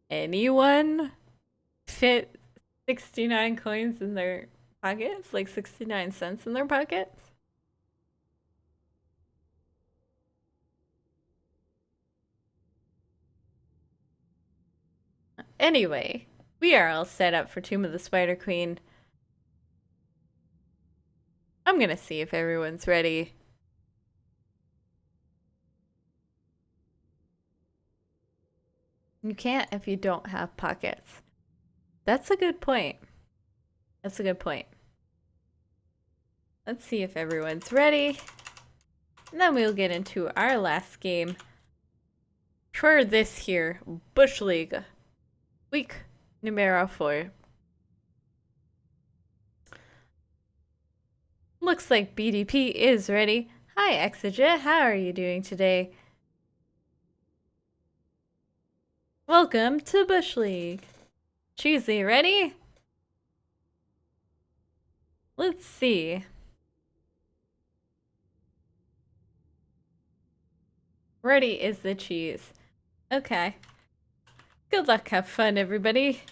anyone fit 69 coins in their pockets? Like 69 cents in their pockets? Anyway, we are all set up for Tomb of the Spider Queen. I'm gonna see if everyone's ready. You can't if you don't have pockets. That's a good point. That's a good point. Let's see if everyone's ready. And then we'll get into our last game for this here Bush League. Week numero 4. Looks like BDP is ready. Hi Exeget, how are you doing today? Welcome to Bush League. Cheesy, ready? Let's see. Ready is the cheese. Okay. Good luck, have fun, everybody.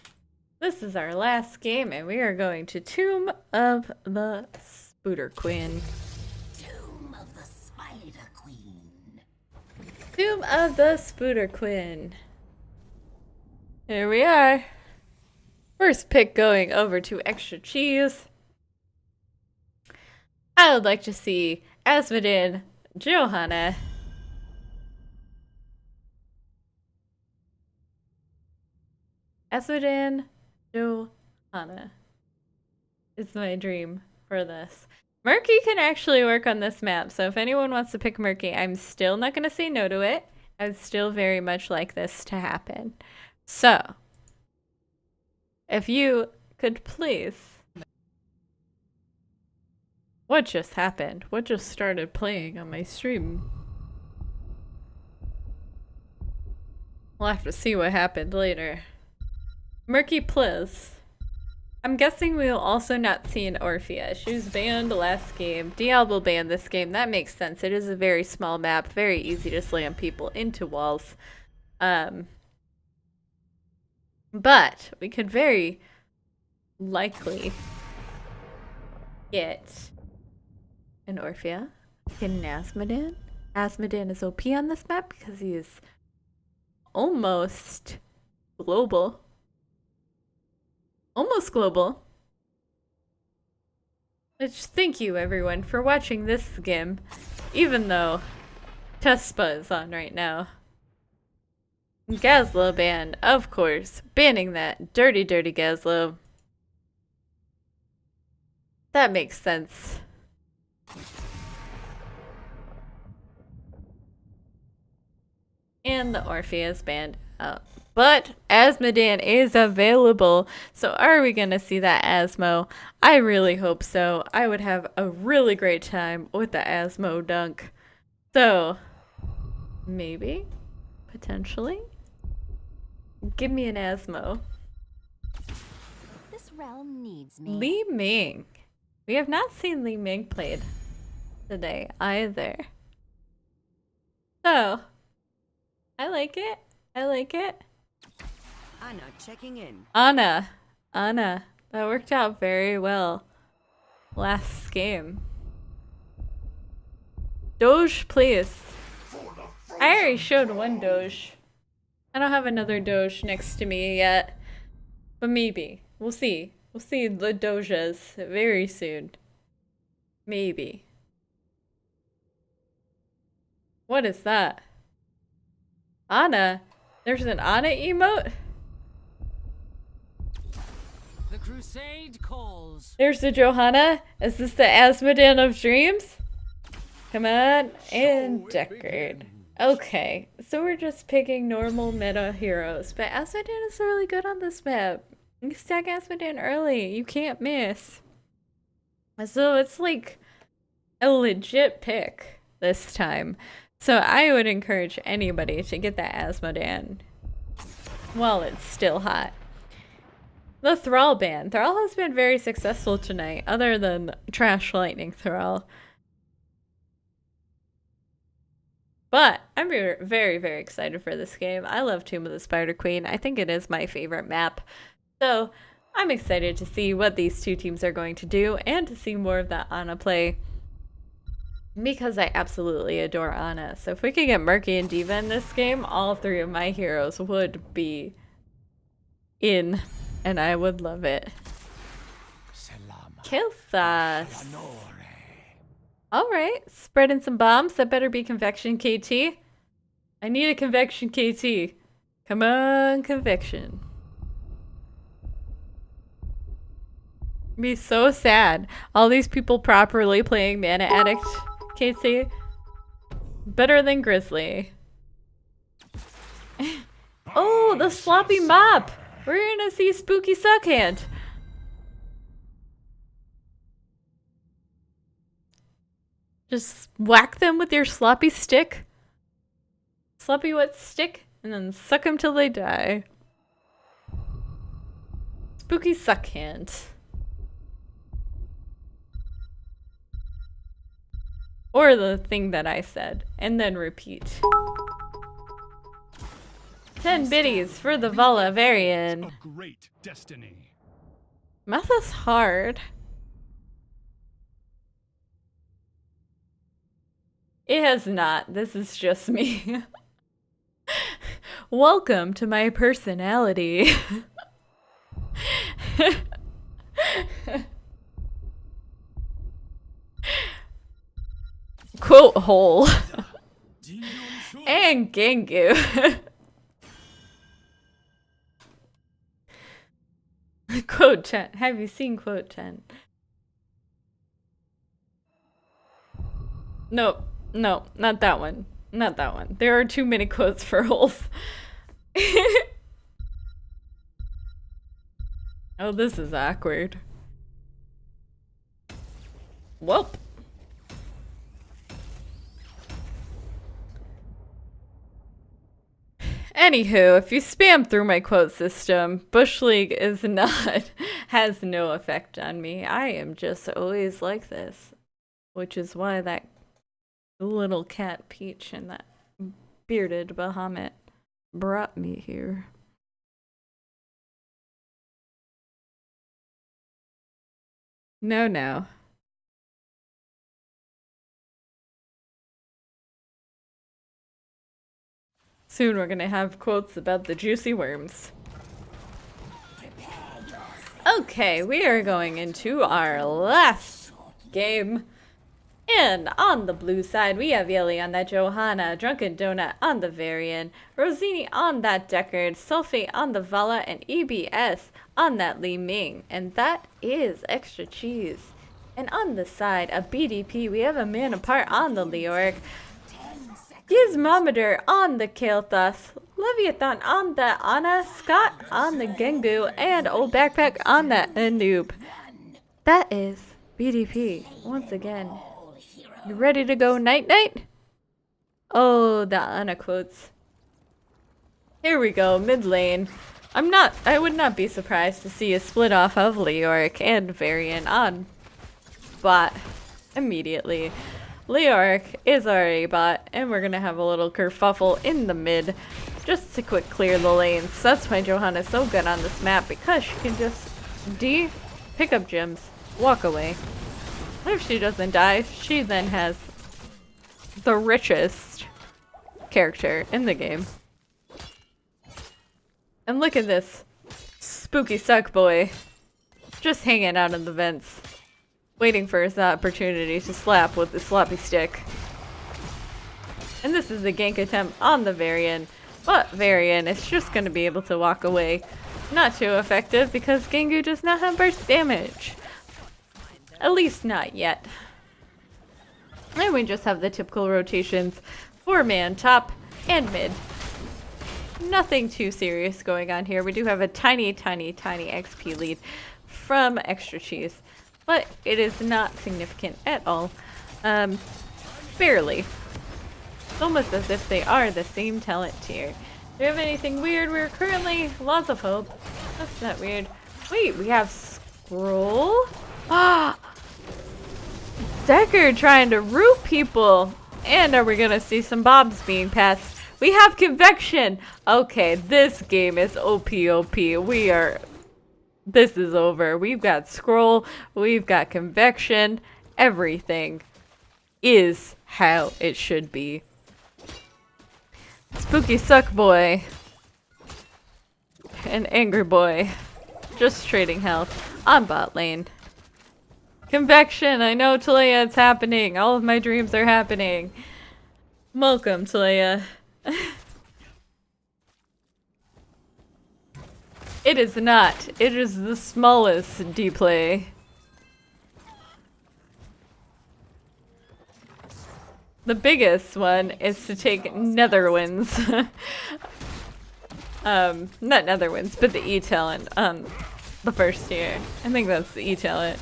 This is our last game, and we are going to Tomb of the Spooter Queen. Tomb of the Spider Queen. Tomb of the Spooter Queen. Here we are. First pick going over to Extra Cheese. I would like to see Asmodin, Johanna. Asmodin, Johanna is my dream for this. Murky can actually work on this map, so if anyone wants to pick Murky, I'm still not going to say no to it. I'd still very much like this to happen. So, if you could please... What just happened? What just started playing on my stream? We'll have to see what happened later. Murky, please. I'm guessing we'll also not see an Orphea. She was banned last game. Diablo banned this game. That makes sense. It is a very small map. Very easy to slam people into walls. But we could very likely get an Orphea, get an Asmodin. Asmodin is OP on this map because he is almost global. Almost global. Which, thank you everyone for watching this game, even though Tuspa is on right now. Gazlo ban, of course. Banning that. Dirty, dirty Gazlo. That makes sense. and the Orpheus band out. But Asmodan is available, so are we gonna see that Asmo? I really hope so. I would have a really great time with the Asmo dunk. So, maybe, potentially, give me an Asmo. This realm needs me. Li Ming. We have not seen Li Ming played today either. So, I like it. I like it. Anna checking in. Anna. That worked out very well last game. Doge, please. I already showed one Doge. I don't have another Doge next to me yet. But maybe. We'll see. We'll see the Dojas very soon. Maybe. What is that? Anna? There's an Anna emote? The crusade calls. There's the Johanna. Is this the Asmodan of Dreams? Come on, and Deckard. Okay, so we're just picking normal meta heroes, but Asmodan is really good on this map. You stack Asmodan early, you can't miss. So it's like a legit pick this time. So I would encourage anybody to get that Asmodan while it's still hot. The Thrall band. Thrall has been very successful tonight, other than Trash Lightning Thrall. But I'm very, very excited for this game. I love Tomb of the Spider Queen. I think it is my favorite map. So I'm excited to see what these two teams are going to do and to see more of that Anna play. Because I absolutely adore Anna. So if we could get Murky and Diva in this game, all three of my heroes would be in. And I would love it. Kilthas. Alright, spreading some bombs. That better be Convection KT. I need a Convection KT. Come on, Convection. Be so sad. All these people properly playing Mana Addict KT. Better than Grizzly. Oh, the sloppy mop! We're gonna see Spooky Suckhand. Just whack them with your sloppy stick. Sloppy wet stick, and then suck them till they die. Spooky Suckhand. Or the thing that I said, and then repeat. 10 biddies for the Vala Varian. A great destiny. Math is hard. It has not. This is just me. Welcome to my personality. Quote hole. And Gengu. Quote 10. Have you seen quote 10? No, not that one. Not that one. There are too many quotes for holes. Oh, this is awkward. Welp. Anywho, if you spam through my quote system, Bush League is not, has no effect on me. I am just always like this. Which is why that little cat Peach and that bearded Bahamut brought me here. No. Soon we're gonna have quotes about the juicy worms. Okay, we are going into our last game. And on the blue side, we have Yeli on that Johanna, Drunken Donut on the Varian, Rosini on that Deckard, Sulfate on the Vala, and EBS on that Li Ming. And that is extra cheese. And on the side, a BDP, we have a man apart on the Leoric. Gizmometer on the Kael'thas, Leviathan on the Ana, Scott on the Gengu, and Old Backpack on the Anub. That is BDP once again. You ready to go night-night? Oh, the Ana quotes. Here we go, mid lane. I would not be surprised to see a split off of Leoric and Varian on bot immediately. Leoric is already bot, and we're gonna have a little kerfuffle in the mid just to quick clear the lanes. That's why Johanna's so good on this map, because she can just pick up gems, walk away. What if she doesn't die? She then has the richest character in the game. And look at this spooky suck boy just hanging out in the vents, waiting for his opportunity to slap with the sloppy stick. And this is a gank attempt on the Varian, but Varian is just going to be able to walk away. Not too effective because Gengu does not have burst damage. At least not yet. And we just have the typical rotations, 4-man top and mid. Nothing too serious going on here. We do have a tiny XP lead from Xtra Cheese, but it is not significant at all. Barely. It's almost as if they are the same talent tier. Do we have anything weird? We're currently lots of hope. That's not weird. Wait, we have scroll? Ah! Decker trying to root people. And are we gonna see some bombs being passed? We have convection. Okay, this game is OP. This is over. We've got scroll. We've got convection. Everything is how it should be. Spooky suck boy and angry boy just trading health on bot lane. Convection. I know, Talea, it's happening. All of my dreams are happening. Welcome, Talea. It is not. It is the smallest D-play. The biggest one is to take Netherwinds. Not Netherwinds, but the E-talent on the first tier. I think that's the E-talent.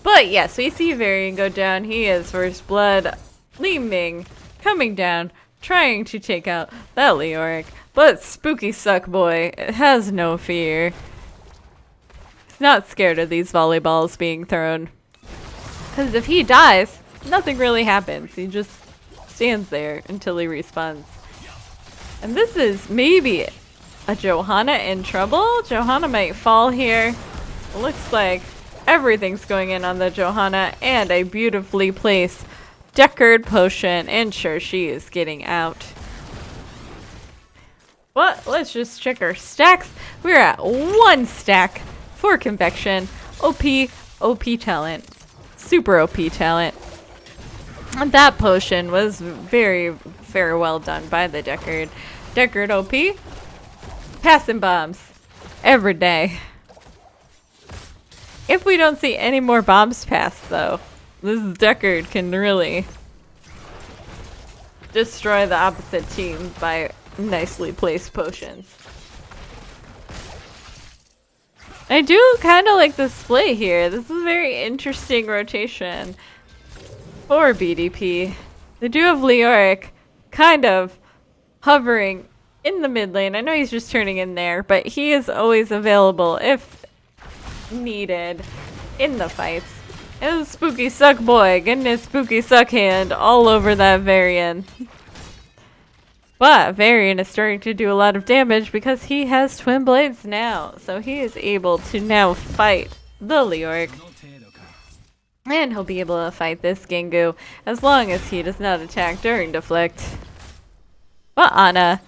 But yes, we see Varian go down. He is first blood. Li Ming coming down, trying to take out that Leoric. But Spooky Suck Boy has no fear. He's not scared of these volleyballs being thrown. Because if he dies, nothing really happens. He just stands there until he respawns. And this is maybe a Johanna in trouble. Johanna might fall here. It looks like everything's going in on the Johanna, and a beautifully placed Deckard potion, and sure, she is getting out. But let's just check our stacks. We're at 1 stack for convection. OP talent. Super OP talent. And that potion was very well done by the Deckard. Deckard OP. Passing bombs every day. If we don't see any more bombs passed, though, this Deckard can really destroy the opposite team by nicely placed potions. I do kind of like the split here. This is a very interesting rotation for BDP. They do have Leoric kind of hovering in the mid lane. I know he's just turning in there, but he is always available if needed in the fights. And Spooky Suck Boy getting his Spooky Suck hand all over that Varian. But Varian is starting to do a lot of damage because he has Twin Blades now. So he is able to now fight the Leoric. And he'll be able to fight this Gengu as long as he does not attack during Deflect. But Ana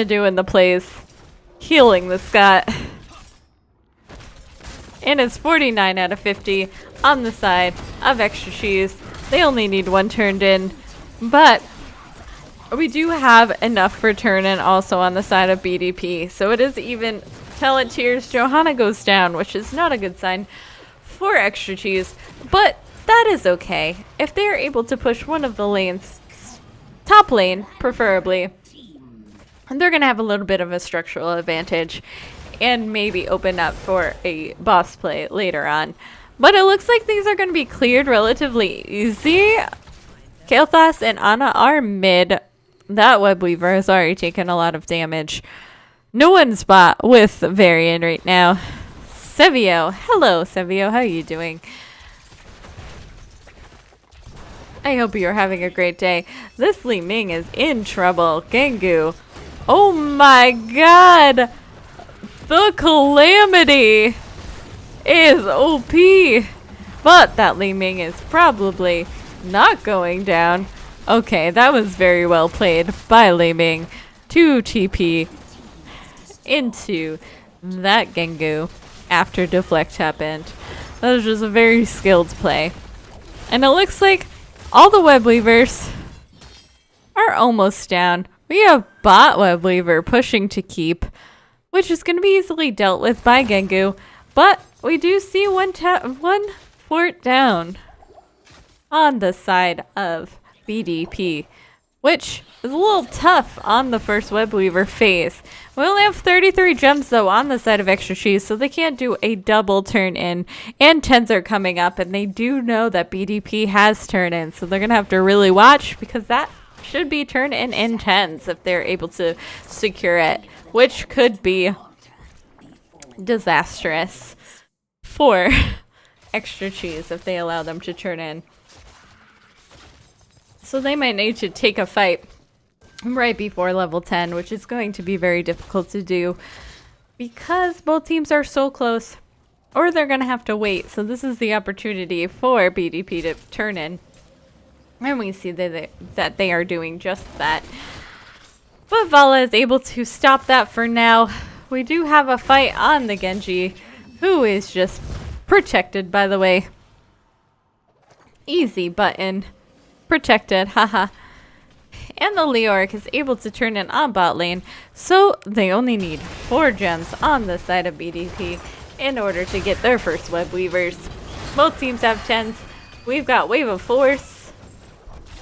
doing the plays, healing the Scott. And it's 49 out of 50 on the side of Xtra Cheese. They only need 1 turned in, but we do have enough for turn in also on the side of BDP. So it is even talent tiers. Johanna goes down, which is not a good sign for Xtra Cheese, but that is okay. If they're able to push one of the lanes, top lane preferably, they're going to have a little bit of a structural advantage and maybe open up for a boss play later on. But it looks like these are going to be cleared relatively easy. Kael'thas and Ana are mid. That Web Weaver has already taken a lot of damage. No one's bot with Varian right now. Sevio. Hello, Sevio. How are you doing? I hope you're having a great day. This Li Ming is in trouble. Gengu. Oh my god. The Calamity is OP. But that Li Ming is probably not going down. Okay, that was very well played by Li Ming to TP into that Gengu after deflect happened. That was just a very skilled play. And it looks like all the Web Weavers are almost down. We have bot Web Weaver pushing to keep, which is going to be easily dealt with by Gengu. But we do see one fort down on the side of BDP, which is a little tough on the first Web Weaver phase. We only have 33 gems though on the side of Extra Cheese, so they can't do a double turn in. And 10s are coming up, and they do know that BDP has turn in, so they're gonna have to really watch, because that should be turn in 10s if they're able to secure it, which could be disastrous for Extra Cheese if they allow them to turn in. So they might need to take a fight right before level 10, which is going to be very difficult to do because both teams are so close, or they're going to have to wait. So this is the opportunity for BDP to turn in. And we see that they are doing just that. But Vala is able to stop that for now. We do have a fight on the Genji, who is just protected, by the way. Easy button. Protected, haha. And the Leoric is able to turn in on bot lane, so they only need 4 gems on the side of BDP in order to get their first Web Weavers. Both teams have 10s. We've got Wave of Force.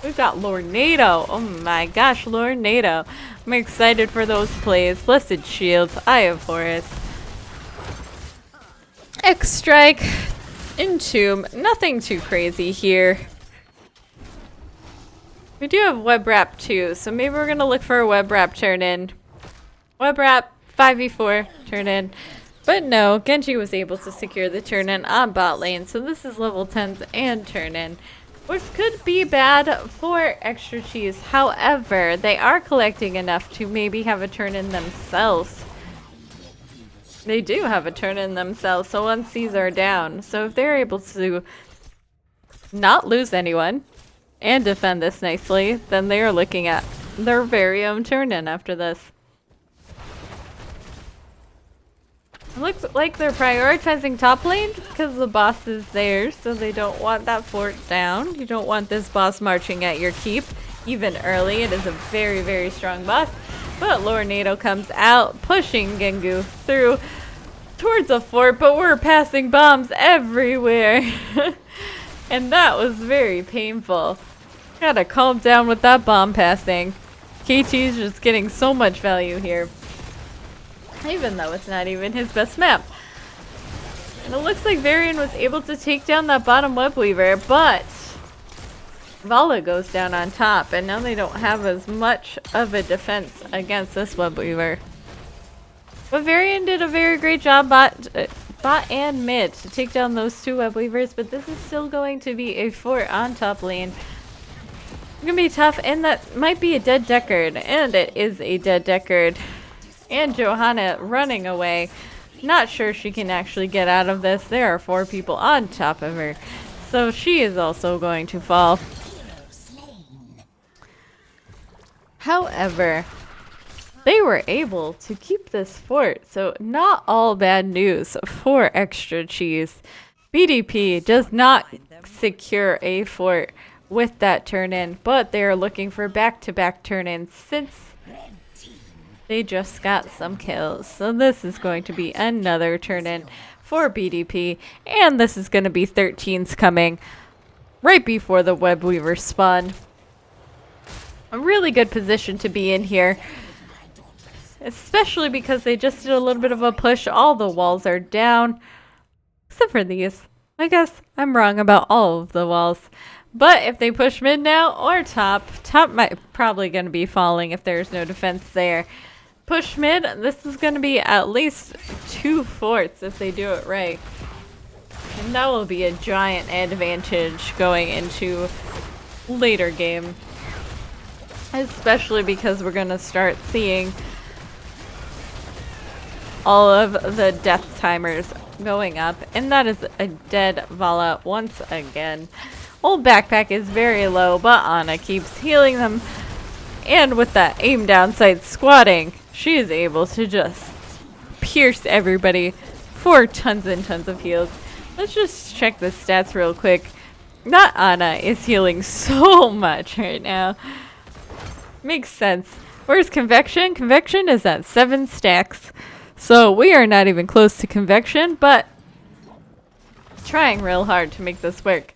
We've got Lornado. Oh my gosh, Lornado. I'm excited for those plays. Blessed Shields, Eye of Horus. X Strike, Entomb. Nothing too crazy here. We do have Web Wrap too, so maybe we're going to look for a Web Wrap turn in. Web Wrap, 5v4 turn in. But no, Genji was able to secure the turn in on bot lane, so this is level 10s and turn in, which could be bad for Extra Cheese. However, they are collecting enough to maybe have a turn in themselves. They do have a turn in themselves, so 1Cs are down. So if they're able to not lose anyone and defend this nicely, then they are looking at their very own turn in after this. It looks like they're prioritizing top lane because the boss is there, so they don't want that fort down. You don't want this boss marching at your keep, even early. It is a very, very strong boss. But Lornado comes out, pushing Gengu through towards a fort, but we're passing bombs everywhere. And that was very painful. Gotta calm down with that bomb passing. KT's just getting so much value here, even though it's not even his best map. And it looks like Varian was able to take down that bottom Web Weaver, but Vala goes down on top, and now they don't have as much of a defense against this Web Weaver. But Varian did a very great job bot and mid to take down those 2 Web Weavers, but this is still going to be a fort on top lane. It's gonna be tough, and that might be a dead Deckard, and it is a dead Deckard. And Johanna running away. Not sure she can actually get out of this. There are 4 people on top of her, so she is also going to fall. However, they were able to keep this fort, so not all bad news for Extra Cheese. BDP does not secure a fort with that turn-in, but they are looking for back-to-back turn-ins since they just got some kills. So this is going to be another turn-in for BDP, and this is going to be 13s coming. right before the web weaver spawned. A really good position to be in here. Especially because they just did a little bit of a push. All the walls are down. Except for these. I guess I'm wrong about all of the walls. But if they push mid now or top might probably going to be falling if there's no defense there. Push mid, this is going to be at least 2 forts if they do it right. And that will be a giant advantage going into later game. Especially because we're going to start seeing all of the death timers going up. And that is a dead Vala once again. Old backpack is very low, but Ana keeps healing them. And with that aim down sight squatting, she is able to just pierce everybody for tons and tons of heals. Let's just check the stats real quick. That Ana is healing so much right now. Makes sense. Where's Convection? Convection is at 7 stacks. So we are not even close to Convection, but trying real hard to make this work.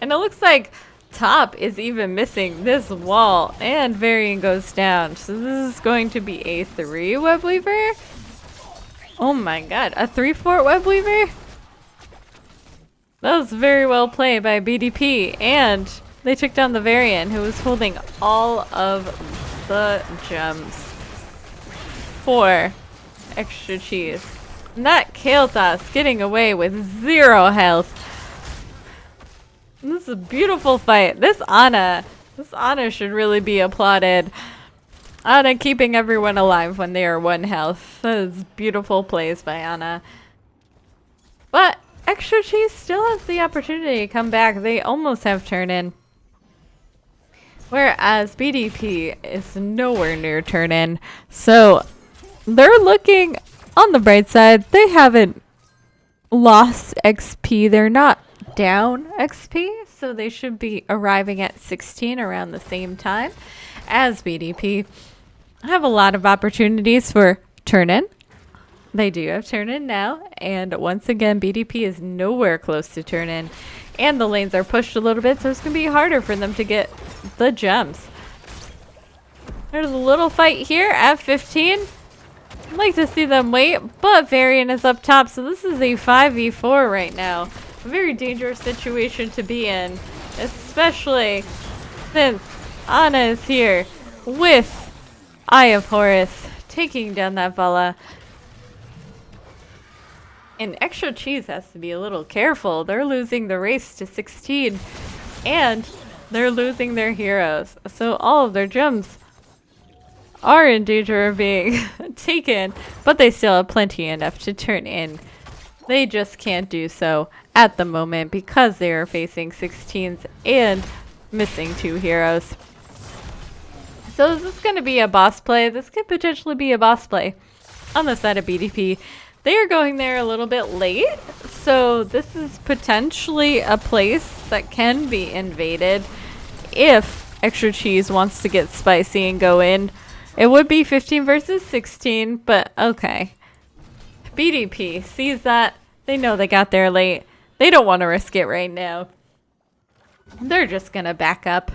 And it looks like top is even missing this wall, and Varian goes down. So this is going to be a 3 web weaver. Oh my god, a 3 fort web weaver? That was very well played by BDP, and they took down the Varian, who was holding all of the gems for extra cheese. And that Kael'thas getting away with 0 health. This is a beautiful fight. This Ana should really be applauded. Ana keeping everyone alive when they are 1 health. That is beautiful plays by Ana. But Extra Cheese still has the opportunity to come back. They almost have turn in. Whereas BDP is nowhere near turn in. So they're looking on the bright side. They haven't lost XP. They're not down XP. So they should be arriving at 16 around the same time as BDP. Have a lot of opportunities for turn in. They do have turn in now. And once again, BDP is nowhere close to turn in. And the lanes are pushed a little bit, so it's going to be harder for them to get the gems. There's a little fight here at 15. I'd like to see them wait, but Varian is up top, so this is a 5v4 right now. A very dangerous situation to be in, especially since Ana is here with Eye of Horus taking down that Vala. And Extra Cheese has to be a little careful. They're losing the race to 16, and they're losing their heroes. So all of their gems are in danger of being taken, but they still have plenty enough to turn in. They just can't do so at the moment because they are facing 16s and missing 2 heroes. So is this going to be a boss play? This could potentially be a boss play on the side of BDP. They are going there a little bit late, so this is potentially a place that can be invaded if Extra Cheese wants to get spicy and go in. It would be 15 versus 16, but okay. BDP sees that. They know they got there late. They don't want to risk it right now. They're just going to back up.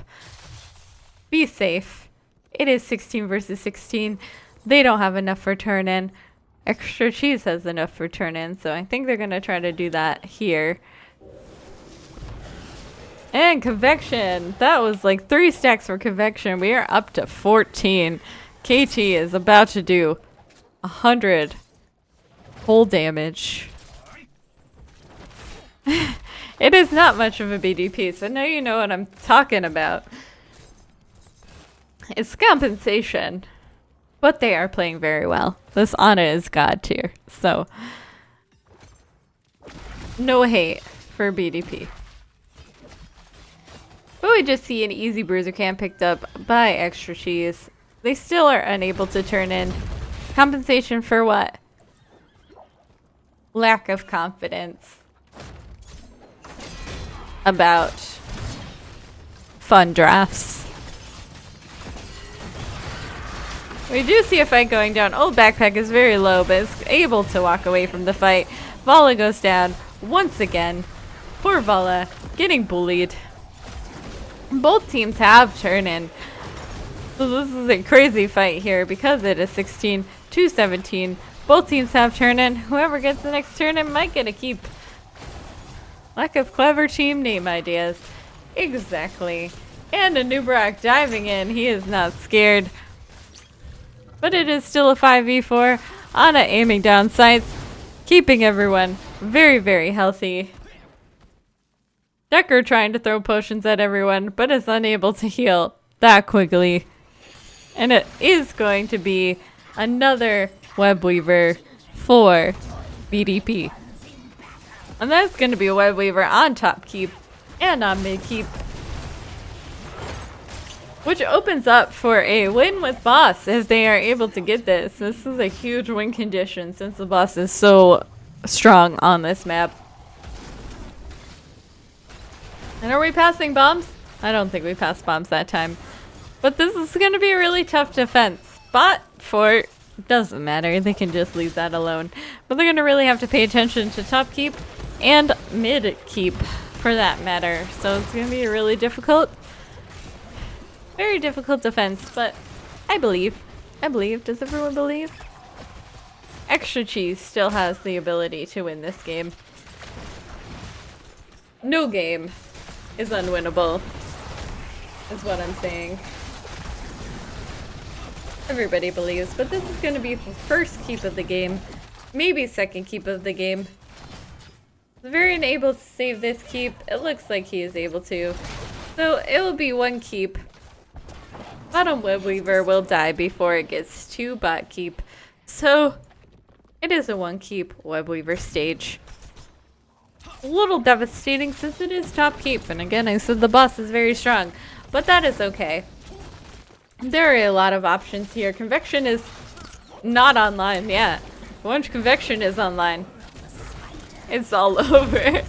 Be safe. It is 16 versus 16. They don't have enough for turn in. Extra Cheese has enough for turn in, so I think they're going to try to do that here. And Convection. That was like 3 stacks for Convection. We are up to 14. KT is about to do 100 whole damage. It is not much of a BDP, so now you know what I'm talking about. It's compensation. But they are playing very well. This Ana is god tier, so no hate for BDP. But we just see an easy bruiser cam picked up by Extra Cheese. They still are unable to turn in. Compensation for what? Lack of confidence about fun drafts. We do see a fight going down. Old backpack is very low, but is able to walk away from the fight. Vala goes down once again. Poor Vala getting bullied. Both teams have turn in. So this is a crazy fight here because it is 16-17. Both teams have turn in. Whoever gets the next turn in might get a keep. Lack of clever team name ideas. Exactly. And a new Brock diving in. He is not scared. But it is still a 5v4. Ana aiming down sights. Keeping everyone very, very healthy. Decker trying to throw potions at everyone, but is unable to heal that quickly. And it is going to be another web weaver for BDP. And that's going to be a web weaver on top keep and on mid keep. Which opens up for a win with boss if they are able to get this. This is a huge win condition since the boss is so strong on this map. And are we passing bombs? I don't think we passed bombs that time. But this is going to be a really tough defense. Bot, fort, doesn't matter. They can just leave that alone. But they're going to really have to pay attention to top keep and mid keep for that matter. So it's going to be a really difficult, very difficult defense. But I believe. Does everyone believe? Extra Cheese still has the ability to win this game. No game is unwinnable, is what I'm saying. Everybody believes, but this is going to be the first keep of the game, maybe second keep of the game. Varian able to save this keep. It looks like he is able to. So it will be one keep. Bottom web weaver will die before it gets to bot keep. So it is a one keep web weaver stage. A little devastating since it is top keep, and again I said the boss is very strong, but that is okay. There are a lot of options here. Convection is not online, yeah. Once Convection is online, it's all over.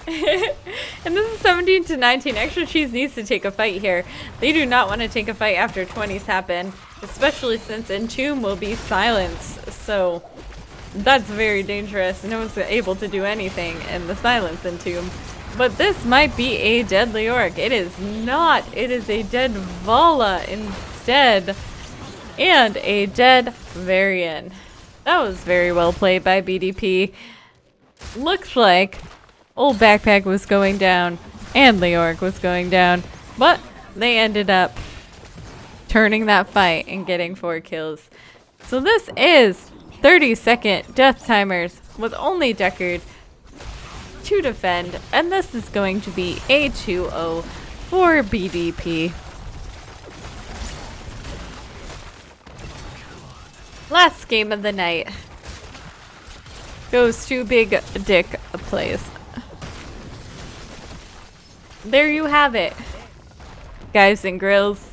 And this is 17-19. Extra Cheese needs to take a fight here. They do not want to take a fight after 20s happen, especially since Entomb will be silenced. So that's very dangerous. No one's able to do anything in the silence Entomb. But this might be a deadly orc. It is not. It is a dead Vala instead. And a dead Varian. That was very well played by BDP. Looks like old Backpack was going down and the orc was going down. But they ended up turning that fight and getting 4 kills. So this is 30-second death timers with only Deckard to defend, and this is going to be a 2-0 for BDP. Last game of the night goes to Big Dick Plays. There you have it, guys and grills.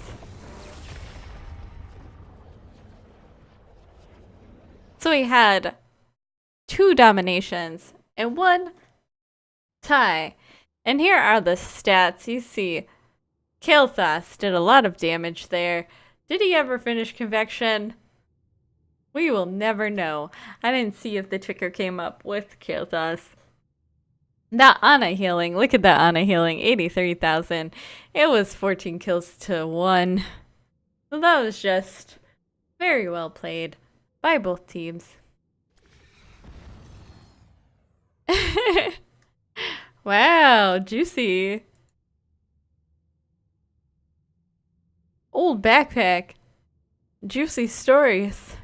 So we had 2 dominations and 1 tie. And here are the stats. You see, Kael'thas did a lot of damage there. Did he ever finish Convection? We will never know. I didn't see if the ticker came up with Kael'thas. That Ana healing, look at that Ana healing, 83,000. It was 14 kills to 1. So that was just very well played by both teams. Wow, juicy. Old Backpack. Juicy stories.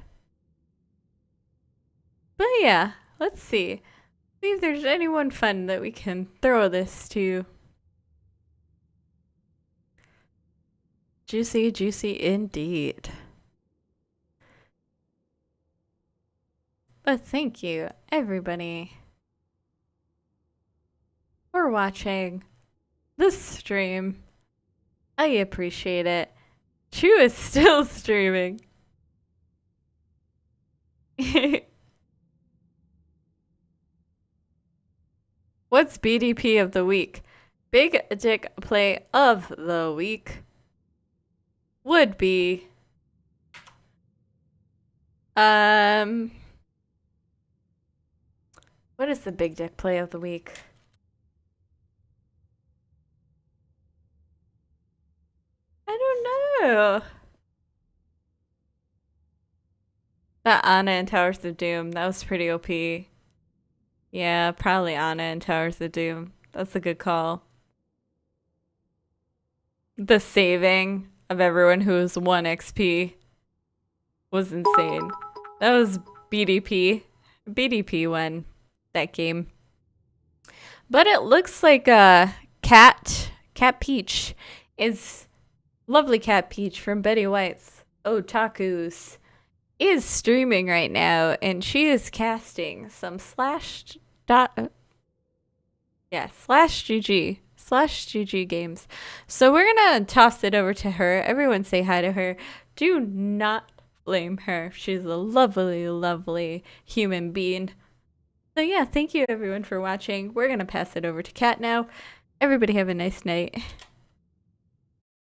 But yeah, let's see. See if there's anyone fun that we can throw this to. Juicy, juicy indeed. But thank you, everybody, for watching this stream. I appreciate it. Chew is still streaming. What's BDP of the week? Big Dick Play of the week would be what is the Big Dick Play of the week? you. That Anna in Towers of Doom, that was pretty OP. Yeah, probably Anna in Towers of Doom. That's a good call. The saving of everyone who was 1 XP was insane. That was BDP. BDP won that game. But it looks like Cat Peach is lovely. Cat Peach from Betty White's Otakus is streaming right now, and she is casting some /GG games. So we're gonna toss it over to her. Everyone say hi to her. Do not blame her. She's a lovely, lovely human being. So yeah, thank you everyone for watching. We're gonna pass it over to Kat now. Everybody have a nice night.